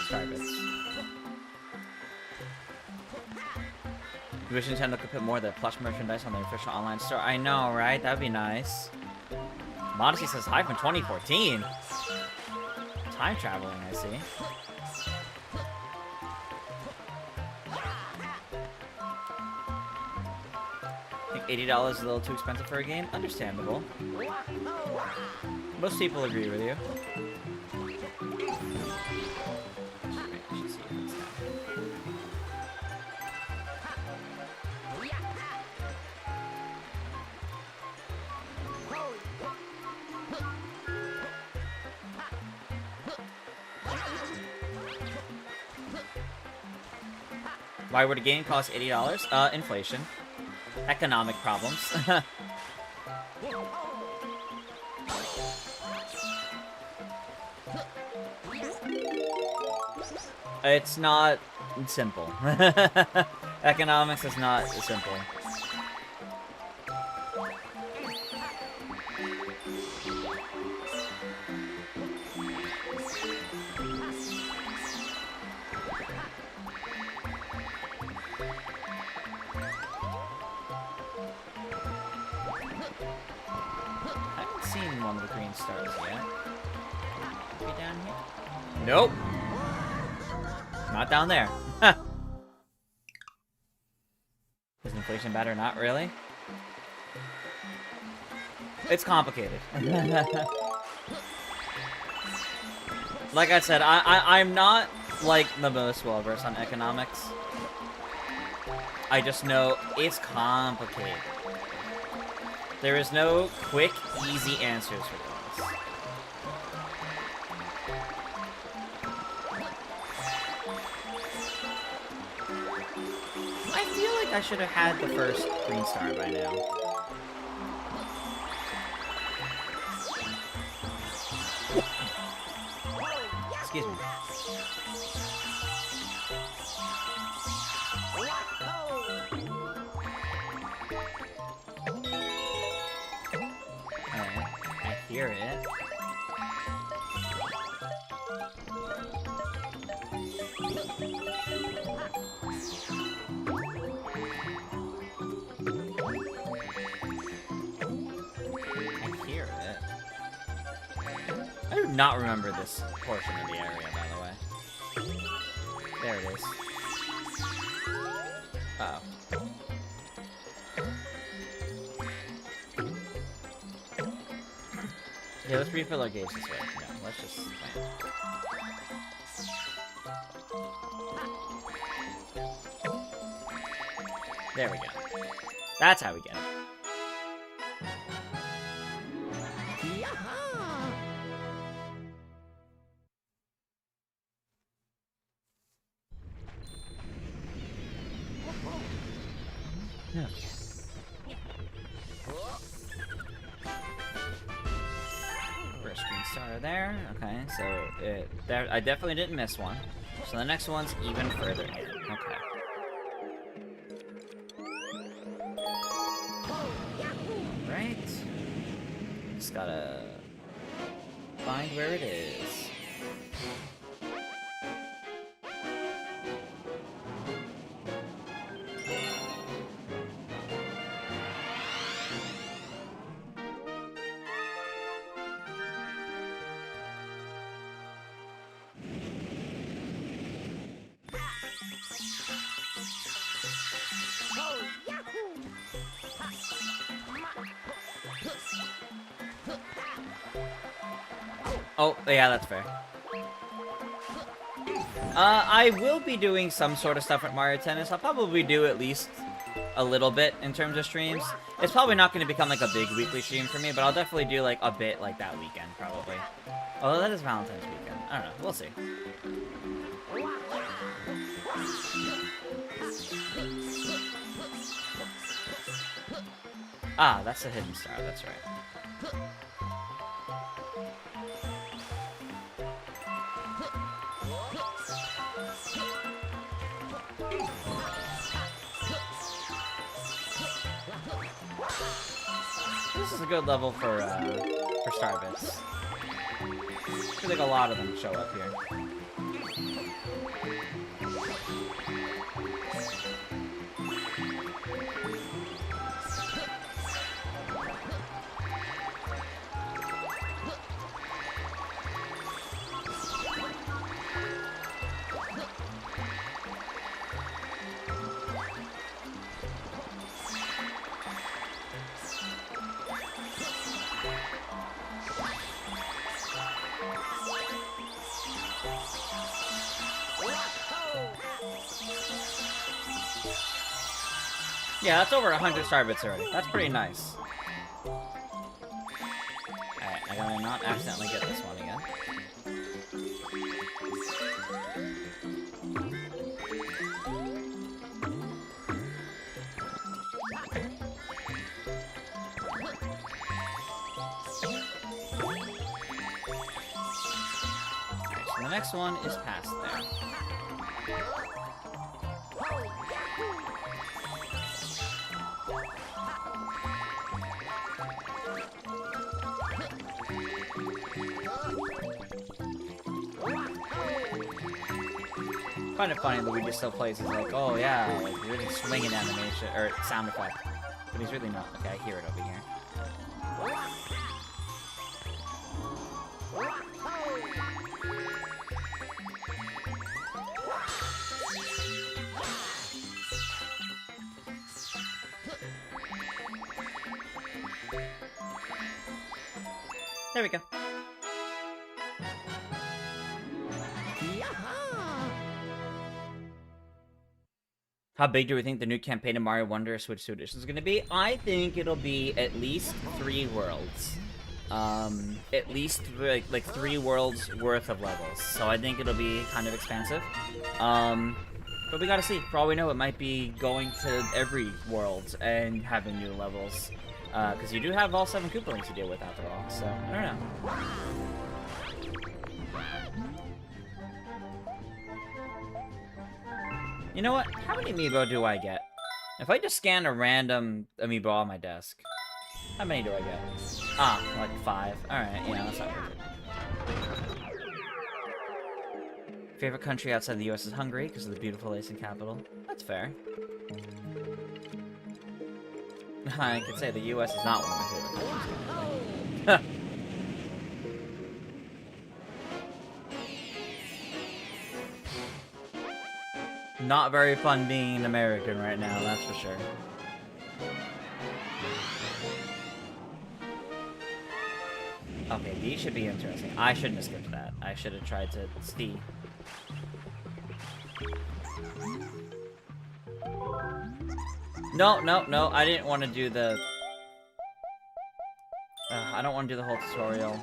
A: star bits. You wish Nintendo could put more of the plush merchandise on their official online store. I know, right? That'd be nice. Modesty says hi from 2014. Time traveling, I see. I think $80 is a little too expensive for a game. Understandable. Most people agree with you. Why would a game cost $80? Inflation. Economic problems. It's not simple. Economics is not simple. I haven't seen one of the green stars yet. Could be down here? Nope. Not down there. Is inflation bad or not? Really? It's complicated. Like I said, I'm not, like, the most well-versed on economics. I just know it's complicated. There is no quick, easy answers for this. I feel like I should have had the first green star by now. Excuse me. Alright, I hear it. I do not remember this portion of the area, by the way. There it is. Uh-oh. Yeah, let's refill our gauge this way. No, let's just plan. There we go. That's how we get it. Yeah. First green star there. Okay, so there I definitely didn't miss one. So the next one's even further in. Okay. Right. Just gotta find where it is. Oh, yeah, that's fair. I will be doing some sort of stuff at Mario Tennis. I'll probably do at least a little bit in terms of streams. It's probably not going to become like a big weekly stream for me, but I'll definitely do like a bit like that weekend, probably. Although that is Valentine's weekend. I don't know. We'll see. Ah, that's a hidden star. That's right. This is a good level for star bits. I feel like a lot of them show up here. Yeah, that's over 100 star bits already. That's pretty nice. Alright, I gotta not accidentally get this one again. Alright, so the next one is past there. I find it funny Luigi still plays as like, oh yeah, like really swinging animation or sound effect, but he's really not. Okay, I hear it over here. There we go. How big do we think the new campaign of Mario Wonder Switch 2 Edition is going to be? I think it'll be at least 3 worlds. At least like 3 worlds worth of levels. So I think it'll be kind of expansive. But we gotta see. For all we know, it might be going to every world and having new levels. Because you do have all 7 Koopalings to deal with after all. So, I don't know. You know what? How many amiibo do I get? If I just scan a random amiibo on my desk, how many do I get? Ah, like 5. Alright, yeah, that's not worth it. Favorite country outside the US is Hungary, because of the beautiful Asian capital. That's fair. I could say the US is not one of my favorite countries. Not very fun being an American right now, that's for sure. Okay, these should be interesting. I shouldn't have skipped that. I should have tried to see. No, no, no. I didn't want to do the... I don't want to do the whole tutorial.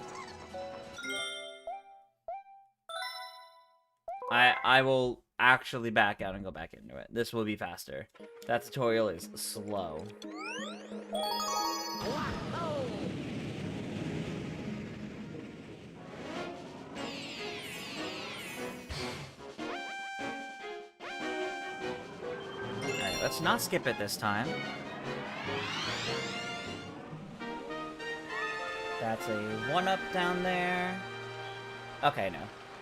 A: I will actually back out and go back into it. This will be faster. That tutorial is slow. Alright, let's not skip it this time. That's a 1-up down there. Okay, no.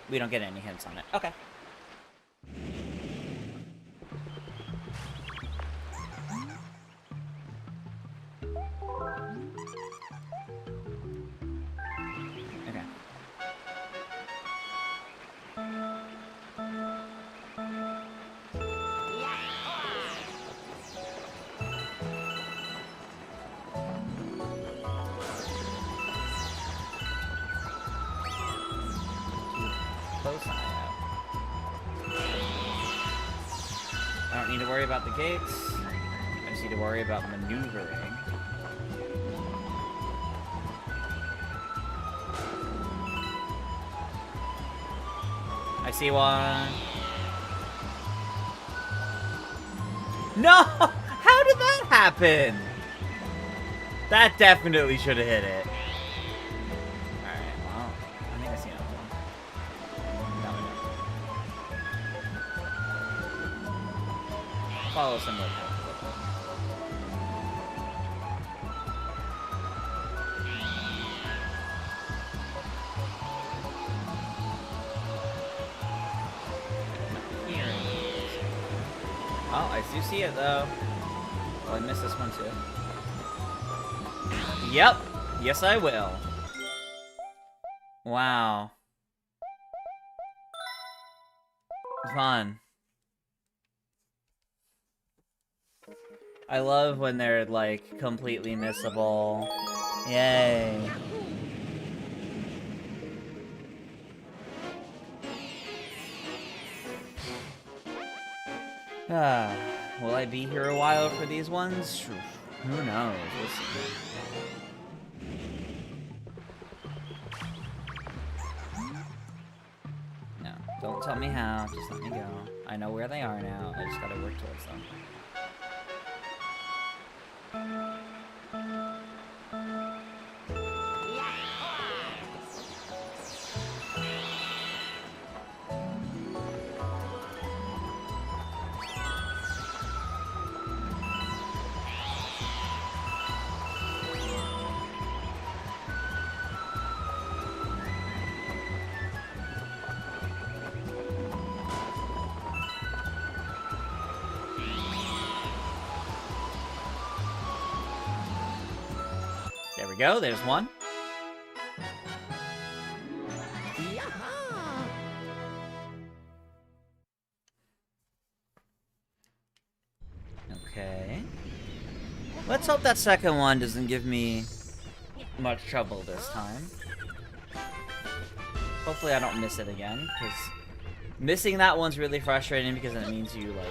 A: We don't get any hints on it. Okay. Okay. Close eye out. I don't need to worry about the gates. I just need to worry about maneuvering. I see one. No! How did that happen? That definitely should have hit it. Alright, well, I think I see another one. No, I don't. Follow similar path. Oh, I do see it though. Oh, I missed this one too. Yep. Yes, I will. Wow. Fun. I love when they're like completely missable. Yay. Will I be here a while for these ones? Who knows? We'll see. No, don't tell me how, just let me go. I know where they are now, I just gotta work towards them. There we go, there's one. Okay. Let's hope that second one doesn't give me much trouble this time. Hopefully I don't miss it again, because missing that one's really frustrating because it means you, like,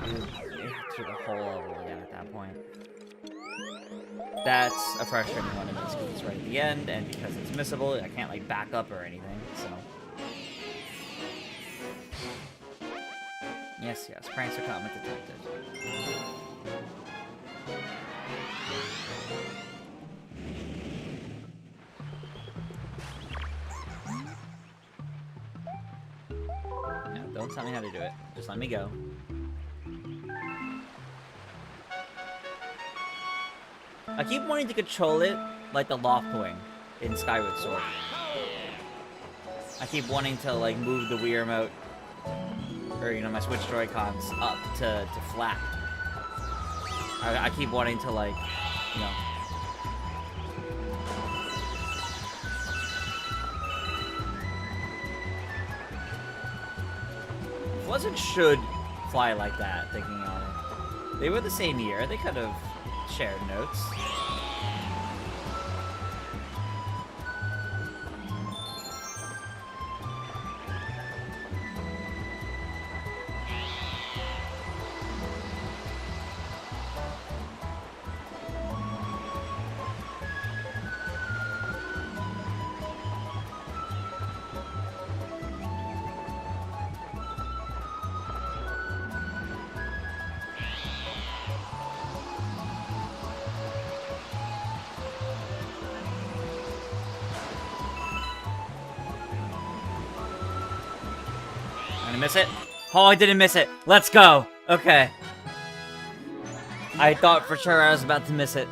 A: you have to do the whole level again at that point. That's a frustrating one to miss because it's right at the end, and because it's missable, I can't, like, back up or anything, so... Yes, yes, Prankster comment detected. No, don't tell me how to do it. Just let me go. I keep wanting to control it like the Loft Wing in Skyward Sword. I keep wanting to, like, move the Wii Remote, or, you know, my Switch Joy-Cons up to flat. I keep wanting to, like, you know... Wasn't should fly like that, thinking on it. They were the same year, they could have shared notes. miss it? Oh, I didn't miss it. Let's go. Okay. I thought for sure I was about to miss it.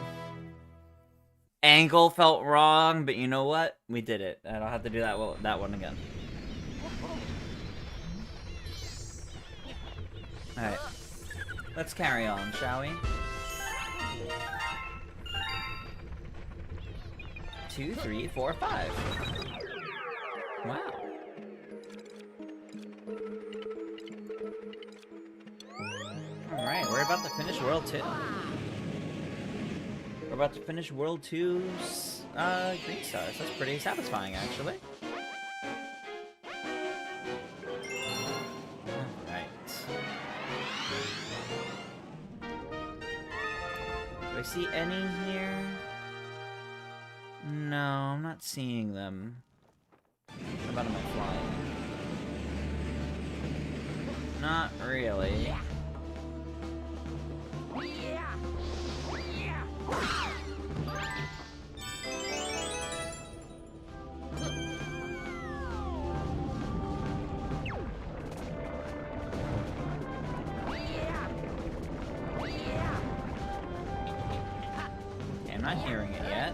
A: Angle felt wrong, but you know what? We did it. I don't have to do that one again. Alright. Let's carry on, shall we? 2, 3, 4, 5. Wow. Alright, we're about to finish World 2. We're about to finish World 2's Green Stars. That's pretty satisfying, actually. Alright. Do I see any here? No, I'm not seeing them. What about am I flying? Not really. Okay, I'm not hearing it yet.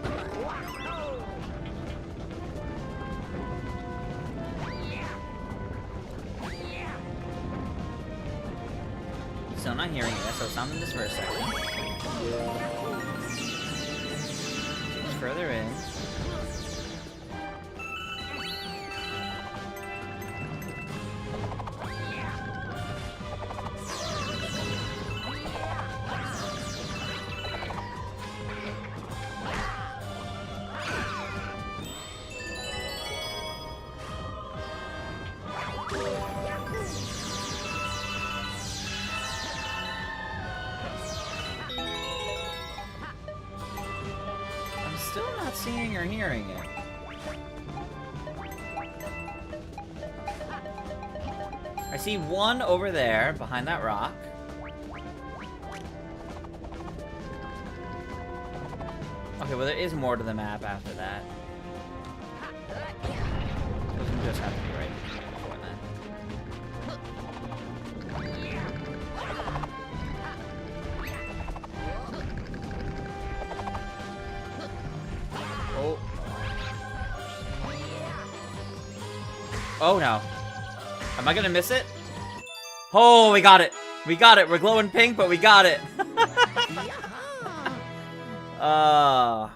A: Still not hearing it yet, so summon this for a second. It's further in. Seeing or hearing it. I see one over there behind that rock. Okay, well there is more to the map after that. It doesn't just have to be right before that. Oh no. Am I gonna miss it? Oh, we got it. We got it. We're glowing pink, but we got it. Am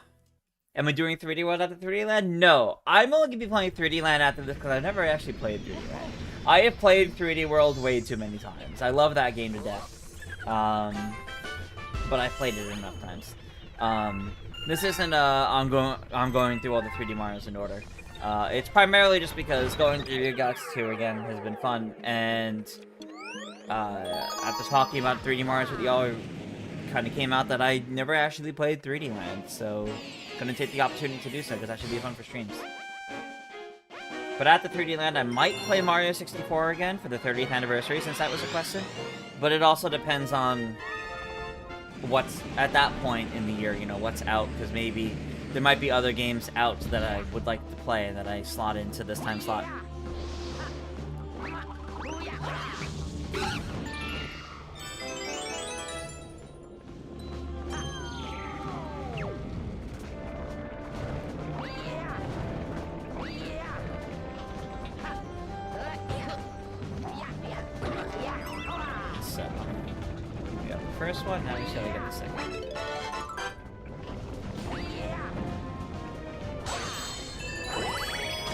A: I doing 3D World after 3D Land? No. I'm only gonna be playing 3D Land after this because I've never actually played 3D Land. I have played 3D World way too many times. I love that game to death. But I've played it enough times. This isn't I'm going through all the 3D Marios in order. It's primarily just because going through Galaxy 2 again has been fun, and after talking about 3D Marios with y'all, it kind of came out that I never actually played 3D Land, so gonna take the opportunity to do so because that should be fun for streams. But at the 3D Land, I might play Mario 64 again for the 30th anniversary since that was requested, but it also depends on what's at that point in the year, you know, what's out, because maybe there might be other games out that I would like to play that I slot into this time slot. So, we got the first one, now we should get the second.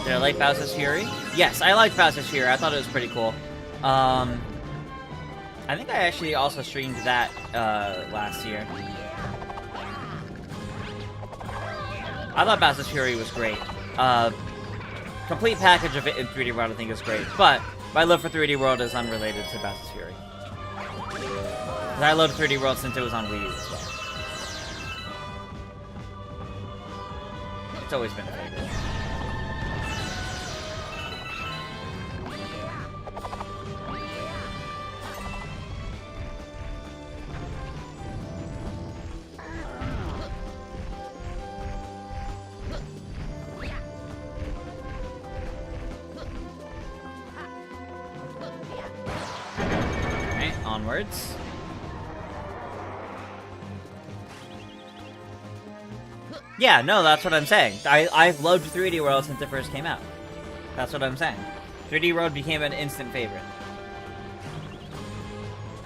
A: Did I like Bowser's Fury? Yes, I liked Bowser's Fury. I thought it was pretty cool. I think I actually also streamed that last year. I thought Bowser's Fury was great. Complete package of it in 3D World I think is great, but my love for 3D World is unrelated to Bowser's Fury. I loved 3D World since it was on Wii U as well. It's always been a favorite. onwards. Yeah, no, that's what I'm saying. I've loved 3D World since it first came out. That's what I'm saying. 3D World became an instant favorite.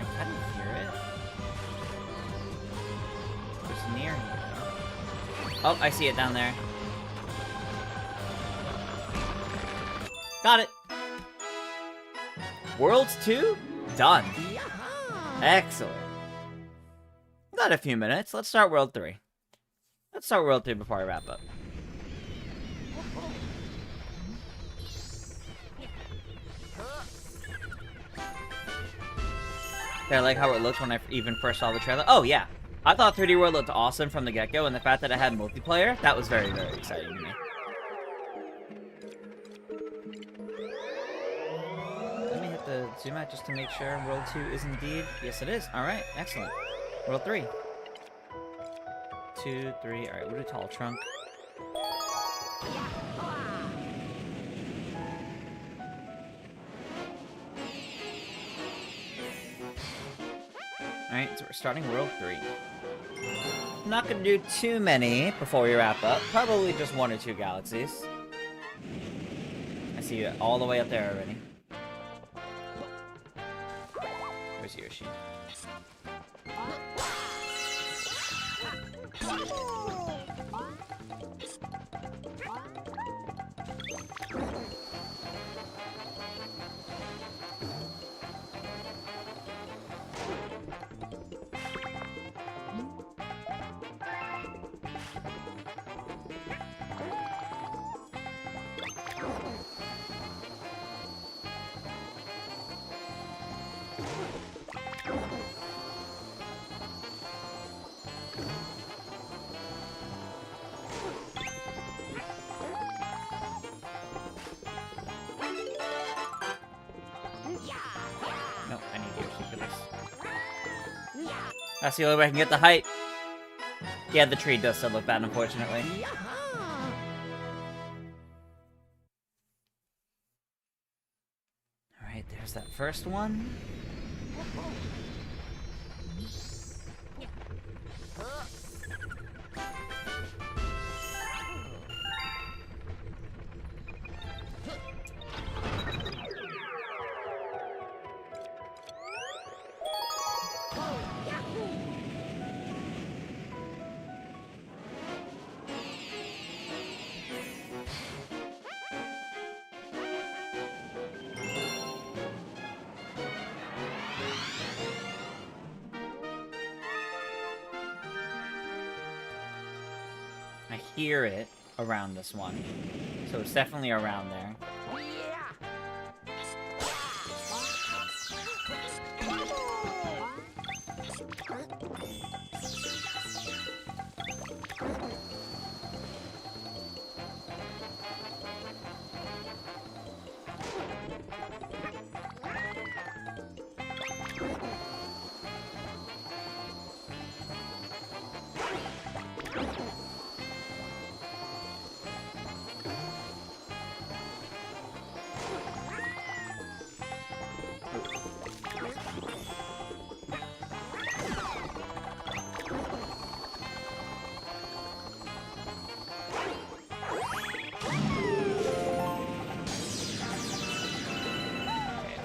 A: I kind of hear it. It's near here. Oh, I see it down there. Got it. Worlds 2? Done. Excellent. Got a few minutes. Let's start World 3. Let's start World 3 before I wrap up. I like how it looked when I even first saw the trailer. Oh, yeah. I thought 3D World looked awesome from the get-go, and the fact that it had multiplayer, that was very, very exciting to me. Let me hit the zoom out just to make sure World 2 is indeed... Yes, it is. Alright, excellent. World 3. 2, 3. Alright, we'll do Tall Trunk. Alright, so we're starting World 3. I'm not gonna do too many before we wrap up. Probably just 1 or 2 galaxies. I see you all the way up there already. Where's Yoshi? Nope, I need Yoshi for this. That's the only way I can get the height. Yeah, the tree does still look bad, unfortunately. Alright, there's that first one. I hear it around this one. So it's definitely around there.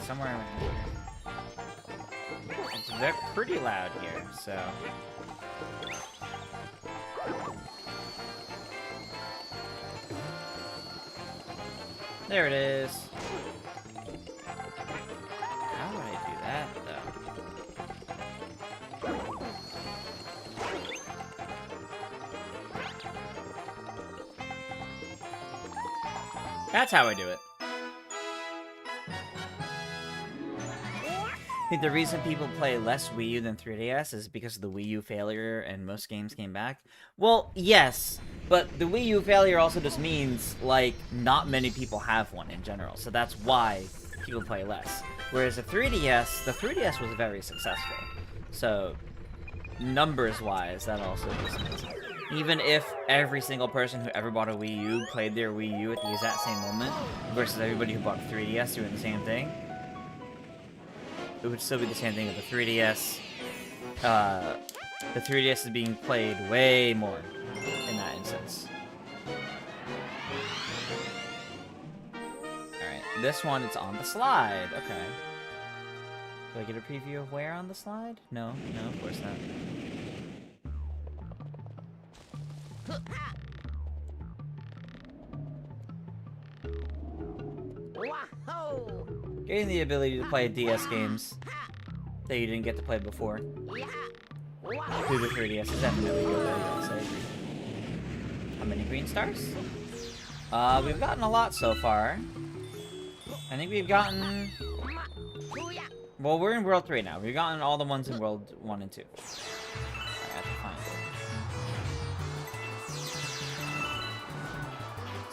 A: Somewhere around here. It's pretty loud here, so... There it is. How would I do that, though? That's how I do it. I think the reason people play less Wii U than 3DS is because of the Wii U failure and most games came back. Well, yes, but the Wii U failure also just means, like, not many people have one in general, so that's why people play less. Whereas the 3DS was very successful. So, numbers-wise, that also just means... Even if every single person who ever bought a Wii U played their Wii U at the exact same moment, versus everybody who bought a 3DS doing the same thing, it would still be the same thing with the 3DS. The 3DS is being played way more in that instance. Alright, this one, it's on the slide. Okay. Do I get a preview of where on the slide? No, no, of course not. Getting the ability to play DS games that you didn't get to play before through the 3DS is definitely good, yes, I agree. How many green stars? We've gotten a lot so far. I think we've gotten... Well, we're in World 3 now. We've gotten all the ones in World 1 and 2. I have to find it.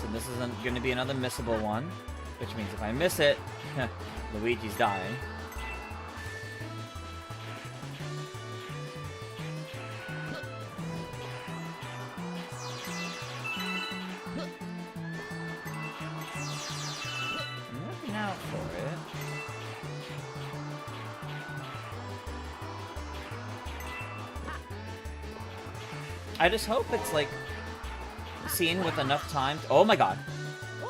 A: So this is going to be another missable one, which means if I miss it, Luigi's dying. I'm looking out for it. I just hope it's like seen with enough time. Oh my god.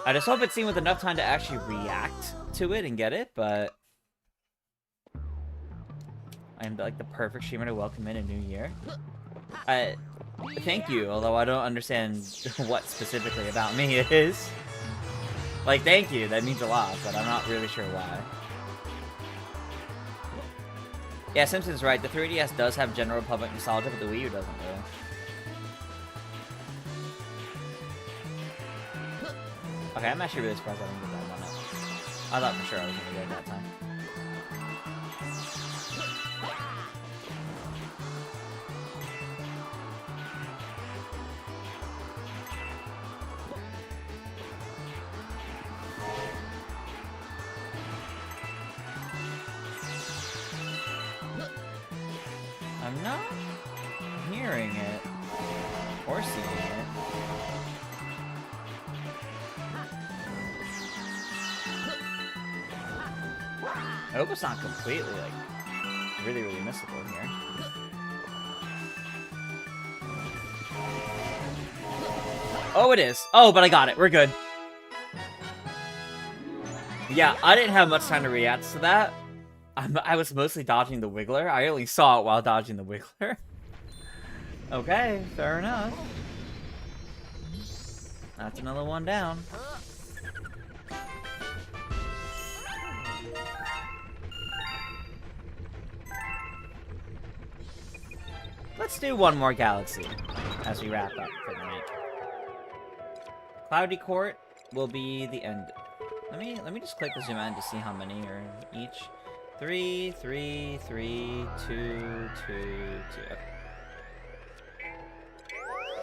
A: I just hope it's seen with enough time to actually react to it and get it, but I'm like the perfect streamer to welcome in a new year. Thank you, although I don't understand what specifically about me it is. Like, thank you, that means a lot, but I'm not really sure why. Yeah, Simpson's right, the 3DS does have general public nostalgia, but the Wii U doesn't really. Okay, I'm actually really surprised I didn't get that one up. I thought for sure I was gonna get it that time. I'm not hearing it or seeing it. I hope it's not completely, like, really, really missable here. Oh, it is. Oh, but I got it. We're good. Yeah, I didn't have much time to react to that. I was mostly dodging the Wiggler. I only saw it while dodging the Wiggler. Okay, fair enough. That's another one down. Let's do one more galaxy as we wrap up for the night. Cloudy Court will be the end. Let me just click the zoom in to see how many are each. 3, 3, 3, 2, 2, 2. Okay.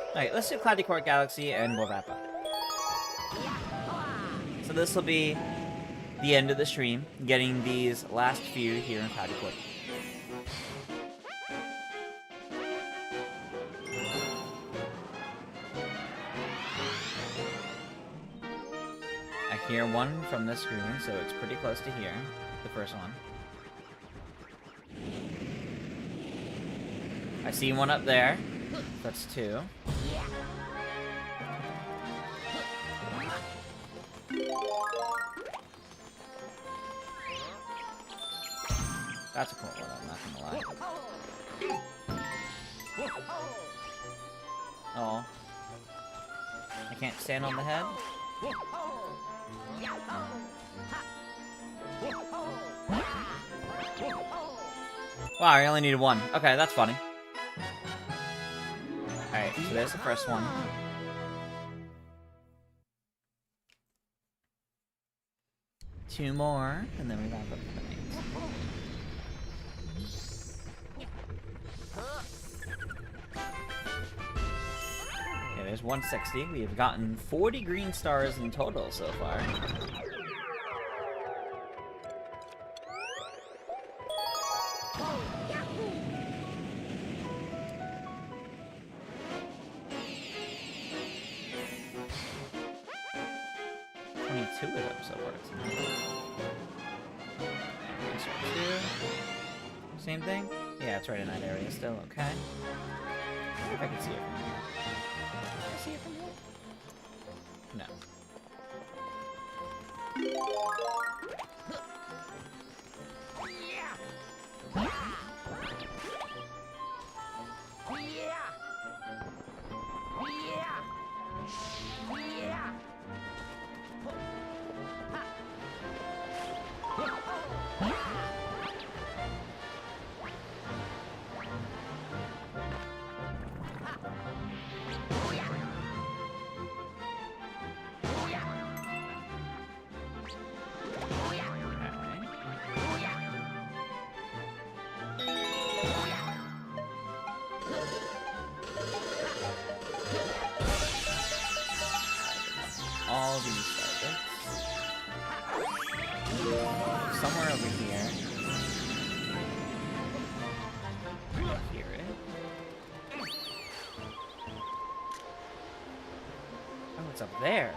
A: Alright, let's do Cloudy Court Galaxy and we'll wrap up. So this will be the end of the stream, getting these last few here in Cloudy Court. I hear one from this screen, so it's pretty close to here, the first one. I see one up there. That's 2. That's a cool one, I'm not gonna lie. Oh. I can't stand on the head? Wow, I only needed 1. Okay, that's funny. Alright, so there's the first one. Two more, and then we wrap up the night. Okay, there's 160. We have gotten 40 green stars in total so far. Two of them so far. Star 2. Same thing? Yeah, it's right in that area still, okay. I wonder if I can see it from here. Can I see it from here? No. All these targets. Somewhere over here. I hear it. Oh, it's up there.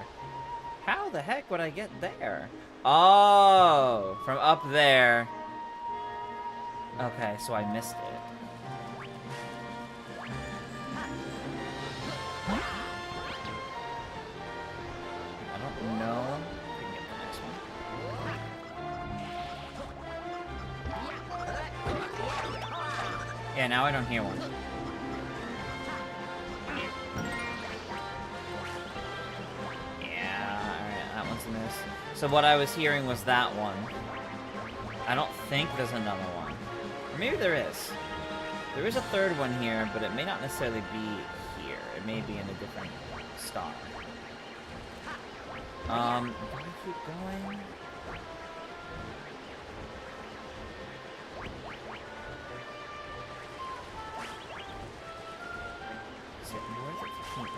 A: How the heck would I get there? Oh, from up there. Okay, so I missed it. No. We can get the next one. Yeah, now I don't hear one. Yeah, alright, that one's a miss. So what I was hearing was that one. I don't think there's another one. Or maybe there is. There is a third one here, but it may not necessarily be here. It may be in a different star. Do I keep going? So, where's it keep going?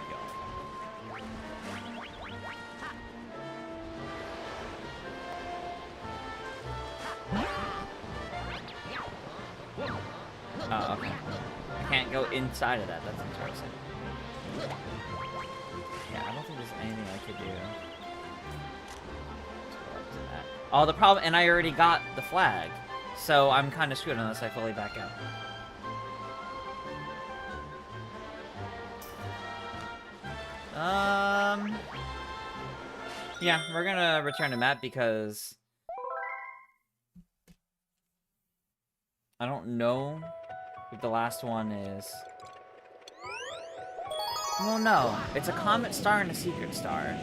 A: Oh, okay. I can't go inside of that. That's interesting. Yeah, I don't think there's anything I could do. Oh, the problem, and I already got the flag, so I'm kind of screwed unless I fully back out. Yeah, we're gonna return to map because I don't know if the last one is. Well, no, it's a comet star and a secret star.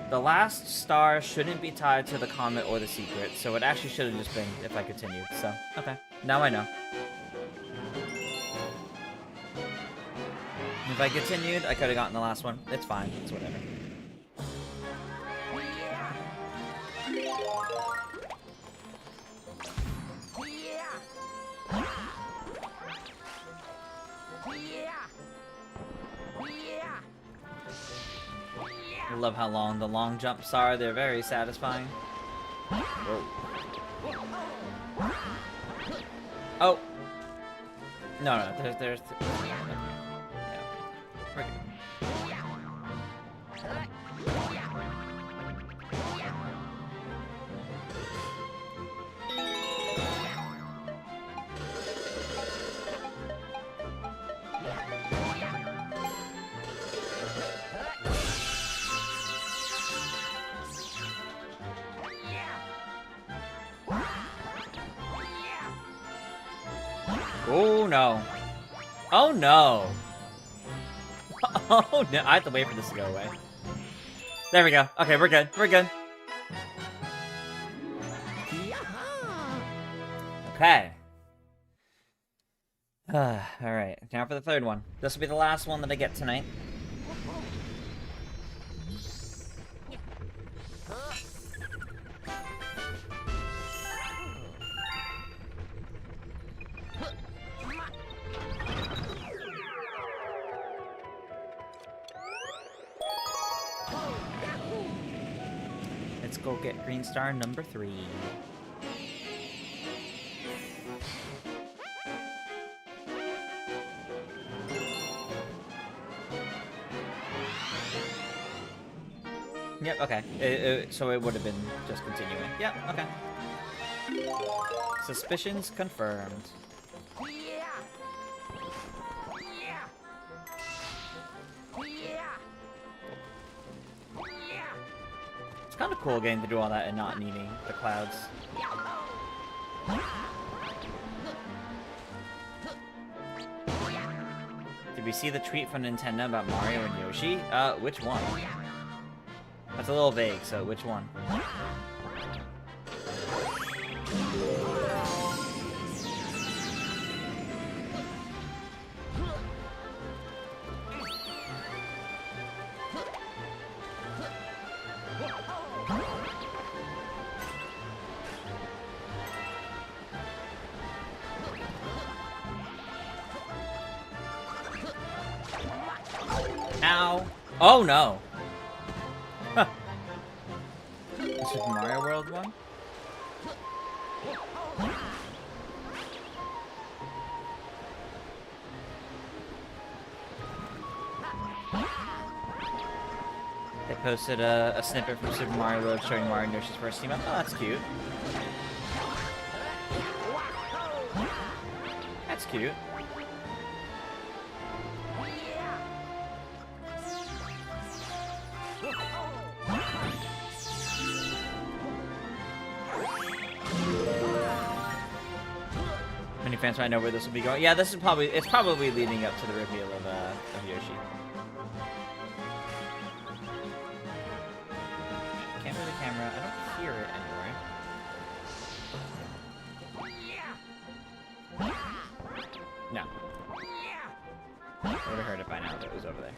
A: The last star shouldn't be tied to the comet or the secret, so it actually should have just been if I continued, so, okay. Now I know. If I continued, I could have gotten the last one. It's fine, it's whatever. I love how long the long jumps are. They're very satisfying. Whoa. Oh! No, there's... Yeah, we're good. Oh no. Oh no. Oh no. I have to wait for this to go away. There we go. Okay, we're good. We're good. Okay. Alright. Now for the third one. This will be the last one that I get tonight. Let's go get green star number 3. Yep, okay. So it would have been just continuing. Yep, okay. Suspicions confirmed. It's kind of cool getting to do all that and not needing the clouds. Did we see the tweet from Nintendo about Mario and Yoshi? Which one? That's a little vague, so which one? Ow! Oh no! Huh. The Super Mario World one? They posted a snippet from Super Mario World showing Mario and Yoshi's first team up. Oh, that's cute. That's cute. Many fans might know where this will be going. Yeah, it's probably leading up to the reveal of Yoshi. Can't move the camera. I don't hear it anywhere. No. I would have heard it by now if it was over there.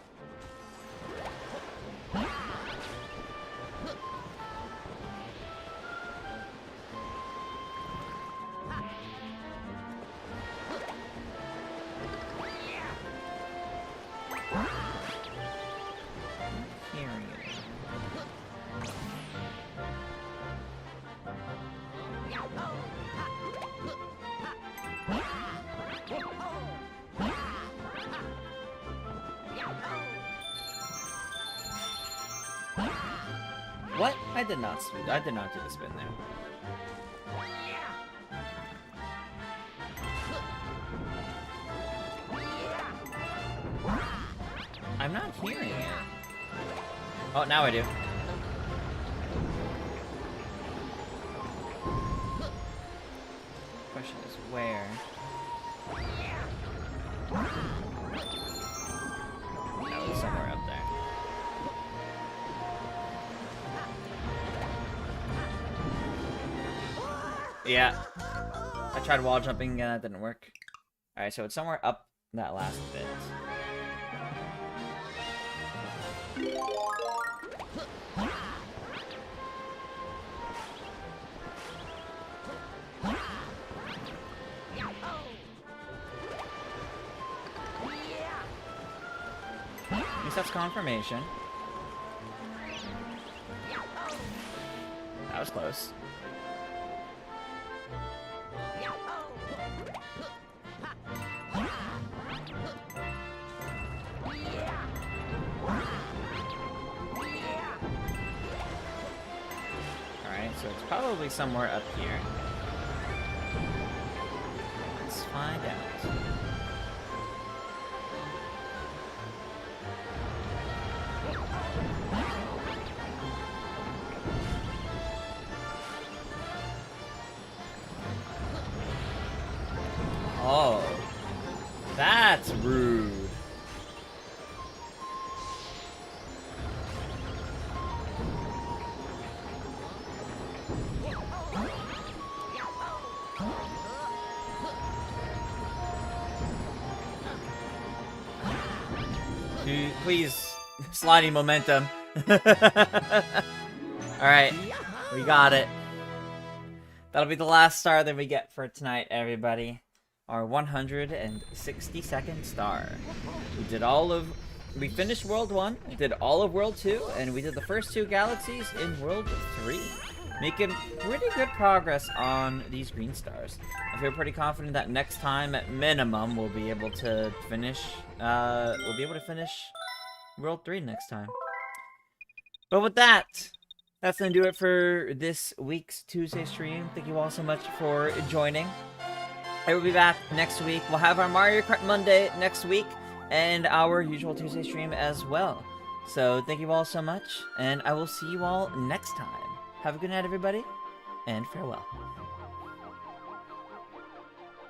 A: What? I did not do the spin there. I'm not hearing it. Oh, now I do. Question is where? That was somewhere up there. Yeah. I tried wall jumping again, that didn't work. Alright, so it's somewhere up that last bit. At least that's confirmation. That was close. Alright, so it's probably somewhere up here. Let's find out. Oh, that's rude. Dude, please, sliding momentum. Alright, we got it. That'll be the last star that we get for tonight, everybody. Our 162nd star. We finished World 1, we did all of World 2, and we did the first 2 galaxies in World 3. Making pretty good progress on these green stars. I feel pretty confident that next time, at minimum, we'll be able to finish, World 3 next time. But with that, That's going to do it for this week's Tuesday stream. Thank you all so much for joining. I will be back next week. We'll have our Mario Kart Monday next week and our usual Tuesday stream as well. So thank you all so much, and I will see you all next time. Have a good night, everybody, and farewell.